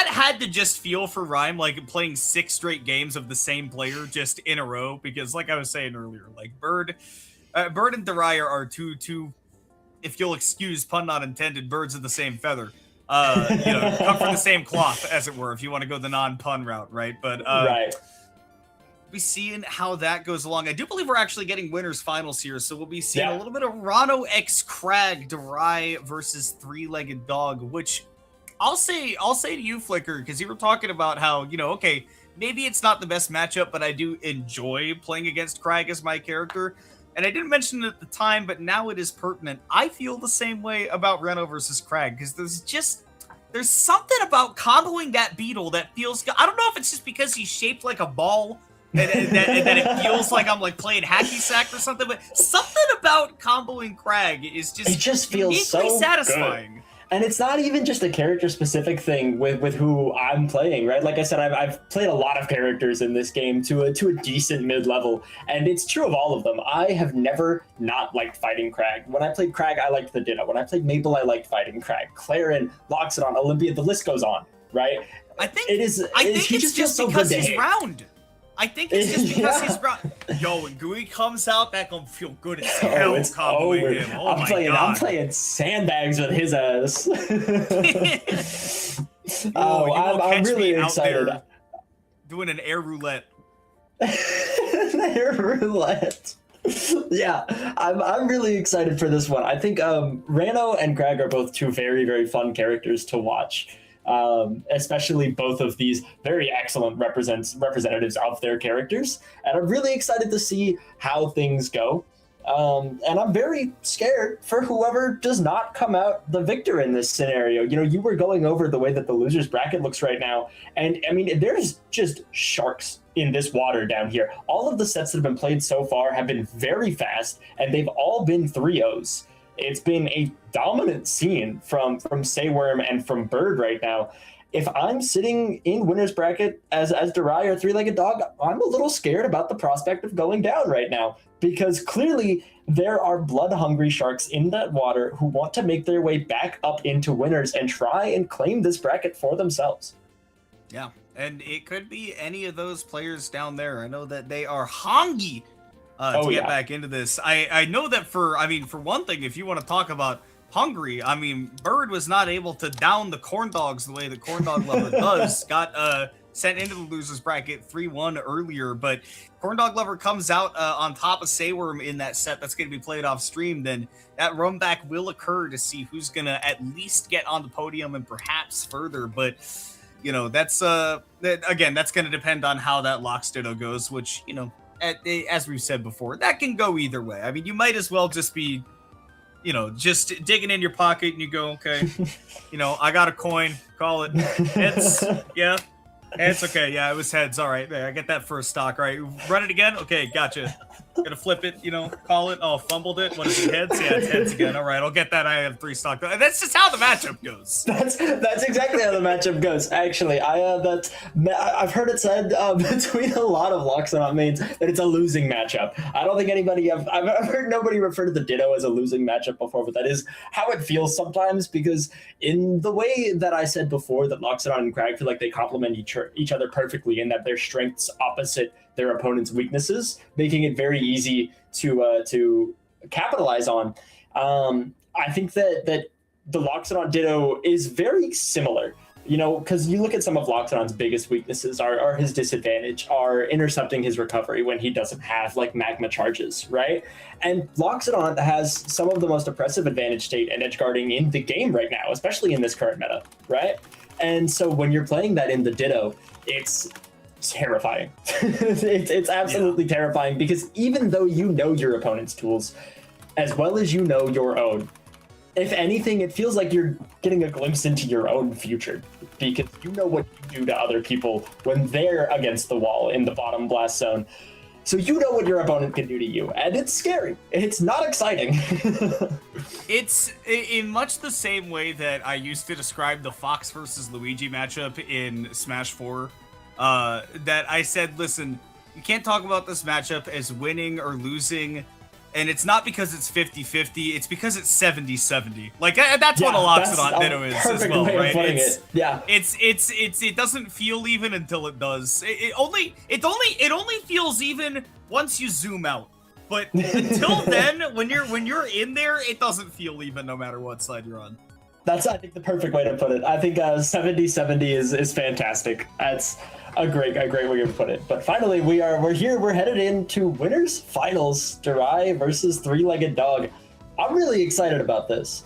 had to just feel for Rhyme like playing 6 straight games of the same player just in a row, because like I was saying earlier, like Bird and Durai are two, if you'll excuse pun not intended, birds of the same feather. Come from the same cloth, as it were, if you want to go the non-pun route, right? But right. Be seeing how that goes along. I do believe we're actually getting winners finals here, so we'll be seeing a little bit of Rano x Crag Durai versus Three-Legged Dog, which I'll say to you, Flicker, because you were talking about how, okay, maybe it's not the best matchup, but I do enjoy playing against Crag as my character. And I didn't mention it at the time, but now it is pertinent. I feel the same way about Reno versus Crag, because there's something about comboing that beetle that feels good. I don't know if it's just because he's shaped like a ball and that it feels like I'm like playing hacky sack or something, but something about comboing Crag is just feels so satisfying. Good. And it's not even just a character-specific thing with who I'm playing, right? Like I said, I've played a lot of characters in this game to a decent mid-level, and it's true of all of them. I have never not liked fighting Crag. When I played Crag, I liked the Ditto. When I played Maple, I liked fighting Crag. Clarin, Loxodon, Olympia, the list goes on, right? I think it's just because he's round. I think it's just because he's round. Yo, when Gooey comes out, that gonna feel good as hell. It's comboing over. him. Oh I'm playing sandbags with his ass. I'm really excited. Doing an air roulette. Air roulette. Yeah, I'm really excited for this one. I think Rano and Crag are both two very, very fun characters to watch. Especially both of these very excellent representatives of their characters. And I'm really excited to see how things go. And I'm very scared for whoever does not come out the victor in this scenario. You were going over the way that the losers bracket looks right now. And I mean, there's just sharks in this water down here. All of the sets that have been played so far have been very fast, and they've all been 3-0s. It's been a dominant scene from Sayworm and from Bird right now. If I'm sitting in winner's bracket as Durai or Three-Legged Dog, I'm a little scared about the prospect of going down right now, because clearly there are blood-hungry sharks in that water who want to make their way back up into winners and try and claim this bracket for themselves. Yeah, and it could be any of those players down there. I know that they are hungry to get back into this. I know that for one thing, if you want to talk about hungry, I mean, Bird was not able to down the Corn Dogs the way the Corndog Lover does. Got sent into the losers bracket 3-1 earlier, but Corndog Lover comes out on top of Sayworm in that set that's going to be played off stream. Then that run back will occur to see who's going to at least get on the podium and perhaps further. But that's again, that's going to depend on how that Lox Ditto goes, which as we've said before, that can go either way. I mean, you might as well just be you know, just digging in your pocket and you go, okay, you know, I got a coin, call it heads, yeah, it's okay, yeah, it was heads, all right, there, I get that first stock, all right, run it again, okay, gotcha. Gonna flip it, you know, call it. Oh, fumbled it. What is it? Heads? Yeah, it's heads again. All right, I'll get that. I have 3 stock. That's just how the matchup goes. That's exactly how the matchup goes. Actually, I've heard it said between a lot of Loxodon mains that it's a losing matchup. I don't think I've heard nobody refer to the Ditto as a losing matchup before, but that is how it feels sometimes, because in the way that I said before that Loxodon and Crag feel like they complement each other perfectly, and that their strengths opposite their opponent's weaknesses, making it very easy to capitalize on. I think that the Loxodon Ditto is very similar, you know, because you look at some of Loxodon's biggest weaknesses are his disadvantage, are intercepting his recovery when he doesn't have like magma charges, right? And Loxodon has some of the most oppressive advantage state and edge guarding in the game right now, especially in this current meta, right? And so when you're playing that in the Ditto, it's terrifying. it's absolutely terrifying, because even though you know your opponent's tools as well as you know your own, if anything, it feels like you're getting a glimpse into your own future, because you know what you do to other people when they're against the wall in the bottom blast zone. So you know what your opponent can do to you, and it's scary. It's not exciting. It's in much the same way that I used to describe the Fox versus Luigi matchup in Smash 4. That I said, listen, you can't talk about this matchup as winning or losing, and it's not because it's 50-50, it's because it's 70-70. Like, that's what a Loxodon Ditto is as well, right? It doesn't feel even until it does. It only feels even once you zoom out. But until then, when you're in there, it doesn't feel even no matter what side you're on. That's, I think, the perfect way to put it. I think 70-70 is fantastic. That's a great way to put it. But finally, we're here. We're headed into winners finals. Durai versus Three-Legged Dog. I'm really excited about this.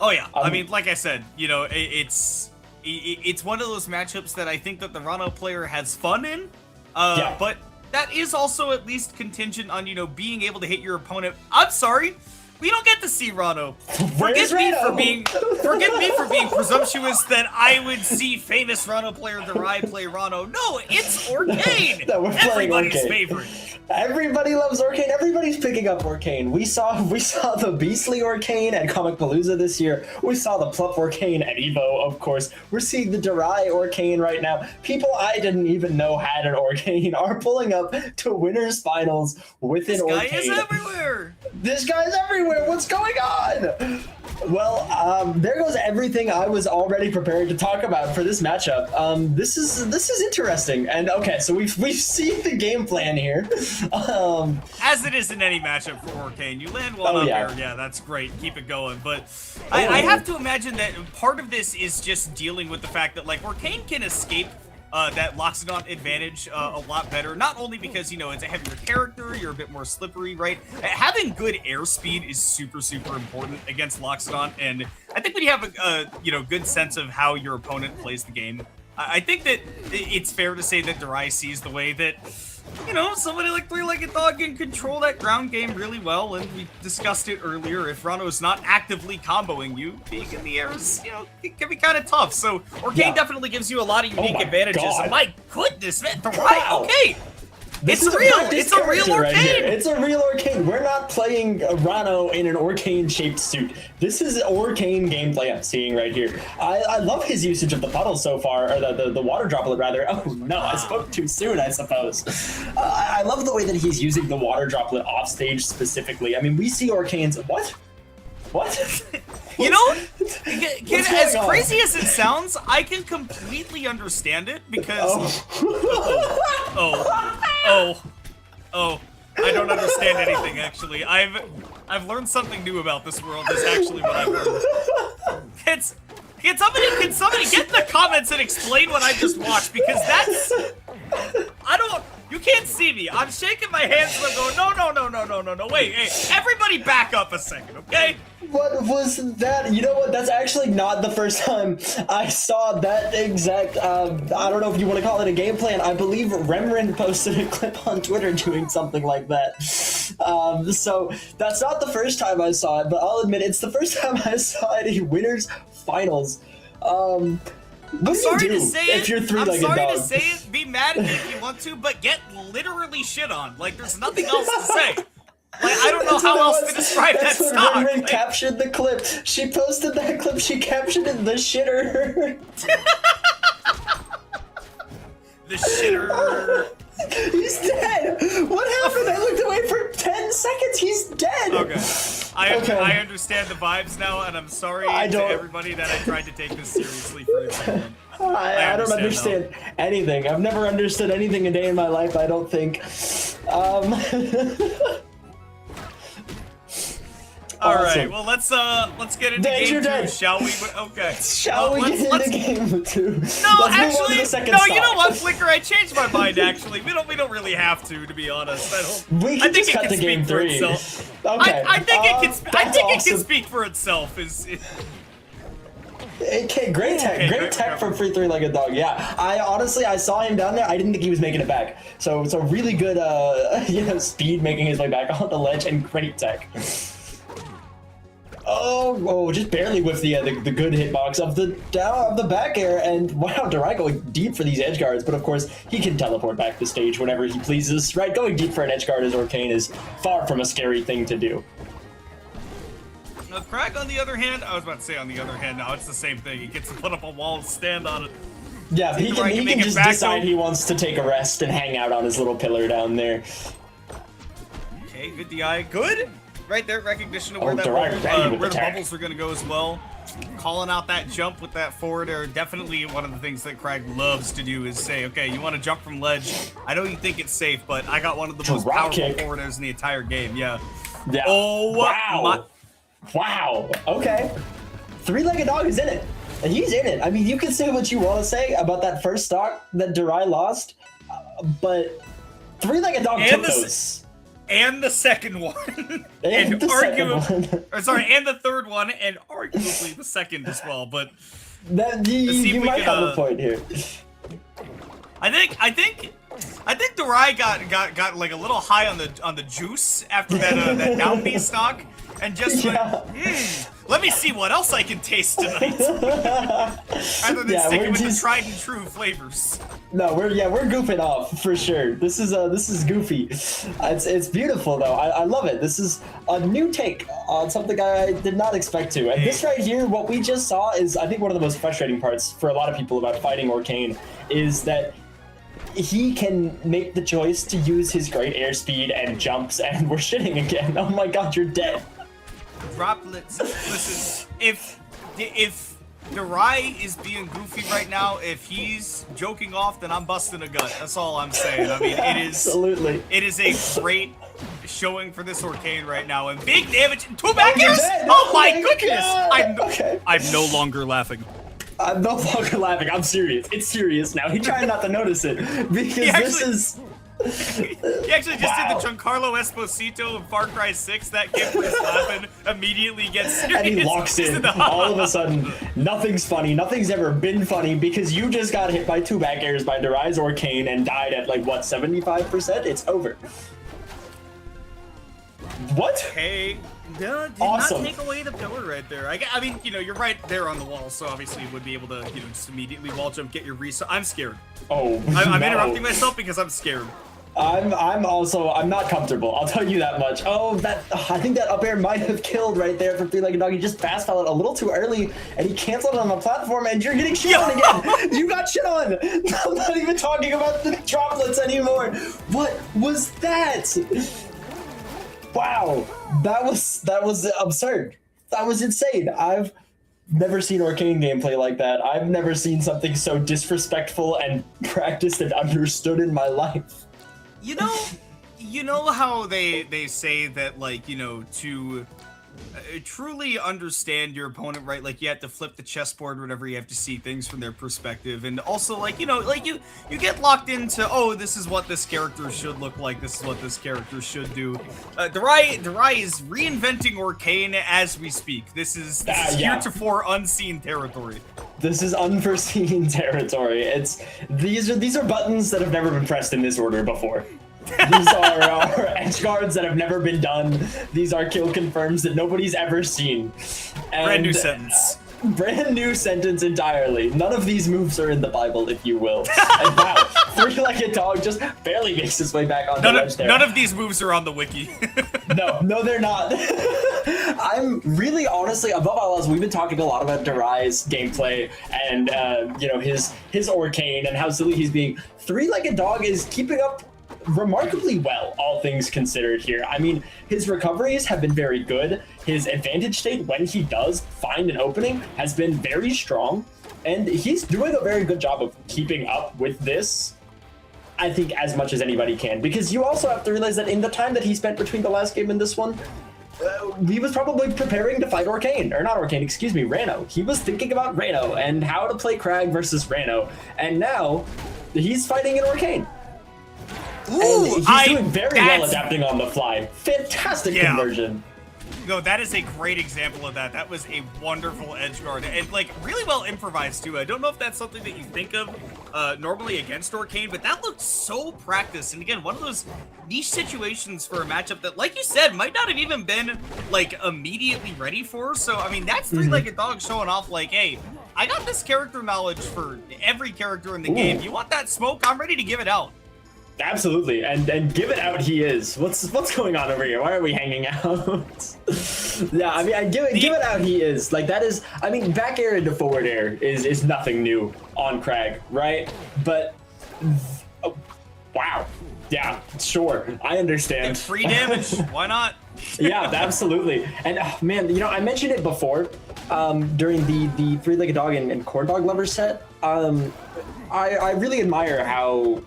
Oh yeah, I mean, like I said, you know, it's one of those matchups that I think that the Rano player has fun in. But that is also at least contingent on, you know, being able to hit your opponent. I'm sorry. We don't get to see Rano. Forgive me for being presumptuous that I would see famous Rano player Durai play Rano. No, it's Orcane. Everybody's favorite. Everybody loves Orcane. Everybody's picking up Orcane. We saw the Beastly Orcane at Comic Palooza this year. We saw the Plup Orcane at Evo, of course. We're seeing the Durai Orcane right now. People I didn't even know had an Orcane are pulling up to winners finals with an Orcane. This guy is everywhere. This guy's everywhere. What's going on? Well, there goes everything I was already prepared to talk about for this matchup. This is interesting. And okay, so we've seen the game plan here. As it is in any matchup for Orcane, you land one up there, yeah, that's great. Keep it going. But I have to imagine that part of this is just dealing with the fact that like Orcane can escape that Loxodon advantage a lot better. Not only because, you know, it's a heavier character, you're a bit more slippery, right? Having good airspeed is super, super important against Loxodon, and I think when you have a you know, good sense of how your opponent plays the game, I think that it's fair to say that Durai sees the way that, you know, somebody like Three-Legged Dog can control that ground game really well, and we discussed it earlier. If Rano is not actively comboing you, being in the air is, you know, it can be kind of tough. So Orcane definitely gives you a lot of unique advantages. And my goodness, man, okay. It's real. It's a real Orcane. Right, it's a real Orcane. We're not playing Rano in an Orcane-shaped suit. This is Orcane gameplay I'm seeing right here. I love his usage of the puddle so far, or the water droplet rather. Oh no, I spoke too soon, I suppose. I love the way that he's using the water droplet off stage specifically. I mean, we see Orcane's what? You know, as crazy as it sounds, I can completely understand it because. Oh, I don't understand anything. Actually, I've learned something new about this world. Is actually what I've learned. Can somebody get in the comments and explain what I just watched? Because that's, you can't see me. I'm shaking my hands and I'm going, no. Wait, hey, everybody back up a second, okay? What was that? You know what? That's actually not the first time I saw that exact, I don't know if you want to call it a game plan. I believe Remrin posted a clip on Twitter doing something like that. So that's not the first time I saw it, but I'll admit it's the first time I saw it in Winners Finals. What I'm sorry do you to do say if it. you're I'm three-legged sorry dog? to say it. Be mad at me if you want to, but get literally shit on. Like, there's nothing else to say. Like, I don't know That's how what it else was. to describe that That's when stock. Rin Like, captured the clip. She posted that clip. She captioned it the shitter. the shitter. He's dead. What happened? I looked away for 10 seconds. He's dead. Okay. Okay. I understand the vibes now, and I'm sorry to everybody that I tried to take this seriously for a moment. I don't understand anything. I've never understood anything a day in my life, I don't think. All Awesome. right, well let's get into Danger game 2, dead. shall we? Okay. Shall we get into game 2? No, Let's move on to actually, the second no. stop. You know what, Flicker? I changed my mind. Actually, we don't really have to be honest. We can I think just it cut can to speak game for 3. itself. Okay. I think it can. I that's think it awesome. can speak for itself. Okay, great tech, Okay, great tech from Free Three-Legged Dog. Yeah, I saw him down there. I didn't think he was making it back. So really good, speed making his way back on the ledge and great tech. Oh, just barely with the good hitbox of the back air, and wow, Durai going deep for these edge guards. But of course, he can teleport back to stage whenever he pleases. Right, going deep for an edge guard as Orcane is far from a scary thing to do. Now, Crag, on the other hand, I was about to say on the other hand, no, it's the same thing. He gets to put up a wall and stand on it. Yeah, he can just decide he wants to take a rest and hang out on his little pillar down there. Okay, good DI. Good! Right there, recognition of where, Durai where the bubbles are going to go as well. Calling out that jump with that forward air. Definitely one of the things that Crag loves to do is say, okay, you want to jump from ledge. I know you think it's safe, but I got one of the most powerful forward airs in the entire game. Yeah. Oh, wow. Wow. Okay. Three-Legged Dog is in it. And he's in it. I mean, you can say what you want to say about that first stock that Durai lost, but Three-Legged Dog took those. And the second one. and the third one, and arguably the second as well, but you might have a point here. I think Durai got like a little high on the juice after that down B stock, and just went, let me see what else I can taste tonight. Rather than sticking with the tried and true flavors. No, we're goofing off for sure. This is goofy. It's beautiful though. I love it. This is a new take on something I did not expect to. And this right here, what we just saw is I think one of the most frustrating parts for a lot of people about fighting Orcane is that he can make the choice to use his great airspeed and jumps, and we're shitting again. Oh my god, you're dead. Droplets. Listen, if Durai is being goofy right now, if he's joking off, then I'm busting a gut. That's all I'm saying. I mean, it is absolutely. It is a great showing for this Orcane right now, and big damage. 2 back airs. Oh my goodness! I'm no longer laughing. I'm no longer laughing. I'm serious. It's serious now. He tried not to notice it because He actually just did the Giancarlo Esposito in Far Cry 6. That kid was laughing, immediately gets serious. And he locks in. All of a sudden, nothing's funny. Nothing's ever been funny because you just got hit by 2 back airs by Durai's Orcane and died at like, what, 75%? It's over. What? Hey, did awesome. not take away the pillar right there. I mean, you're right there on the wall, so obviously you would be able to, just immediately wall jump, get your reset. I'm scared. Oh, I'm no. interrupting myself because I'm scared. I'm not comfortable. I'll tell you that much. Oh, I think that up air might have killed right there from Three-Legged Dog. He just fast fell it a little too early, and he canceled it on the platform, and you're getting shit on again. You got shit on. I'm not even talking about the droplets anymore. What was that? Wow, that was absurd. That was insane. I've never seen Orcane gameplay like that. I've never seen something so disrespectful and practiced and understood in my life. You know how they say that, like, to truly understand your opponent, right? Like, you have to flip the chessboard whenever you have to see things from their perspective. And also, like, you know, like you get locked into, oh, this is what this character should look like. This is what this character should do. Darai is reinventing Arcane as we speak. This is heretofore unseen territory. This is unforeseen territory. These are buttons that have never been pressed in this order before. These are edge guards that have never been done. These are kill confirms that nobody's ever seen. And brand new sentence. Brand new sentence entirely. None of these moves are in the Bible, if you will. And wow, three-legged dog just barely makes his way back on the ledge there. None of these moves are on the wiki. No, they're not. I'm really, honestly, above all else, we've been talking a lot about Darai's gameplay and, you know, his Arcane and how silly he's being. Three-legged dog is keeping up remarkably well, all things considered here. I mean, his recoveries have been very good. His advantage state, when he does find an opening, has been very strong. And he's doing a very good job of keeping up with this, I think, as much as anybody can. Because you also have to realize that in the time that he spent between the last game and this one, he was probably preparing to fight Arcane. Or not Arcane, excuse me, Rano. He was thinking about Rano and how to play Crag versus Rano. And now, he's fighting in Arcane. Ooh, and he's doing very well adapting on the fly. Fantastic conversion. No, that is a great example of that. That was a wonderful edge guard, and like really well improvised too. I don't know if that's something that you think of normally against Arcane, but that looked so practiced. And again, one of those niche situations for a matchup that, like you said, might not have even been like immediately ready for. So I mean, that's three-legged dog showing off like, hey, I got this character knowledge for every character in the game. You want that smoke? I'm ready to give it out. Absolutely, and give it out he is. What's going on over here? Why are we hanging out? Yeah, I mean, give it out he is. Like, that is, I mean, back air into forward air is nothing new on Crag, right? But wow, yeah, sure, I understand. And free damage, why not? Yeah, absolutely. And man, you know, I mentioned it before during the three-legged dog and corn dog lover set. I really admire how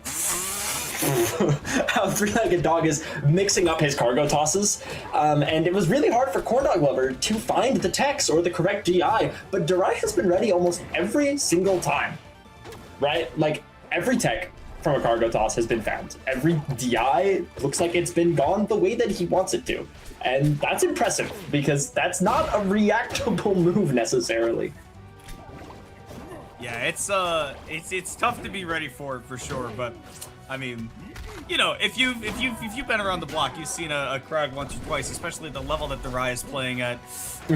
three-legged dog is mixing up his cargo tosses, and it was really hard for Corn Dog Lover to find the techs or the correct DI, but Darai has been ready almost every single time, right? Like, every tech from a cargo toss has been found. Every DI looks like it's been gone the way that he wants it to, and that's impressive, because that's not a reactable move necessarily. Yeah, it's tough to be ready for sure, but I mean, you know, if you've been around the block, you've seen a Krag once or twice, especially at the level that Darai is playing at.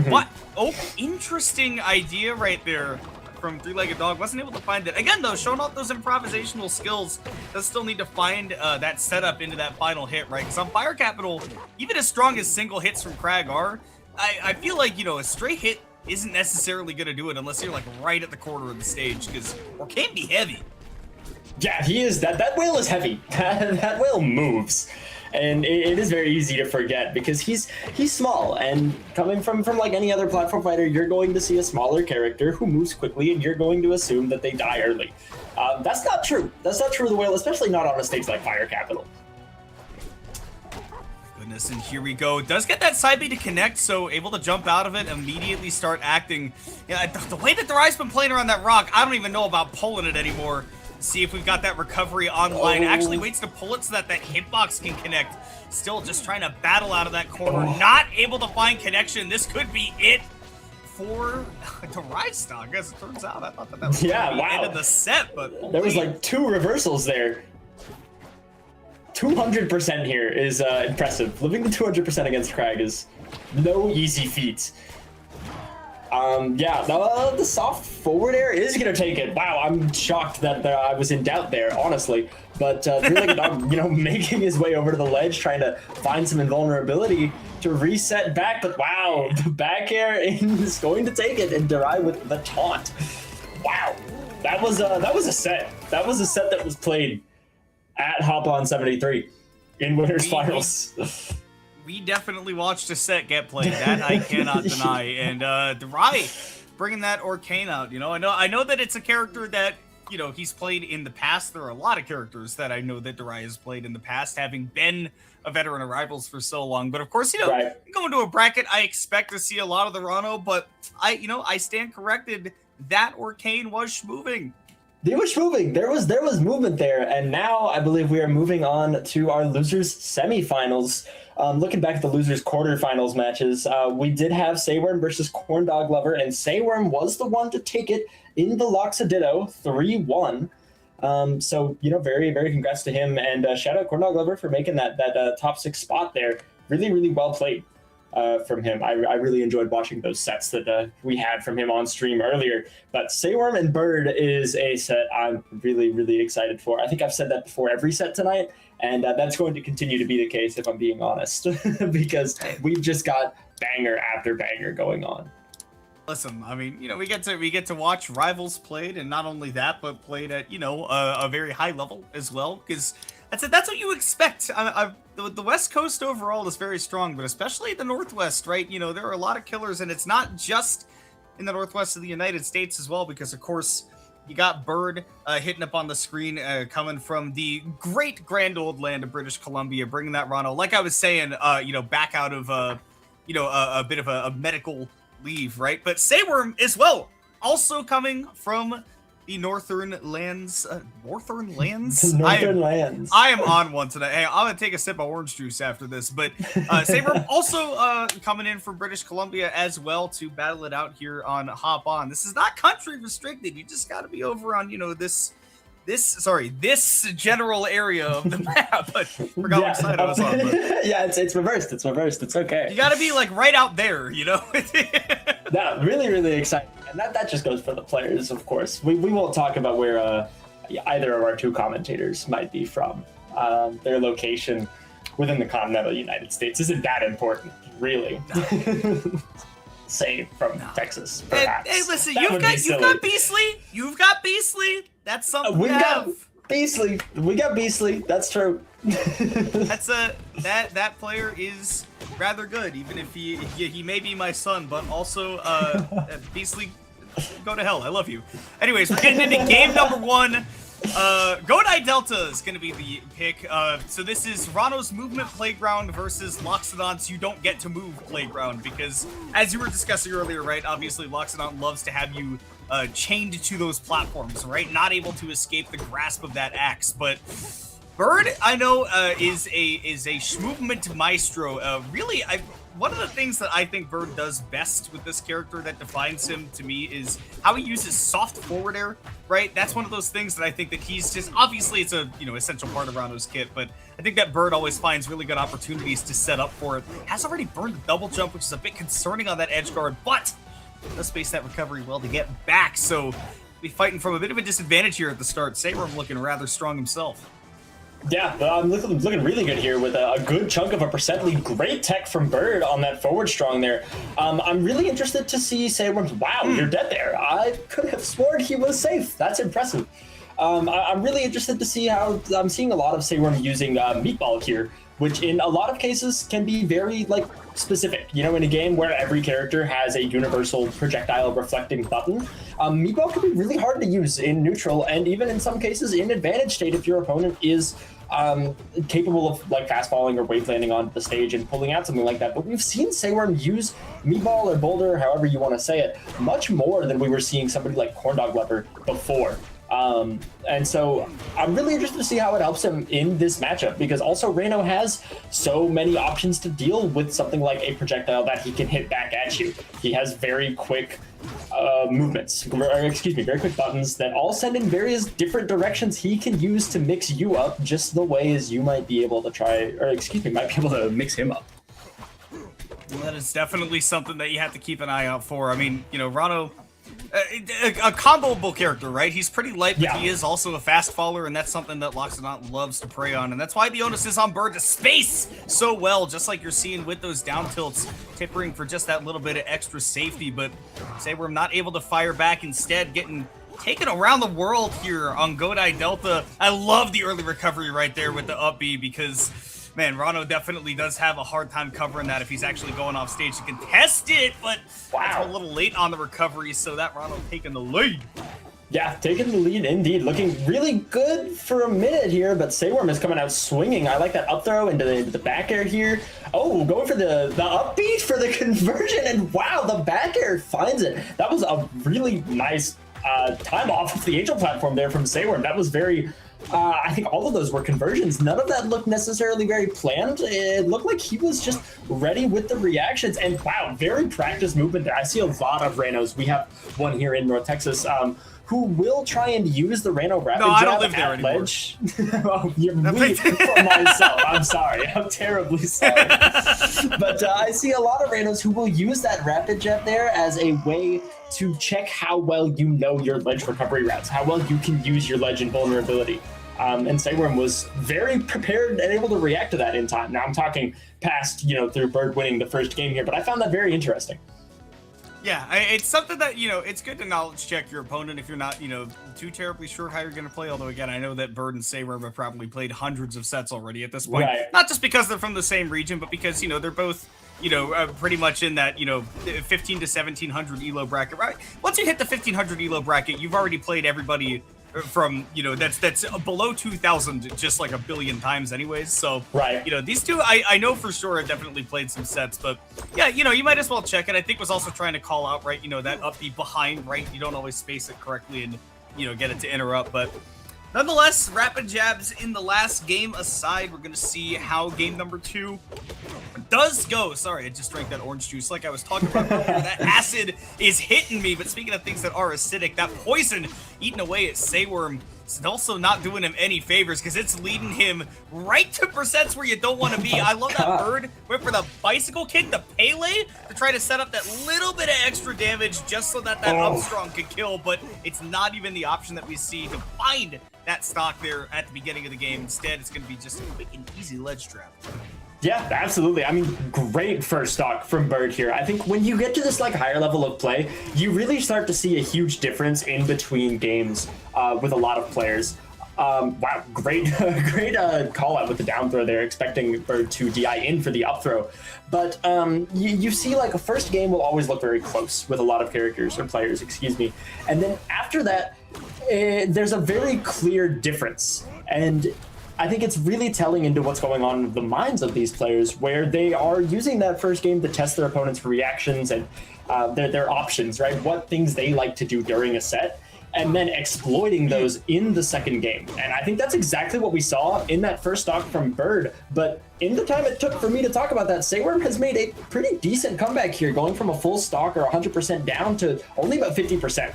What? Oh, interesting idea right there from Three-Legged Dog. Wasn't able to find it. Again, though, showing off those improvisational skills, does still need to find that setup into that final hit, right? Because on Fire Capital, even as strong as single hits from Krag are, I feel like, you know, a straight hit isn't necessarily going to do it unless you're, like, right at the corner of the stage, because or can be heavy. Yeah, he is. That whale is heavy. That whale moves, and it is very easy to forget because he's small. And coming from like any other platform fighter, you're going to see a smaller character who moves quickly, and you're going to assume that they die early. That's not true. That's not true of the whale, especially not on a stage like Fire Capital. Goodness, and here we go. Does get that side B to connect, so able to jump out of it, immediately start acting. Yeah, the way that Darai's been playing around that rock, I don't even know about pulling it anymore. See if we've got that recovery online. Actually waits to pull it so that hitbox can connect. Still just trying to battle out of that corner. Not able to find connection. This could be it for Darai stock, as it turns out. I thought that was the end of the set, but there was like 2 reversals there. 200% here is impressive. Living the 200% against Crag is no easy feat. Yeah, the soft forward air is gonna take it. Wow, I'm shocked that I was in doubt there, honestly. But Three-Legged Dog, you know, making his way over to the ledge, trying to find some invulnerability to reset back. But wow, the back air is going to take it, and Darai with the taunt. Wow, that was a set. That was a set that was played at Hop On 73 in Winners Finals. We definitely watched a set get played. That I cannot deny. And Darai bringing that Arcane out. You know, I know that it's a character that, you know, he's played in the past. There are a lot of characters that I know that Darai has played in the past, having been a veteran of Rivals for so long. But of course, Right. going to a bracket, I expect to see a lot of the Rano, but I stand corrected. That Orcane was moving. They were moving. There was movement there, and now I believe we are moving on to our losers semifinals. Looking back at the losers quarterfinals matches, we did have Sayworm versus Corndog Lover, and Sayworm was the one to take it in the Loxoditto 3-1. So very, very congrats to him, and shout out Corndog Lover for making that top 6 spot there. Really, really well played. From him. I really enjoyed watching those sets that we had from him on stream earlier. But Sayworm and Bird is a set I'm really, really excited for. I think I've said that before every set tonight, and that's going to continue to be the case if I'm being honest, because we've just got banger after banger going on. Listen, I mean, we get to watch Rivals played, and not only that, but played at a very high level as well, because that's what you expect. The West Coast overall is very strong, but especially the Northwest, right? There are a lot of killers, and it's not just in the Northwest of the United States as well, because of course you got Bird hitting up on the screen, coming from the great grand old land of British Columbia, bringing that Rano, like I was saying, back out of a bit of a medical leave, right? But Sayworm as well, also coming from the Northern Lands. Northern Lands? Northern Lands. I am on one today. Hey, I'm gonna take a sip of orange juice after this. But Sayworm also coming in from British Columbia as well to battle it out here on Hop On. This is not country restricted. You just got to be over on this general area of the map. But forgot what side I was on. But yeah, it's reversed. It's reversed. It's okay. You got to be like right out there, Yeah, really, really exciting. And that just goes for the players, of course. We won't talk about where either of our two commentators might be from. Their location within the continental United States isn't that important, really. Say from Texas, perhaps. Hey, listen, you've got Beastly. You've got Beastly. That's something we got Beastly. We got Beastly. That's true. That's that player is rather good, even if he may be my son, but also Beastly, go to hell. I love you. Anyways, we're getting into game number 1. Godai Delta is going to be the pick. So this is Rano's Movement Playground versus Loxodon's You Don't Get to Move Playground, because as you were discussing earlier, right, obviously Loxodon loves to have you chained to those platforms, right? Not able to escape the grasp of that axe, but Bird, I know, is a movement maestro. Really, one of the things that I think Bird does best with this character that defines him to me is how he uses soft forward air, right? That's one of those things that I think that he's just, obviously it's a essential part of Rano's kit, but I think that Bird always finds really good opportunities to set up for it. Has already burned the double jump, which is a bit concerning on that edge guard, but does space that recovery well to get back, so be fighting from a bit of a disadvantage here at the start. Sayworm looking rather strong himself. Yeah, I'm looking really good here with a good chunk of a percent lead. Great tech from Bird on that forward strong there. I'm really interested to see Sayworm's, wow, you're dead there. I could have sworn he was safe. That's impressive. I'm really interested to see how, I'm seeing a lot of Sayworm using Meatball here, which in a lot of cases can be very specific. In a game where every character has a universal projectile reflecting button, Meatball can be really hard to use in neutral, and even in some cases in advantage state if your opponent is capable of fast falling or wave landing onto the stage and pulling out something like that. But we've seen Sayworm use Meatball or Boulder, however you want to say it, much more than we were seeing somebody like Corndog Lover before. And so I'm really interested to see how it helps him in this matchup, because also Reno has so many options to deal with something like a projectile that he can hit back at you. He has very quick very quick buttons that all send in various different directions he can use to mix you up just the way as you might be able to might be able to mix him up. Well, that is definitely something that you have to keep an eye out for. I mean, Rano, a comboable character, right? He's pretty light, but he is also a fast faller, and that's something that Loxodon loves to prey on, and that's why the onus is on Bird to space so well, just like you're seeing with those down tilts, tippering for just that little bit of extra safety. But Sayworm not able to fire back, instead getting taken around the world here on Godai Delta. I love the early recovery right there with the up B, because man, Rano definitely does have a hard time covering that if he's actually going off stage to contest it, but that's a little late on the recovery, so that Rano taking the lead. Yeah, taking the lead indeed. Looking really good for a minute here, but Sayworm is coming out swinging. I like that up throw into the back air here. Oh, going for the upbeat for the conversion, and wow, the back air finds it. That was a really nice time off of the Angel platform there from Sayworm. That was very... I think all of those were conversions. None of that looked necessarily very planned. It looked like he was just ready with the reactions. And wow, very practiced movement there. I see a lot of Ranos. We have one here in North Texas who will try and use the Rano rapid I jab don't live there at anymore. ledge. Oh, you're me for myself. I'm sorry. I'm terribly sorry. But I see a lot of Ranos who will use that rapid jab there as a way to check how well you know your ledge recovery routes, how well you can use your ledge invulnerability. And Sayworm was very prepared and able to react to that in time. Now I'm talking past, through Bird winning the first game here, but I found that very interesting. Yeah, it's something that, it's good to knowledge check your opponent if you're not, too terribly sure how you're going to play. Although, again, I know that Bird and Sayworm have probably played hundreds of sets already at this point. Right. Not just because they're from the same region, but because, they're both, pretty much in that, 15 to 1700 elo bracket, right? Once you hit the 1500 elo bracket, you've already played everybody from, that's below 2000 just like a billion times anyways. So, right. These two, I know for sure have definitely played some sets, but yeah, you might as well check it. I think was also trying to call out, right, that upbeat behind, right? You don't always space it correctly and, get it to interrupt, but nonetheless, rapid jabs in the last game aside, we're going to see how game number 2 does go. Sorry, I just drank that orange juice like I was talking about earlier. That acid is hitting me, but speaking of things that are acidic, that poison eating away at Sayworm is also not doing him any favors because it's leading him right to percents where you don't want to be. I love that Bird went for the bicycle kick, the Pele, to try to set up that little bit of extra damage just so that up strong could kill, but it's not even the option that we see to find that stock there at the beginning of the game. Instead, it's going to be just a quick and easy ledge trap. Yeah, absolutely. I mean, great first stock from Bird here. I think when you get to this higher level of play, you really start to see a huge difference in between games with a lot of players. Wow, great call out with the down throw there, expecting Bird to DI in for the up throw. But you see a first game will always look very close with a lot of characters or players, excuse me. And then after that, there's a very clear difference. And I think it's really telling into what's going on in the minds of these players, where they are using that first game to test their opponent's reactions and their options, right? What things they like to do during a set, and then exploiting those in the second game. And I think that's exactly what we saw in that first stock from Bird. But in the time it took for me to talk about that, Sayworm has made a pretty decent comeback here, going from a full stock or 100% down to only about 50%.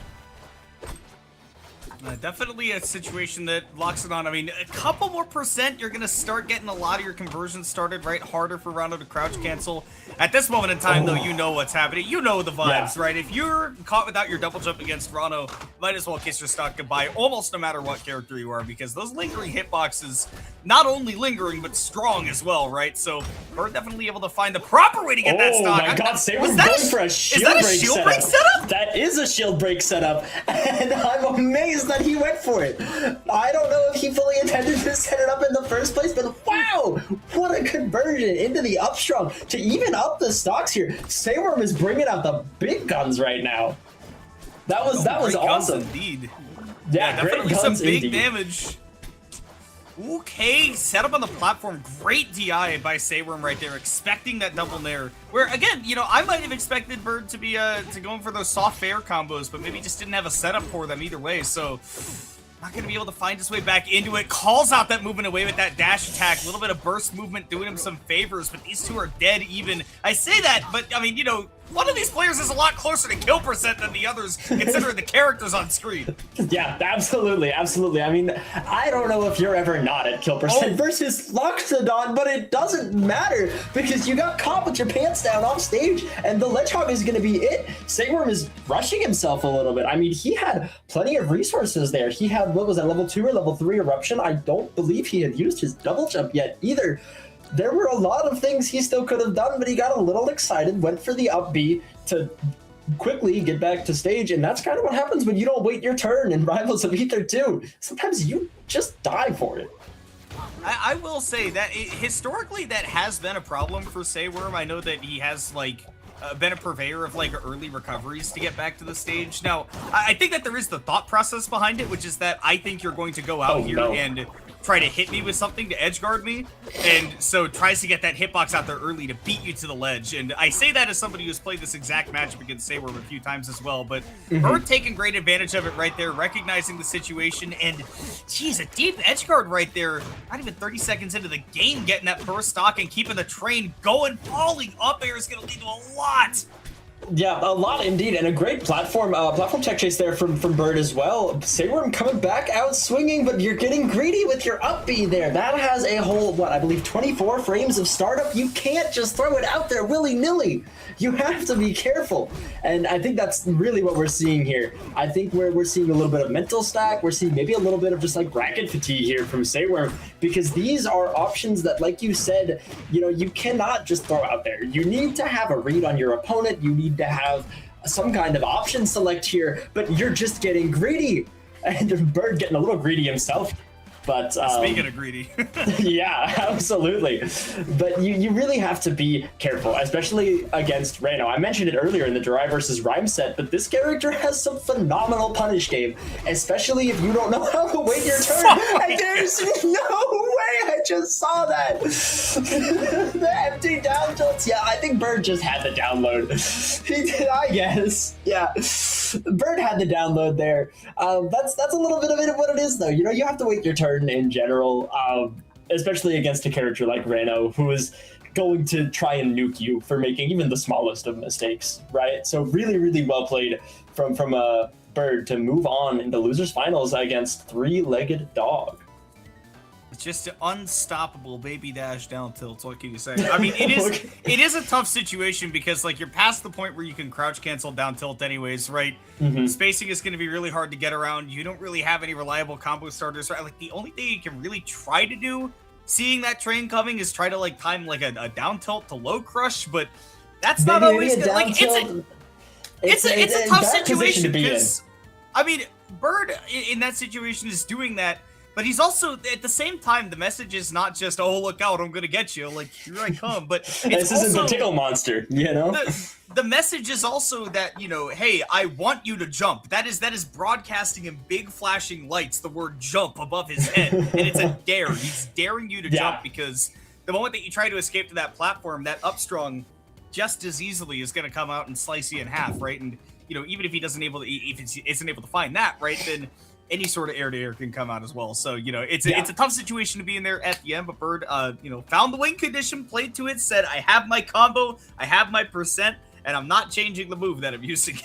Definitely a situation that locks it on. I mean, a couple more percent, you're going to start getting a lot of your conversions started, right? Harder for Rondo to crouch cancel. At this moment in time, though, you know what's happening. You know the vibes, right? If you're caught without your double jump against Rondo, might as well kiss your stock goodbye, almost no matter what character you are, because those lingering hitboxes, not only lingering, but strong as well, right? So we're definitely able to find the proper way to get that stock. Oh my god, Sayworm's going for a shield break setup? That is a shield break setup, and I'm amazed that he went for it. I don't know if he fully intended to set it up in the first place, but wow, what a conversion into the up strong to even up the stocks here. Sayworm is bringing out the big guns right now. That was awesome. Indeed. Yeah, definitely great guns some big indeed. damage. Okay, set up on the platform. Great DI by Sayworm right there, expecting that double nair. Where, again, I might have expected Bird to be to go in for those soft fair combos, but maybe just didn't have a setup for them either way, so not going to be able to find his way back into it. Calls out that movement away with that dash attack. A little bit of burst movement doing him some favors, but these two are dead even. I say that, but, I mean, one of these players is a lot closer to kill percent than the others, considering the characters on screen. Yeah, absolutely, absolutely. I mean, I don't know if you're ever not at kill percent versus Loxodon, but it doesn't matter because you got caught with your pants down off stage, and the Ledgehog is going to be it. Sayworm is rushing himself a little bit. I mean, he had plenty of resources there. He had, what was that, level 2 or level 3 eruption? I don't believe he had used his double jump yet either. There were a lot of things he still could have done, but he got a little excited, went for the up B to quickly get back to stage, and that's kind of what happens when you don't wait your turn in Rivals of Ether 2. Sometimes you just die for it. I will say that historically that has been a problem for Sayworm. I know that he has been a purveyor of like early recoveries to get back to the stage. Now, I think that there is the thought process behind it, which is that I think you're going to go out here and try to hit me with something to edge guard me, and so tries to get that hitbox out there early to beat you to the ledge. And I say that as somebody who's played this exact matchup against Saworm a few times as well, but Bird taking great advantage of it right there, recognizing the situation, and geez, a deep edge guard right there, not even 30 seconds into the game, getting that first stock and keeping the train going. Falling up air is going to lead to a lot. Yeah, a lot indeed, and a great platform tech chase there from Bird as well. Saworm coming back out swinging, but you're getting greedy with your up B there. That has a whole, what, I believe 24 frames of startup. You can't just throw it out there willy-nilly. You have to be careful, and I think that's really what we're seeing here. I think we're seeing a little bit of mental stack. We're seeing maybe a little bit of just like racket fatigue here from Saworm, because these are options that, like you said, you know, you cannot just throw out there. You need to have a read on your opponent. You need to have some kind of option select here, but you're just getting greedy. And Bird getting a little greedy himself. But speaking of greedy. yeah, absolutely. But you really have to be careful, especially against Reno. I mentioned it earlier in the Durai versus Rhyme set, but this character has some phenomenal punish game, especially if you don't know how to wait your turn. And there's no way I just saw that. The empty down tilts. Yeah, I think Bird just had the download. He did, I guess. Yeah. Bird had the download there. That's a little bit of it of what it is, though. You know, you have to wait your turn in general, especially against a character like Reno, who is going to try and nuke you for making even the smallest of mistakes, right? So really, really well played from Bird to move on into losers finals against Three-Legged Dog. It's just an unstoppable baby dash down tilt. What can you say? I mean, it is a tough situation because like you're past the point where you can crouch cancel down tilt anyways, right? Spacing is going to be really hard to get around. You don't really have any reliable combo starters, right? Like the only thing you can really try to do, seeing that train coming, is try to like time like a down tilt to low crush, but that's not always good. Like it's a tough situation because I mean, Bird in that situation is doing that. But he's also, at the same time, the message is not just, oh, look out, I'm going to get you. Like, here I come. But it's this isn't the tickle monster, you know? The message is also that, you know, hey, I want you to jump. That is broadcasting in big flashing lights the word jump above his head. And it's a dare. He's daring you to jump because the moment that you try to escape to that platform, that upstrong just as easily is going to come out and slice you in half, right? And, you know, even if he isn't able to find that, right, then any sort of air-to-air can come out as well. So, you know, it's a tough situation to be in there at the end, but Bird, you know, found the win condition, played to it, said, I have my combo, I have my percent, and I'm not changing the move that I'm using.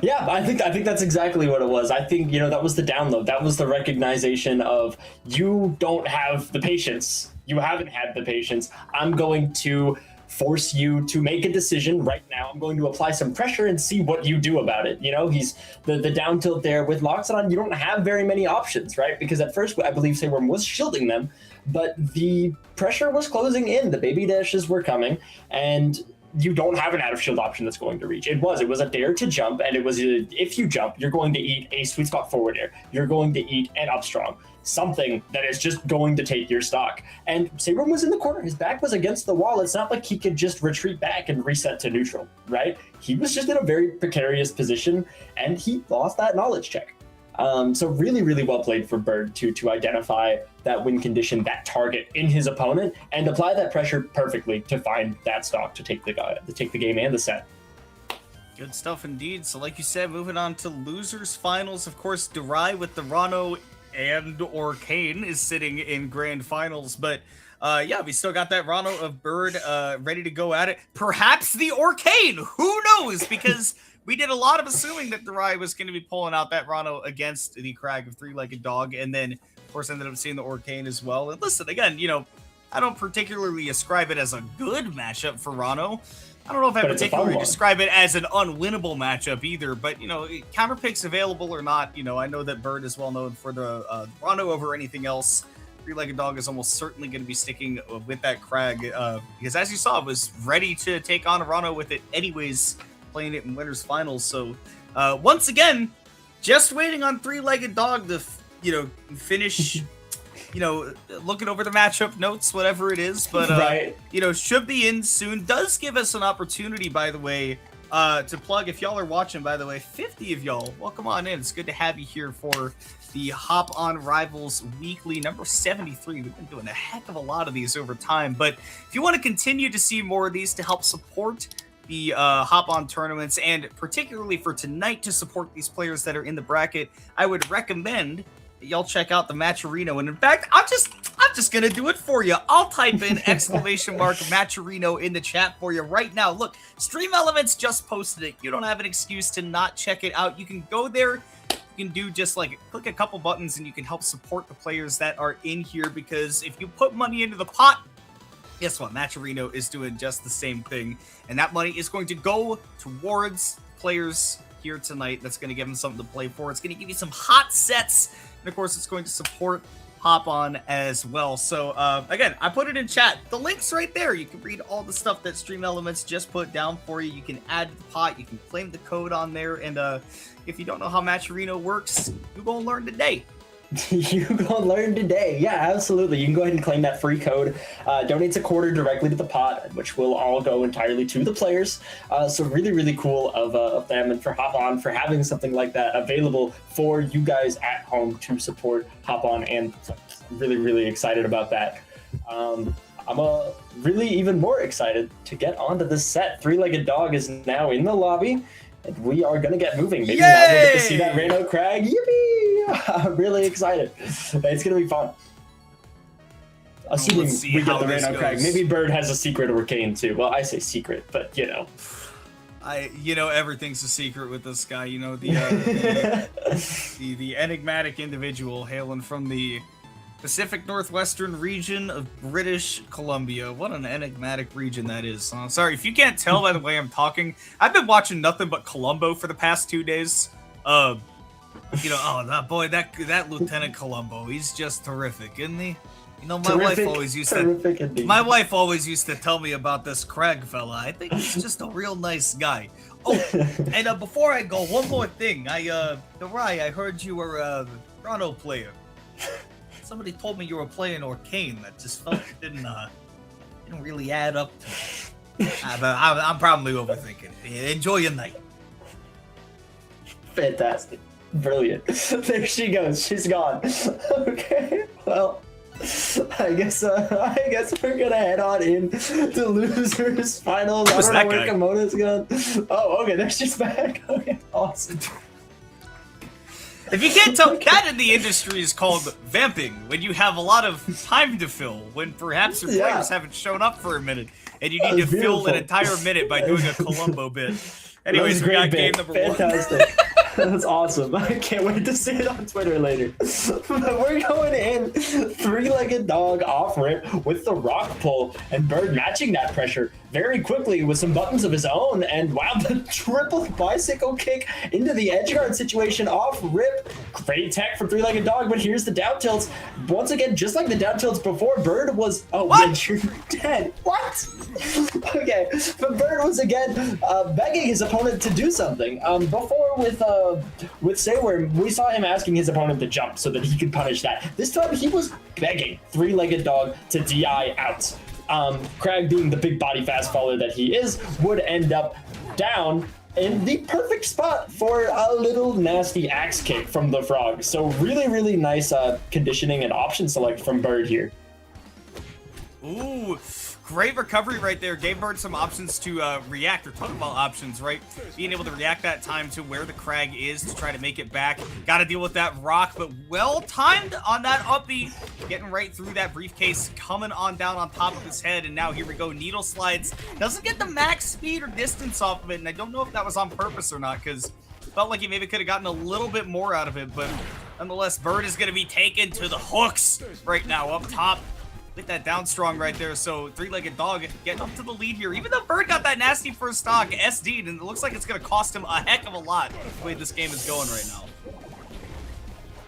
Yeah, I think that's exactly what it was. I think, you know, that was the download. That was the recognition of you don't have the patience. You haven't had the patience. I'm going to force you to make a decision right now. I'm going to apply some pressure and see what you do about it. You know, he's the down tilt there with Loxodon. You don't have very many options, right? Because at first, I believe Saworm was shielding them, but the pressure was closing in. The baby dashes were coming, and you don't have an out of shield option that's going to reach. It was a dare to jump, and it was if you jump, you're going to eat a sweet spot forward air. You're going to eat an up strong. Something that is just going to take your stock. And Saworm was in the corner. His back was against the wall. It's not like he could just retreat back and reset to neutral, right? He was just in a very precarious position, and he lost that knowledge check. So really, really well played for Bird to identify that win condition, that target in his opponent, and apply that pressure perfectly to find that stock to take the game and the set. Good stuff indeed. So like you said, moving on to losers finals, of course, Durai with the Rano and Orcane is sitting in grand finals, but yeah, we still got that Rano of Bird ready to go at it. Perhaps the Orcane, who knows? Because we did a lot of assuming that Durai was going to be pulling out that Rano against the Crag of Three-Legged Dog, and then of course ended up seeing the Orcane as well. And listen, again, you know, I don't particularly ascribe it as a good matchup for Rano. I don't know if I particularly describe it as an unwinnable matchup either, but, you know, counter picks available or not, you know, I know that Bird is well known for the Rano over anything else. Three-Legged Dog is almost certainly going to be sticking with that Crag, because as you saw, was ready to take on a Rano with it anyways, playing it in winners finals. So once again, just waiting on Three-Legged Dog to, you know, finish you know, looking over the matchup notes, whatever it is, but Right. you know, should be in soon. Does give us an opportunity, by the way, to plug. If y'all are watching, by the way, 50 of y'all, welcome on in. It's good to have you here for the Hop On Rivals Weekly number 73. We've been doing a heck of a lot of these over time, but if you want to continue to see more of these to help support the Hop On tournaments, and particularly for tonight to support these players that are in the bracket, I would recommend that y'all check out the Matcherino. And in fact, I'm just gonna do it for you. I'll type in exclamation mark Matcherino in the chat for you right now. Look, Stream Elements just posted it. You don't have an excuse to not check it out. You can go there. You can do just like click a couple buttons and you can help support the players that are in here, because if you put money into the pot, guess what? Matcherino is doing just the same thing. And that money is going to go towards players here tonight. That's going to give them something to play for. It's going to give you some hot sets. And of course, it's going to support Hop On as well. So again, I put it in chat. The link's right there. You can read all the stuff that Stream Elements just put down for you. You can add the pot. You can claim the code on there. And if you don't know how Matcherino works, you're going to learn today. You gonna learn today. Yeah, absolutely. You can go ahead and claim that free code. Donates a quarter directly to the pot, which will all go entirely to the players. So really, really cool of them and for Hop On for having something like that available for you guys at home to support Hop On, and really, really excited about that. I'm really even more excited to get onto this set. Three-Legged Dog is now in the lobby, and we are gonna get moving. Maybe now we'll get to see that Reno Crag. Yippee! I'm really excited. It's gonna be fun. Assuming we get the Reno Crag. Maybe Bird has a secret arcane too. Well, I say secret, but you know. You know, everything's a secret with this guy. You know, the enigmatic individual hailing from the Pacific Northwestern region of British Columbia. What an enigmatic region that is. Sorry, if you can't tell by the way I'm talking, I've been watching nothing but Columbo for the past 2 days. You know, oh, that boy, that Lieutenant Columbo, he's just terrific, isn't he? You know, my wife always used to tell me about this Craig fella. I think he's just a real nice guy. Oh, and before I go, one more thing. Narai, I heard you were a Toronto player. Somebody told me you were playing Arcane. That just felt it didn't really add up to me. I'm probably overthinking it. Enjoy your night. Fantastic. Brilliant. There she goes. She's gone. Okay. Well, I guess we're gonna head on in to losers finals. I don't know where Komoda's gone. Oh, okay. There she's back. Okay. Awesome. If you can't tell, that in the industry is called vamping, when you have a lot of time to fill, when perhaps your players haven't shown up for a minute, and you need to fill an entire minute by doing a Columbo bit. Anyways, we got game number Fantastic. That's awesome. I can't wait to see it on Twitter later. But we're going in Three-Legged Dog off rip with the rock pull, and Bird matching that pressure very quickly with some buttons of his own. And wow, the triple bicycle kick into the edge guard situation off rip. Great tech from Three-Legged Dog, but here's the down tilts. Once again, just like the down tilts before, Bird was... Oh, what? You're dead. What? Okay, but Bird was again begging his opponent to do something. Before with Sayware, we saw him asking his opponent to jump so that he could punish that. This time he was begging Three-Legged Dog to DI out. Crag, being the big body fast faller that he is, would end up down in the perfect spot for a little nasty axe kick from the Frog. So really, really nice conditioning and option select from Bird here. Ooh, great recovery right there. Gave Bird some options to react, or talking about options, right? Being able to react that time to where the Crag is to try to make it back. Got to deal with that rock, but well timed on that upbeat. Getting right through that briefcase, coming on down on top of his head, and now here we go. Needle slides. Doesn't get the max speed or distance off of it, and I don't know if that was on purpose or not, because felt like he maybe could have gotten a little bit more out of it, but nonetheless, Bird is going to be taken to the hooks right now up top. Get that down strong right there. So Three-Legged Dog getting up to the lead here. Even though Bird got that nasty first stock SD'd, and it looks like it's going to cost him a heck of a lot the way this game is going right now.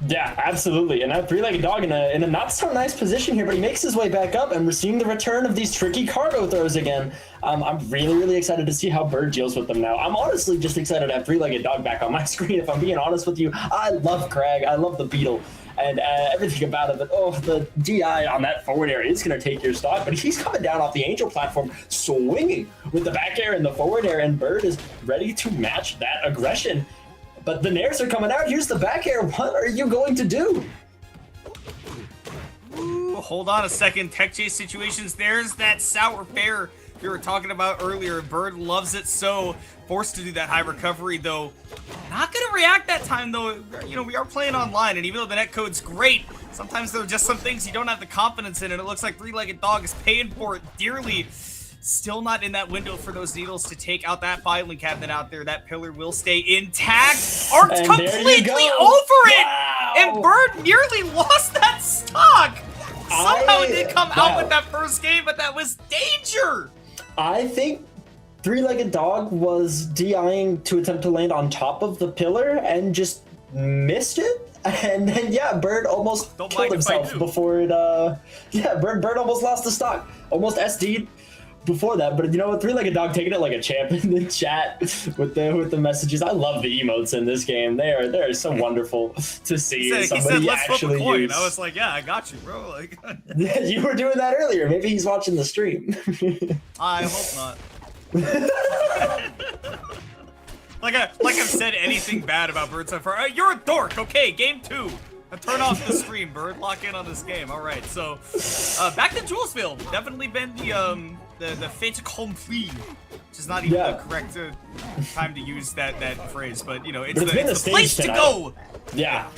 Yeah, absolutely. And that Three-Legged Dog in a not so nice position here, but he makes his way back up, and we're seeing the return of these tricky cargo throws again. I'm really, really excited to see how Bird deals with them now. I'm honestly just excited to have Three-Legged Dog back on my screen, if I'm being honest with you. I love Crag. I love the Beetle. and everything about it. But oh, the DI on that forward air is going to take your stock, but he's coming down off the Angel platform, swinging with the back air and the forward air, and Bird is ready to match that aggression. But the nairs are coming out. Here's the back air. What are you going to do? Ooh, hold on a second. Tech chase situations. There's that sour fair we were talking about earlier. Bird loves it so. Forced to do that high recovery, though. Not going to react that time, though. You know, we are playing online, and even though the netcode's great, sometimes there are just some things you don't have the confidence in, and it looks like Three-Legged Dog is paying for it dearly. Still not in that window for those needles to take out that filing cabinet out there. That pillar will stay intact. Arc's completely over it! Wow. And Bird nearly lost that stock! Somehow it did come out with that first game, but that was danger! I think Three-Legged Dog was DIing to attempt to land on top of the pillar and just missed it. And then, yeah, Bird almost killed himself before it, yeah, Bird almost lost the stock. Almost SD'd before that. But you know what? Three-Legged Dog taking it like a champ in the chat with the messages. I love the emotes in this game. They're so wonderful to see. He said, let's flip a coin. I was like, yeah, I got you, bro. Like, you were doing that earlier. Maybe he's watching the stream. I hope not. like I've said anything bad about Bird so far. You're a dork. Okay, game 2. Turn off the stream, Bird. Lock in on this game. All right, so back to Julesville. Definitely been the fait accompli, which is not even the correct time to use that phrase, but you know, it's the place to go. Yeah,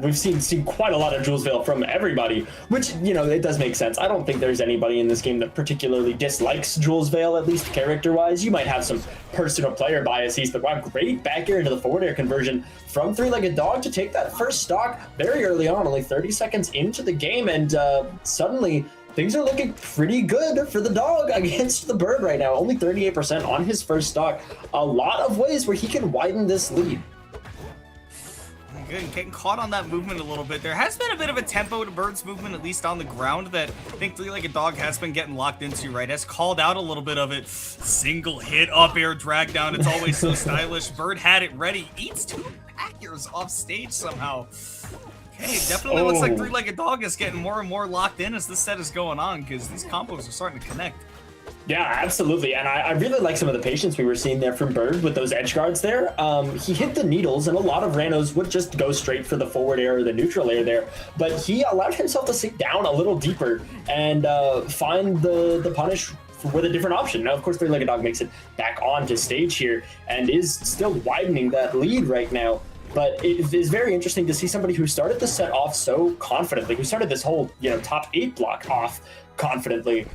we've seen quite a lot of Julesville from everybody, which, you know, it does make sense. I don't think there's anybody in this game that particularly dislikes Julesville, at least character-wise. You might have some personal player biases, but wow, great back air into the forward air conversion from Three-Legged Dog to take that first stock very early on, only 30 seconds into the game, and suddenly things are looking pretty good for the Dog against the Bird right now. Only 38% on his first stock. A lot of ways where he can widen this lead. Good, getting caught on that movement a little bit. There has been a bit of a tempo to Bird's movement, at least on the ground, that I think Three-Legged Dog has been getting locked into, right? Has called out a little bit of it. Single hit, up air, drag down. It's always so stylish. Bird had it ready. Eats 2 backers off stage somehow. Okay, definitely looks like Three-Legged Dog is getting more and more locked in as this set is going on, because these combos are starting to connect. Yeah, absolutely. And I really like some of the patience we were seeing there from Bird with those edge guards there. He hit the needles, and a lot of Ranos would just go straight for the forward air or the neutral air there. But he allowed himself to sink down a little deeper and find the punish with a different option. Now, of course, Three-Legged Dog makes it back onto stage here and is still widening that lead right now. But it is very interesting to see somebody who started the set off so confidently, who started this whole, you know, top 8 block off confidently,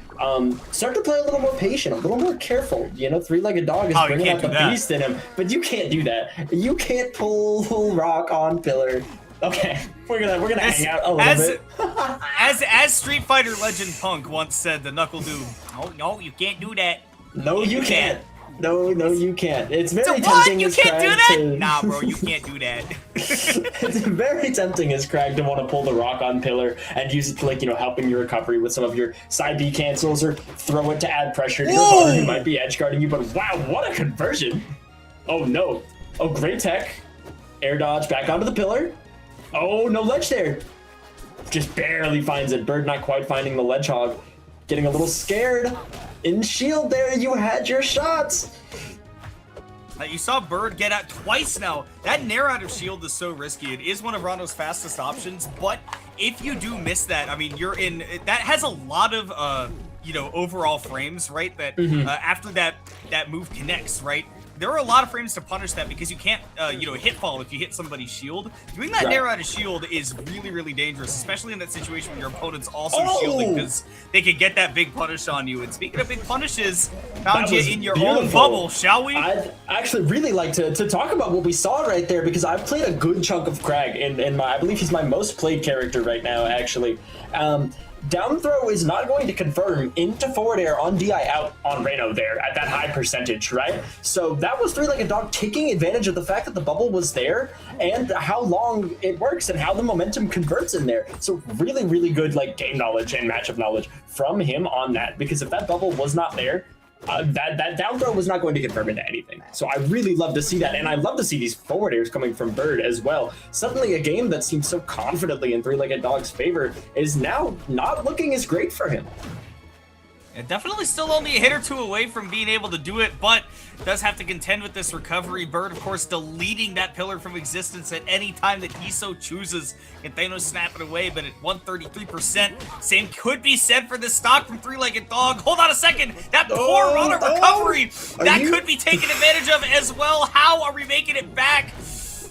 start to play a little more patient, a little more careful. You know, Three-Legged Dog is bringing out the beast in him, but you can't do that. You can't pull rock on pillar. Okay, we're gonna hang out a little bit. as Street Fighter legend Punk once said, the Knuckle Dude, no, you can't do that. No, you can't. No, you can't. It's very tempting. You can't do that? Nah, bro, you can't do that. It's very tempting as Crag to want to pull the rock on pillar and use it to, like, you know, helping your recovery with some of your side B cancels, or throw it to add pressure to your opponent who might be edge guarding you. But wow, what a conversion! Oh no! Oh, great tech. Air dodge back onto the pillar. Oh, no ledge there. Just barely finds it. Bird not quite finding the ledge hog. Getting a little scared. In shield there, you had your shots. You saw Bird get out twice now. That nair out of shield is so risky. It is one of Rondo's fastest options, but if you do miss that, I mean, you're in. That has a lot of, you know, overall frames, right? That after that move connects, right? There are a lot of frames to punish that, because you can't, you know, hit fall if you hit somebody's shield. Doing that nair out of shield is really, really dangerous, especially in that situation where your opponent's also shielding, because they could get that big punish on you. And speaking of big punishes, found you in your own bubble, shall we? I'd actually really like to talk about what we saw right there, because I've played a good chunk of Crag in my, I believe he's my most played character right now, actually. Down throw is not going to confirm into forward air on DI out on Reno there at that high percentage, right? So that was Three-Legged Dog taking advantage of the fact that the bubble was there and how long it works and how the momentum converts in there. So really, really good, like, game knowledge and matchup knowledge from him on that, because if that bubble was not there, that down throw was not going to confirm into anything. So I really love to see that, and I love to see these forward airs coming from Bird as well. Suddenly a game that seems so confidently in Three-Legged Dog's favor is now not looking as great for him. And definitely still only a hit or two away from being able to do it, but does have to contend with this recovery. Bird, of course, deleting that pillar from existence at any time that he so chooses. And Thanos snap it away, but at 133%. Same could be said for this stock from Three-Legged Dog. Hold on a second. That poor runner recovery, that could be taken advantage of as well. How are we making it back?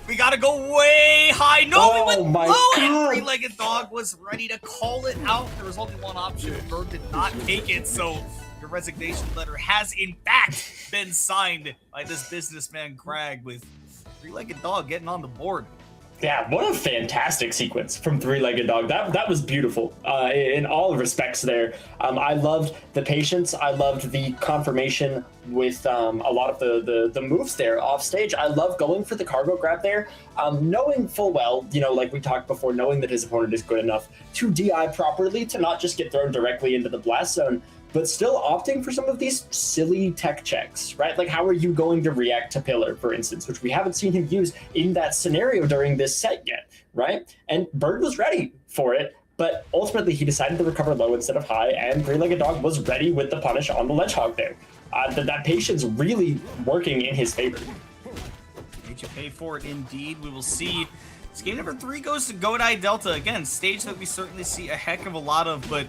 We gotta go way high. No, we went low, and Three-Legged Dog was ready to call it out. There was only one option. Bird did not take it, so your resignation letter has, in fact, been signed by this businessman, Crag, with Three-Legged Dog getting on the board. Yeah, what a fantastic sequence from Three-Legged Dog. That was beautiful in all respects there. I loved the patience. I loved the confirmation with a lot of the moves there off stage. I love going for the cargo grab there, knowing full well, like we talked before, knowing that his opponent is good enough to DI properly, to not just get thrown directly into the blast zone, but still opting for some of these silly tech checks, right? Like, how are you going to react to Pillar, for instance, which we haven't seen him use in that scenario during this set yet, right? And Bird was ready for it, but ultimately he decided to recover low instead of high, and Three-Legged Dog was ready with the punish on the Ledge Hog there. That patience really working in his favor. Made you pay for it, indeed. We will see. This game number 3 goes to Godai Delta. Again, stage that we certainly see a heck of a lot of, but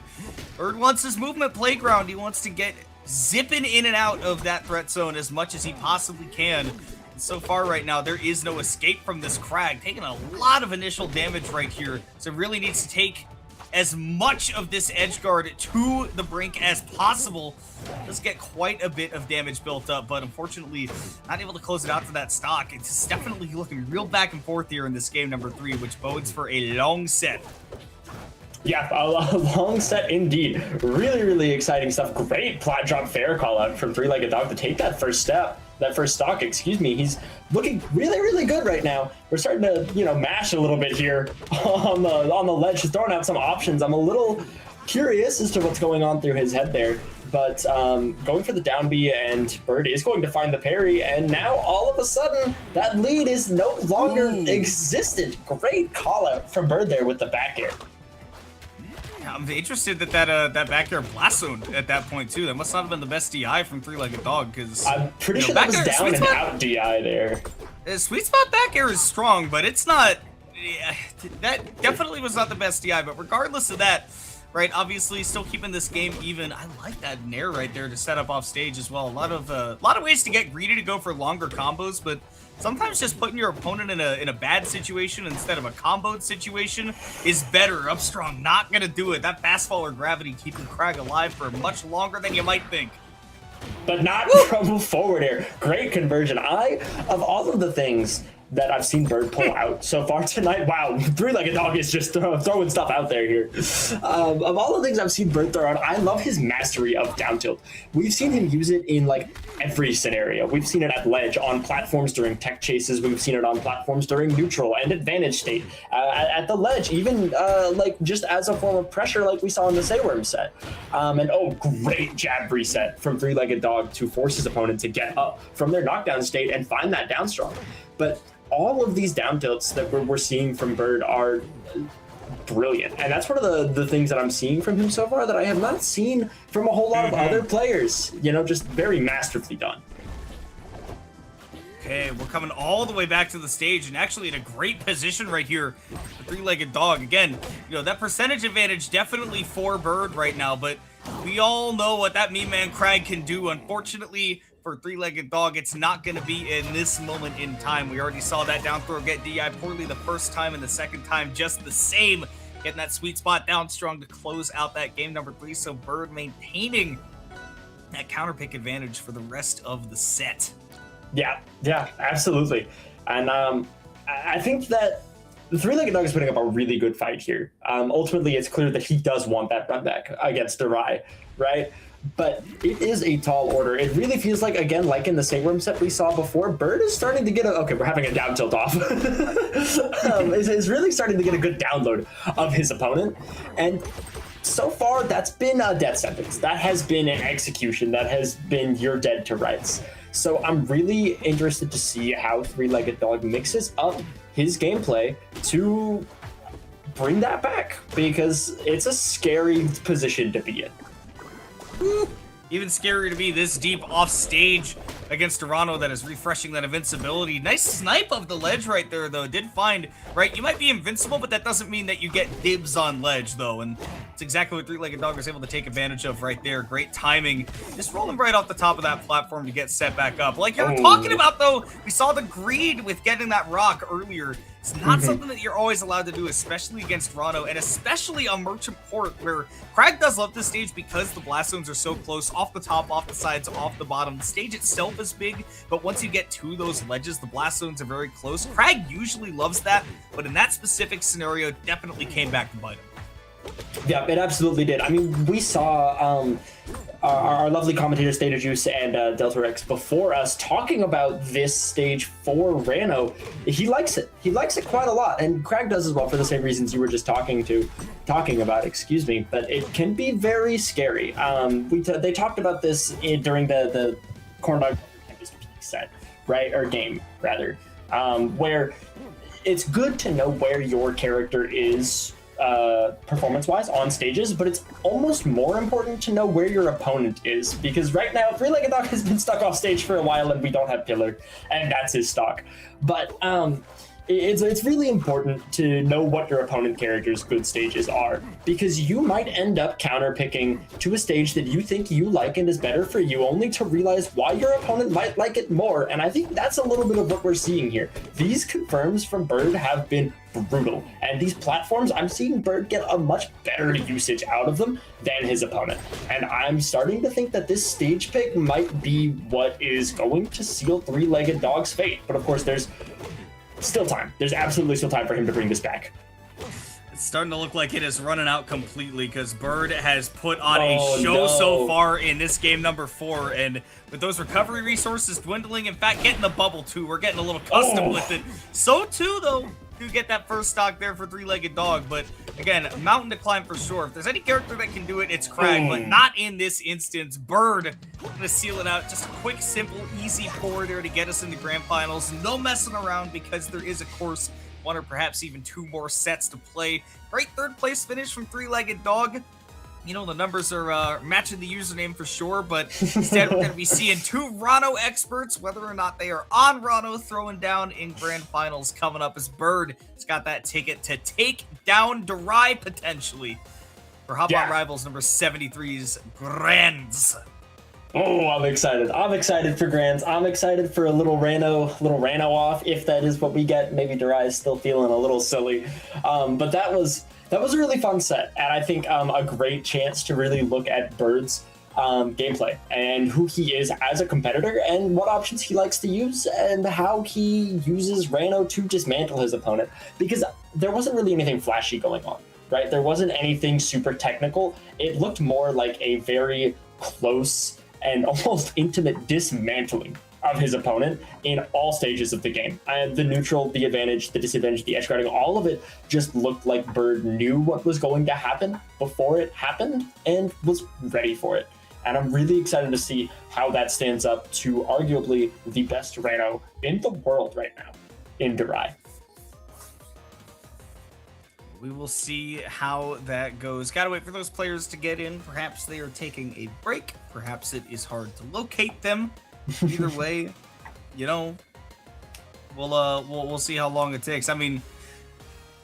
Bird wants his movement playground. He wants to get zipping in and out of that threat zone as much as he possibly can. And so far right now, there is no escape from this Crag, taking a lot of initial damage right here. So really needs to take as much of this edge guard to the brink as possible. Let's get quite a bit of damage built up, but unfortunately not able to close it out to that stock. It's definitely looking real back and forth here in this game number 3, which bodes for a long set. Yeah, a long set indeed. Really, really exciting stuff. Great plat drop fair call out from Three-Legged Dog to take that first step. That first stock, excuse me. He's looking really, really good right now. We're starting to, mash a little bit here on the ledge, just throwing out some options. I'm a little curious as to what's going on through his head there. But going for the down B, and Bird is going to find the parry, and now all of a sudden that lead is no longer existent. Great call out from Bird there with the back air. I'm interested that back air blast zone at that point too. That must not have been the best DI from Three-Legged Dog, because I'm pretty sure that was down and out DI there. Sweet spot back air is strong, but it's not. Yeah, that definitely was not the best DI. But regardless of that, right? Obviously, still keeping this game even. I like that nair right there to set up off stage as well. A lot of ways to get greedy to go for longer combos, but sometimes just putting your opponent in a bad situation instead of a comboed situation is better. Up strong, not gonna do it. That fastfall or gravity keeping Crag alive for much longer than you might think. But not from forward air. Great conversion. Of all of the things that I've seen Bird pull out so far tonight, wow, Three-Legged Dog is just throwing stuff out there here. Of all the things I've seen Bird throw out, I love his mastery of down tilt. We've seen him use it in like every scenario. We've seen it at ledge, on platforms during tech chases. We've seen it on platforms during neutral and advantage state. At the ledge, even like just as a form of pressure, like we saw in the Sayworm set. Great jab reset from Three-Legged Dog to force his opponent to get up from their knockdown state and find that down strong. But all of these down tilts that we're seeing from Bird are brilliant. And that's one of the things that I'm seeing from him so far that I have not seen from a whole lot of other players. Just very masterfully done. Okay, we're coming all the way back to the stage and actually in a great position right here. The Three-Legged Dog. Again, that percentage advantage definitely for Bird right now, but we all know what that Meme Man Crag can do. Unfortunately, for Three-Legged Dog, it's not going to be in this moment in time. We already saw that down throw get DI poorly the first time, and the second time just the same. Getting that sweet spot down strong to close out that game number 3. So Bird maintaining that counter pick advantage for the rest of the set. Yeah, absolutely. And I think that the Three-Legged Dog is putting up a really good fight here. Ultimately, it's clear that he does want that run back against Durai, right? But it is a tall order. It really feels like, again, like in the Sayworm set we saw before, Bird is starting to get okay, we're having a down tilt off. Is really starting to get a good download of his opponent. And so far, that's been a death sentence. That has been an execution. That has been you're dead to rights. So I'm really interested to see how Three-Legged Dog mixes up his gameplay to bring that back, because it's a scary position to be in. Even scarier to be this deep off stage against Toronto that is refreshing that invincibility. Nice snipe of the ledge right there, though. Did find, right, you might be invincible, but that doesn't mean that you get dibs on ledge, though. And it's exactly what Three-Legged Dog was able to take advantage of right there. Great timing. Just rolling right off the top of that platform to get set back up. Like you were talking about, though, we saw the greed with getting that rock earlier. It's not something that you're always allowed to do, especially against Toronto, and especially on Merchant Port, where Crag does love this stage because the blast zones are so close, off the top, off the sides, off the bottom. The stage itself is big, but once you get to those ledges, the blast zones are very close. Crag usually loves that, but in that specific scenario, definitely came back to bite him. Yeah, it absolutely did. I mean, we saw our lovely commentators, Theta Juice and Delta Rex, before us talking about this stage for Rano. He likes it. He likes it quite a lot, and Crag does as well for the same reasons you were just talking about. Excuse me, but it can be very scary. They talked about this during the Corn Dog set, right, or game rather, where it's good to know where your character is performance-wise on stages, but it's almost more important to know where your opponent is, because right now Three-Legged Dog has been stuck off stage for a while and we don't have Pillar, and that's his stock. But it's really important to know what your opponent character's good stages are, because you might end up counterpicking to a stage that you think you like and is better for you, only to realize why your opponent might like it more. And I think that's a little bit of what we're seeing here. These confirms from Bird have been brutal, and these platforms, I'm seeing Bird get a much better usage out of them than his opponent, and I'm starting to think that this stage pick might be what is going to seal Three-Legged Dog's fate. But of course, there's still time. There's absolutely still time for him to bring this back. It's starting to look like it is running out completely, because Bird has put on a show so far in this game number 4, and with those recovery resources dwindling, in fact, getting the bubble too, we're getting a little custom with it. So too, though, to get that first stock there for Three-Legged Dog, but again, mountain to climb for sure. If there's any character that can do it, it's Crag, but not in this instance. Bird gonna seal it out. Just a quick, simple, easy pour there to get us into grand finals. No messing around, because there is, of course, 1 or perhaps even 2 more sets to play. Great third place finish from Three-Legged Dog. You know, the numbers are matching the username for sure, but instead we're going to be seeing 2 Rano experts, whether or not they are on Rano, throwing down in grand finals coming up, as Bird has got that ticket to take down Durai potentially for Hop On Rivals number 73's Grands. Oh, I'm excited. I'm excited for Grands. I'm excited for a little Rano off, if that is what we get. Maybe Durai is still feeling a little silly. But that was a really fun set, and I think a great chance to really look at Bird's gameplay and who he is as a competitor and what options he likes to use and how he uses Rano to dismantle his opponent, because there wasn't really anything flashy going on, right? There wasn't anything super technical. It looked more like a very close and almost intimate dismantling of his opponent in all stages of the game. And the neutral, the advantage, the disadvantage, the edge guarding, all of it just looked like Bird knew what was going to happen before it happened and was ready for it. And I'm really excited to see how that stands up to arguably the best Rano in the world right now in Durai. We will see how that goes. Gotta wait for those players to get in. Perhaps they are taking a break. Perhaps it is hard to locate them. Either way, you know, we'll see how long it takes. I mean,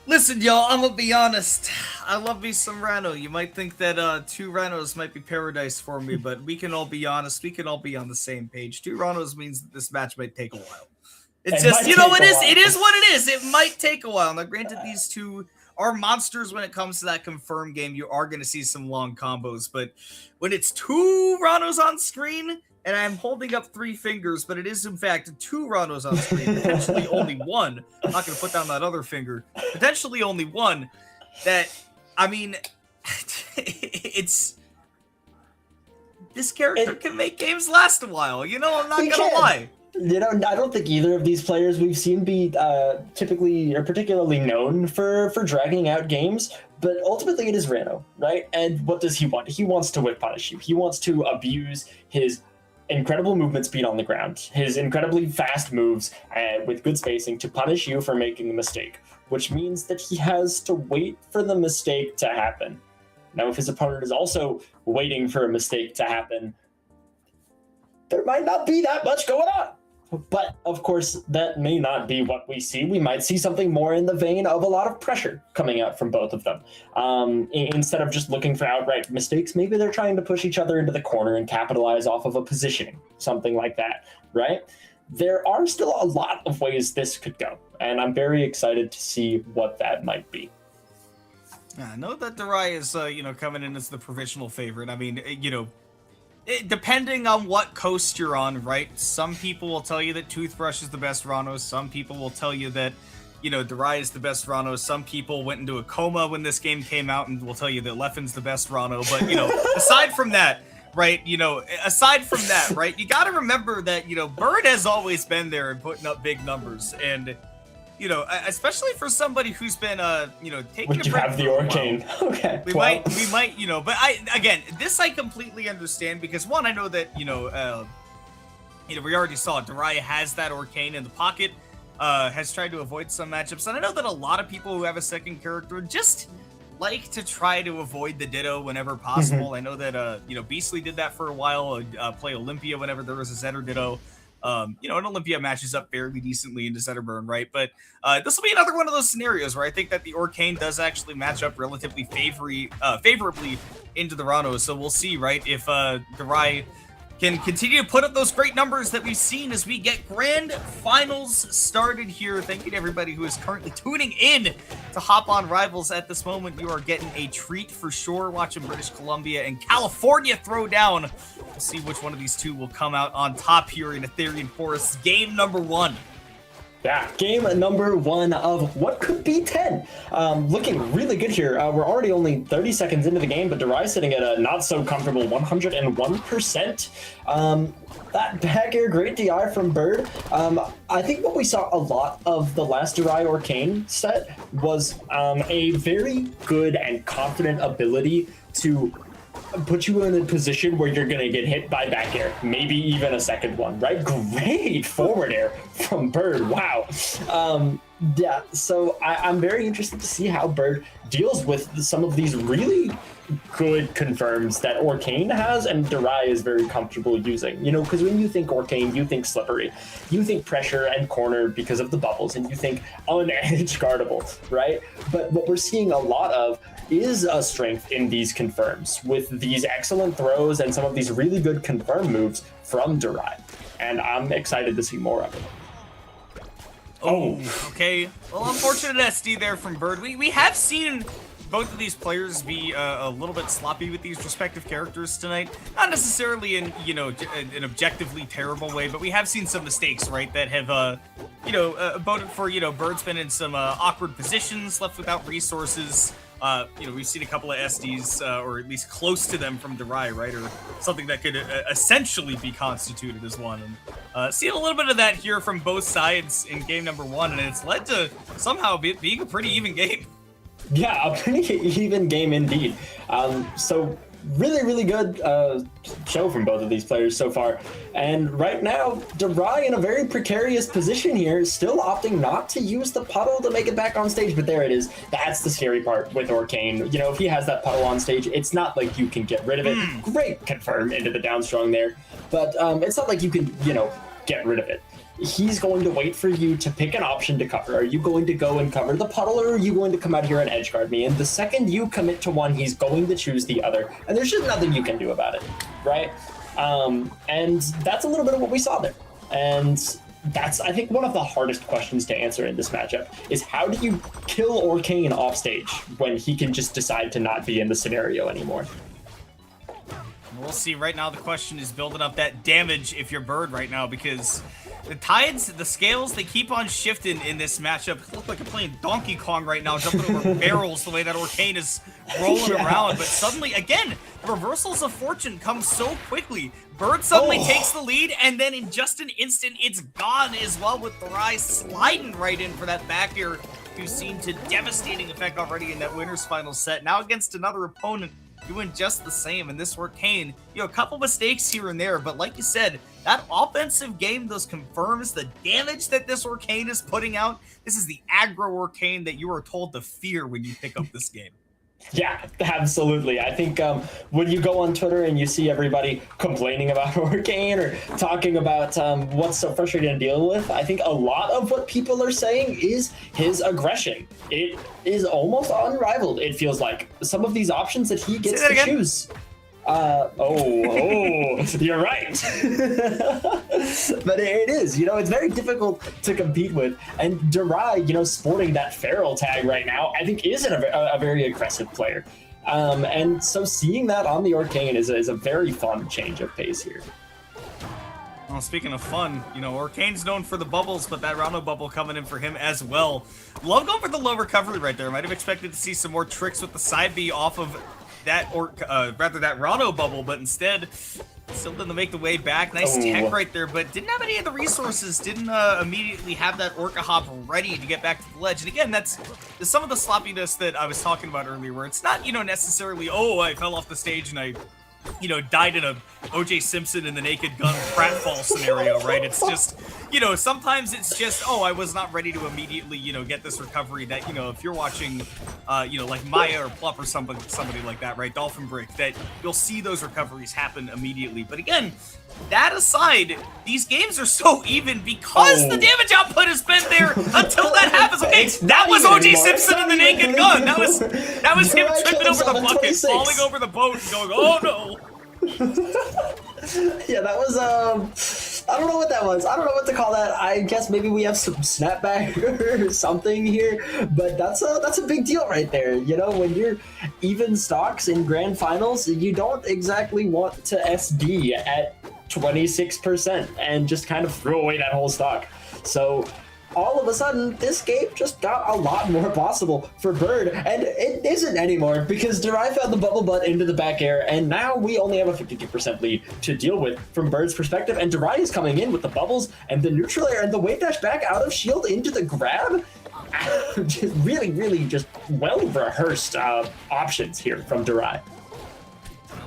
listen, y'all, I'm gonna be honest. I love me some Rano. You might think that 2 Ranos might be paradise for me, but we can all be honest. We can all be on the same page. 2 Ranos means that this match might take a while. It's just, you know, it is what it is. It might take a while. Now, granted, these 2 are monsters when it comes to that confirmed game. You are going to see some long combos, but when it's 2 Ranos on screen, and I'm holding up 3 fingers, but it is in fact 2 Ranos on screen, potentially only 1. I'm not going to put down that other finger. Potentially only 1. That, I mean, it's... This character can make games last a while. You know, I'm not going to lie. You know, I don't think either of these players we've seen be typically or particularly known for dragging out games, But ultimately, it is Rano, right? And what does he want? He wants to whip punish you. He wants to abuse his incredible movement speed on the ground, his incredibly fast moves with good spacing to punish you for making a mistake, which means that he has to wait for the mistake to happen. Now, if his opponent is also waiting for a mistake to happen, there might not be that much going on. But, of course, that may not be what we see. We might see something more in the vein of a lot of pressure coming out from both of them. Instead of just looking for outright mistakes, maybe they're trying to push each other into the corner and capitalize off of a positioning, something like that, right? There are still a lot of ways this could go, and I'm very excited to see what that might be. I know that Darai is, coming in as the provisional favorite. I mean, depending on what coast you're on, right? Some people will tell you that Toothbrush is the best Rano. Some people will tell you that, Darai is the best Rano. Some people went into a coma when this game came out and will tell you that Leffen's the best Rano. But, aside from that, right, you gotta remember that, Bird has always been there and putting up big numbers. And, especially for somebody who's been, taking Would you have the Arcane? Okay. We might, but this I completely understand because one, I know that, we already saw it. Darai has that Arcane in the pocket, has tried to avoid some matchups. And I know that a lot of people who have a second character just like to try to avoid the Ditto whenever possible. I know that, Beastly did that for a while, play Olympia whenever there was a Zetter Ditto. And Olympia matches up fairly decently into Zetterburn, right? But this will be another one of those scenarios where I think that the Arcane does actually match up relatively favorably into the Rano. So we'll see, right, if Darai can continue to put up those great numbers that we've seen as we get grand finals started here. Thank you to everybody who is currently tuning in to Hop On Rivals at this moment. You are getting a treat for sure watching British Columbia and California throw down. We'll see which one of these two will come out on top here in Ethereum Forest. Game number 1. Yeah, game number 1 of what could be 10. Looking really good here. We're already only 30 seconds into the game, but Darai sitting at a not so comfortable 101%. That back air, great DI from Bird. I think what we saw a lot of the last Darai Arcane set was a very good and confident ability to put you in a position where you're going to get hit by back air, maybe even a second one, right? Great forward air from Bird. Wow. Yeah, so I'm very interested to see how Bird deals with some of these really good confirms that Arcane has and Darai is very comfortable using. Because when you think Arcane, you think slippery. You think pressure and corner because of the bubbles, and you think unedge guardable, right? But what we're seeing a lot of is a strength in these confirms with these excellent throws and some of these really good confirm moves from Darai. And I'm excited to see more of it. Oh, okay. Well, unfortunate SD there from Bird. We have seen both of these players be a little bit sloppy with these respective characters tonight. Not necessarily in, an objectively terrible way, but we have seen some mistakes, right, that have, voted for, Bird's been in some awkward positions, left without resources. We've seen a couple of SDs, or at least close to them from Darai, right? Or something that could essentially be constituted as one. And seeing a little bit of that here from both sides in game number 1, and it's led to somehow being a pretty even game. Yeah, a pretty even game indeed. So really, really good show from both of these players so far. And right now, Darai in a very precarious position here, still opting not to use the puddle to make it back on stage, but there it is. That's the scary part with Arcane. If he has that puddle on stage, it's not like you can get rid of it. Great confirm into the down strong there, but it's not like you can, get rid of it. He's going to wait for you to pick an option to cover. Are you going to go and cover the puddle, or are you going to come out here and edge guard me? And the second you commit to one, he's going to choose the other. And there's just nothing you can do about it, right? And that's a little bit of what we saw there. And that's, I think, one of the hardest questions to answer in this matchup is how do you kill Arcane off stage when he can just decide to not be in the scenario anymore? We'll see. Right now, the question is building up that damage if you're Bird right now, because the tides, the scales, they keep on shifting in this matchup. It looks like I'm playing Donkey Kong right now, jumping over barrels the way that Arcane is rolling around. But suddenly, again, the reversals of fortune come so quickly. Bird suddenly takes the lead, and then in just an instant, it's gone as well, with Darai sliding right in for that back air we've seen to devastating effect already in that winners final set. Now against another opponent doing just the same. And this Orcane, a couple mistakes here and there, but like you said, that offensive game just confirms the damage that this Orcane is putting out. This is the aggro Orcane that you are told to fear when you pick up this game. Yeah, absolutely. I think when you go on Twitter and you see everybody complaining about Orcane or talking about what's so frustrating to deal with, I think a lot of what people are saying is his aggression. It is almost unrivaled, it feels like. Some of these options that he gets to choose. You're right. But it is, it's very difficult to compete with. And Durai, sporting that feral tag right now, I think is a very aggressive player. And so seeing that on the Orcane is a very fun change of pace here. Well, speaking of fun, Orcane's known for the bubbles, but that Rano bubble coming in for him as well. Love going for the low recovery right there. Might have expected to see some more tricks with the side B off of that that Rano bubble, but instead still didn't make the way back. Nice tech right there, but didn't have any of the resources, didn't immediately have that Orca hop ready to get back to the ledge. And again, that's some of the sloppiness that I was talking about earlier, where it's not, necessarily, I fell off the stage and I died in a O.J. Simpson in the Naked Gun pratfall scenario, right? It's just, sometimes it's just, I was not ready to immediately, get this recovery that, if you're watching, like Maya or Plup or somebody like that, right? Dolphin Brick, that you'll see those recoveries happen immediately. But again, that aside, these games are so even because the damage output has been there until that happens. Okay, that was O.J. Simpson in the Naked Gun. That was him tripping over the bucket, falling over the boat, and going, oh no. Yeah, that was I don't know what that was. I don't know what to call that. I guess maybe we have some snapback or something here, but that's a big deal right there. When you're even stocks in grand finals, you don't exactly want to SB at 26% and just kind of throw away that whole stock. So all of a sudden, this game just got a lot more possible for Bird, and it isn't anymore because Durai found the bubble butt into the back air, and now we only have a 52% lead to deal with from Bird's perspective, and Durai is coming in with the bubbles and the neutral air and the wave dash back out of shield into the grab. Just really just well-rehearsed options here from Durai.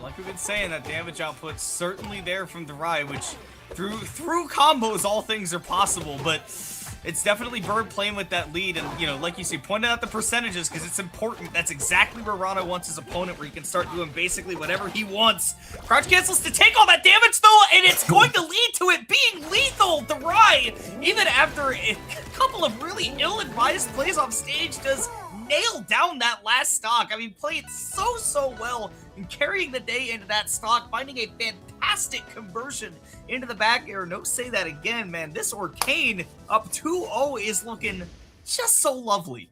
Like we've been saying, that damage output's certainly there from Durai, which through combos all things are possible, but it's definitely Bird playing with that lead, and, like you say, pointing out the percentages because it's important. That's exactly where Rano wants his opponent, where he can start doing basically whatever he wants. Crouch cancels to take all that damage, though, and it's going to lead to it being lethal. Durai, even after a couple of really ill-advised plays off stage, does nail down that last stock. I mean, play it so well, and carrying the day into that stock, finding a fantastic conversion into the back air. No, say that again, man. This Orcane up 2-0 is looking just so lovely.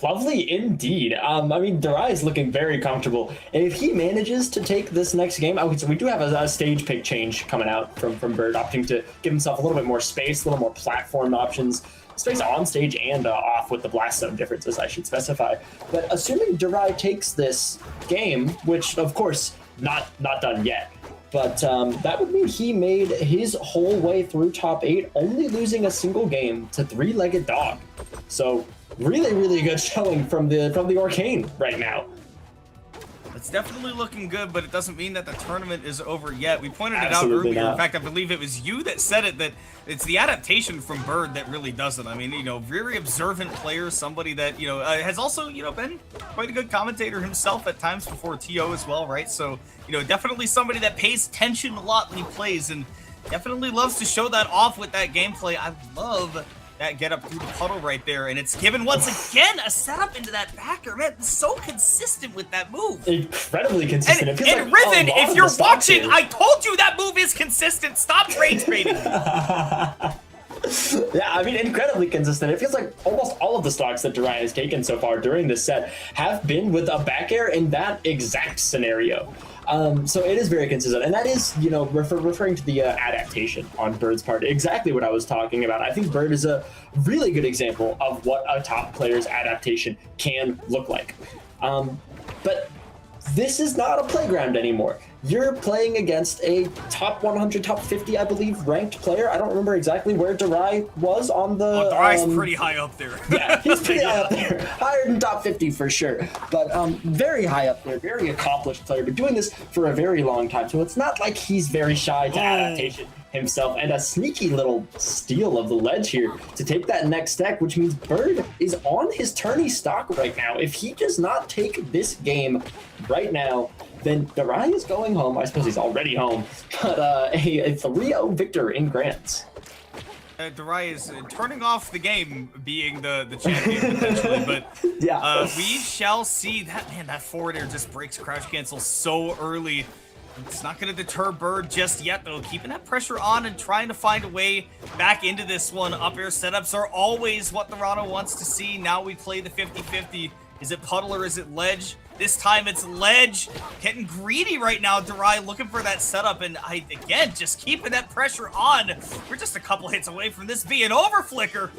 Lovely indeed. Durai is looking very comfortable. And if he manages to take this next game, so we do have a stage pick change coming out from Bird, opting to give himself a little bit more space, a little more platform options. Space on stage and off with the blast zone differences, I should specify. But assuming Durai takes this game, which of course not done yet, but that would mean he made his whole way through top 8, only losing a single game to Three-Legged Dog. So really good showing from the Orcane right now. It's definitely looking good, but it doesn't mean that the tournament is over yet. We pointed it out earlier. Not. In fact, I believe it was you that said it, that it's the adaptation from Bird that really does it. I mean, very observant player, somebody that, has also, been quite a good commentator himself at times before TO as well, right? So, definitely somebody that pays attention a lot when he plays and definitely loves to show that off with that gameplay. I love that get up through the puddle right there, and it's given once again a setup into that backer. Man, it's so consistent with that move. Incredibly consistent. And Riven, if you're watching, I told you that move is consistent. Stop rage baiting. Yeah, incredibly consistent. It feels like almost all of the stocks that Durai has taken so far during this set have been with a back air in that exact scenario. So it is very consistent, and that is, referring to the adaptation on Bird's part, exactly what I was talking about. I think Bird is a really good example of what a top player's adaptation can look like. But this is not a playground anymore. you're playing against a top 100, top 50, I believe, ranked player. I don't remember exactly where Darai was on the... Oh, Darai's pretty high up there. Yeah, he's pretty high up there. Higher than top 50 for sure. But very high up there, very accomplished player, but doing this for a very long time. So it's not like he's very shy to adaptation himself. And a sneaky little steal of the ledge here to take that next stack, which means Bird is on his tourney stock right now. If he does not take this game right now, then Darai is going home. I suppose he's already home, but a 3-0 victor in Grants. Darai is turning off the game, being the champion potentially, but yeah, we shall see. That forward air just breaks crouch cancel so early. It's not going to deter Bird just yet, though. Keeping that pressure on and trying to find a way back into this one. Up air setups are always what the Rano wants to see. Now we play the 50-50. Is it puddle or is it ledge? This time it's ledge. Getting greedy right now, Darai, looking for that setup. And again, just keeping that pressure on. We're just a couple hits away from this being over, Flicker.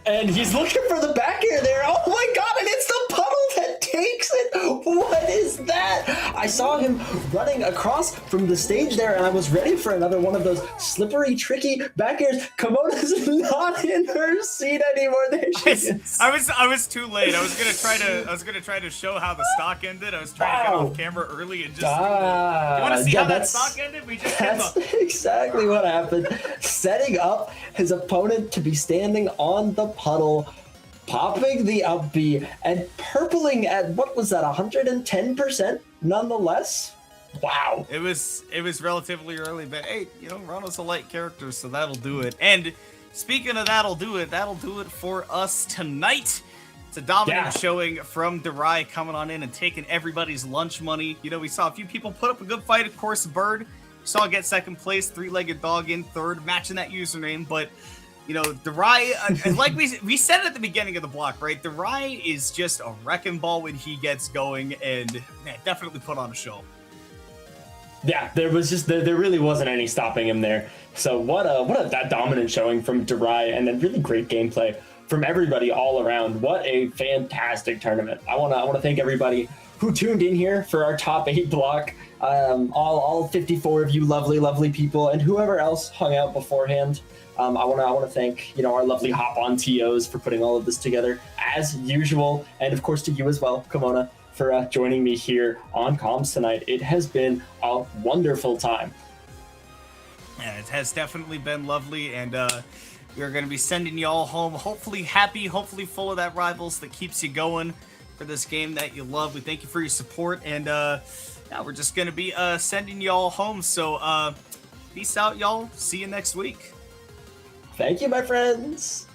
And he's looking for the back air there. Oh my god, and it's the puddle that takes it. What is that? I saw him running across from the stage there, and I was ready for another one of those slippery, tricky back airs. Komoda's not in her seat anymore. There she is. I was too late. I was gonna try to show how the stock ended. I was trying to get off camera early and just. You want to see how that stock ended? We just that's exactly what happened. Setting up his opponent to be standing on the puddle, popping the up B, and purpling at, what was that, 110% nonetheless? Wow. It was relatively early, but hey, Rano's a light character, so that'll do it. And speaking of that'll do it for us tonight. It's a dominant showing from Darai coming on in and taking everybody's lunch money. We saw a few people put up a good fight, of course, Bird. We saw get second place, three-legged dog in third, matching that username, but Darai, like we said it at the beginning of the block, right? Darai is just a wrecking ball when he gets going, and definitely put on a show. Yeah, there really wasn't any stopping him there. So what a dominant showing from Darai, and then really great gameplay from everybody all around. What a fantastic tournament. I want to thank everybody who tuned in here for our top 8 block. All 54 of you lovely people, and whoever else hung out beforehand. I want to thank our lovely hop on TOs for putting all of this together as usual, and of course to you as well, Kimona, for joining me here on comms tonight. It has been a wonderful time. Yeah, it has definitely been lovely, and we're going to be sending y'all home hopefully happy, hopefully full of that rivals that keeps you going for this game that you love. We thank you for your support, and we're just going to be sending y'all home. So peace out, y'all. See you next week. Thank you, my friends.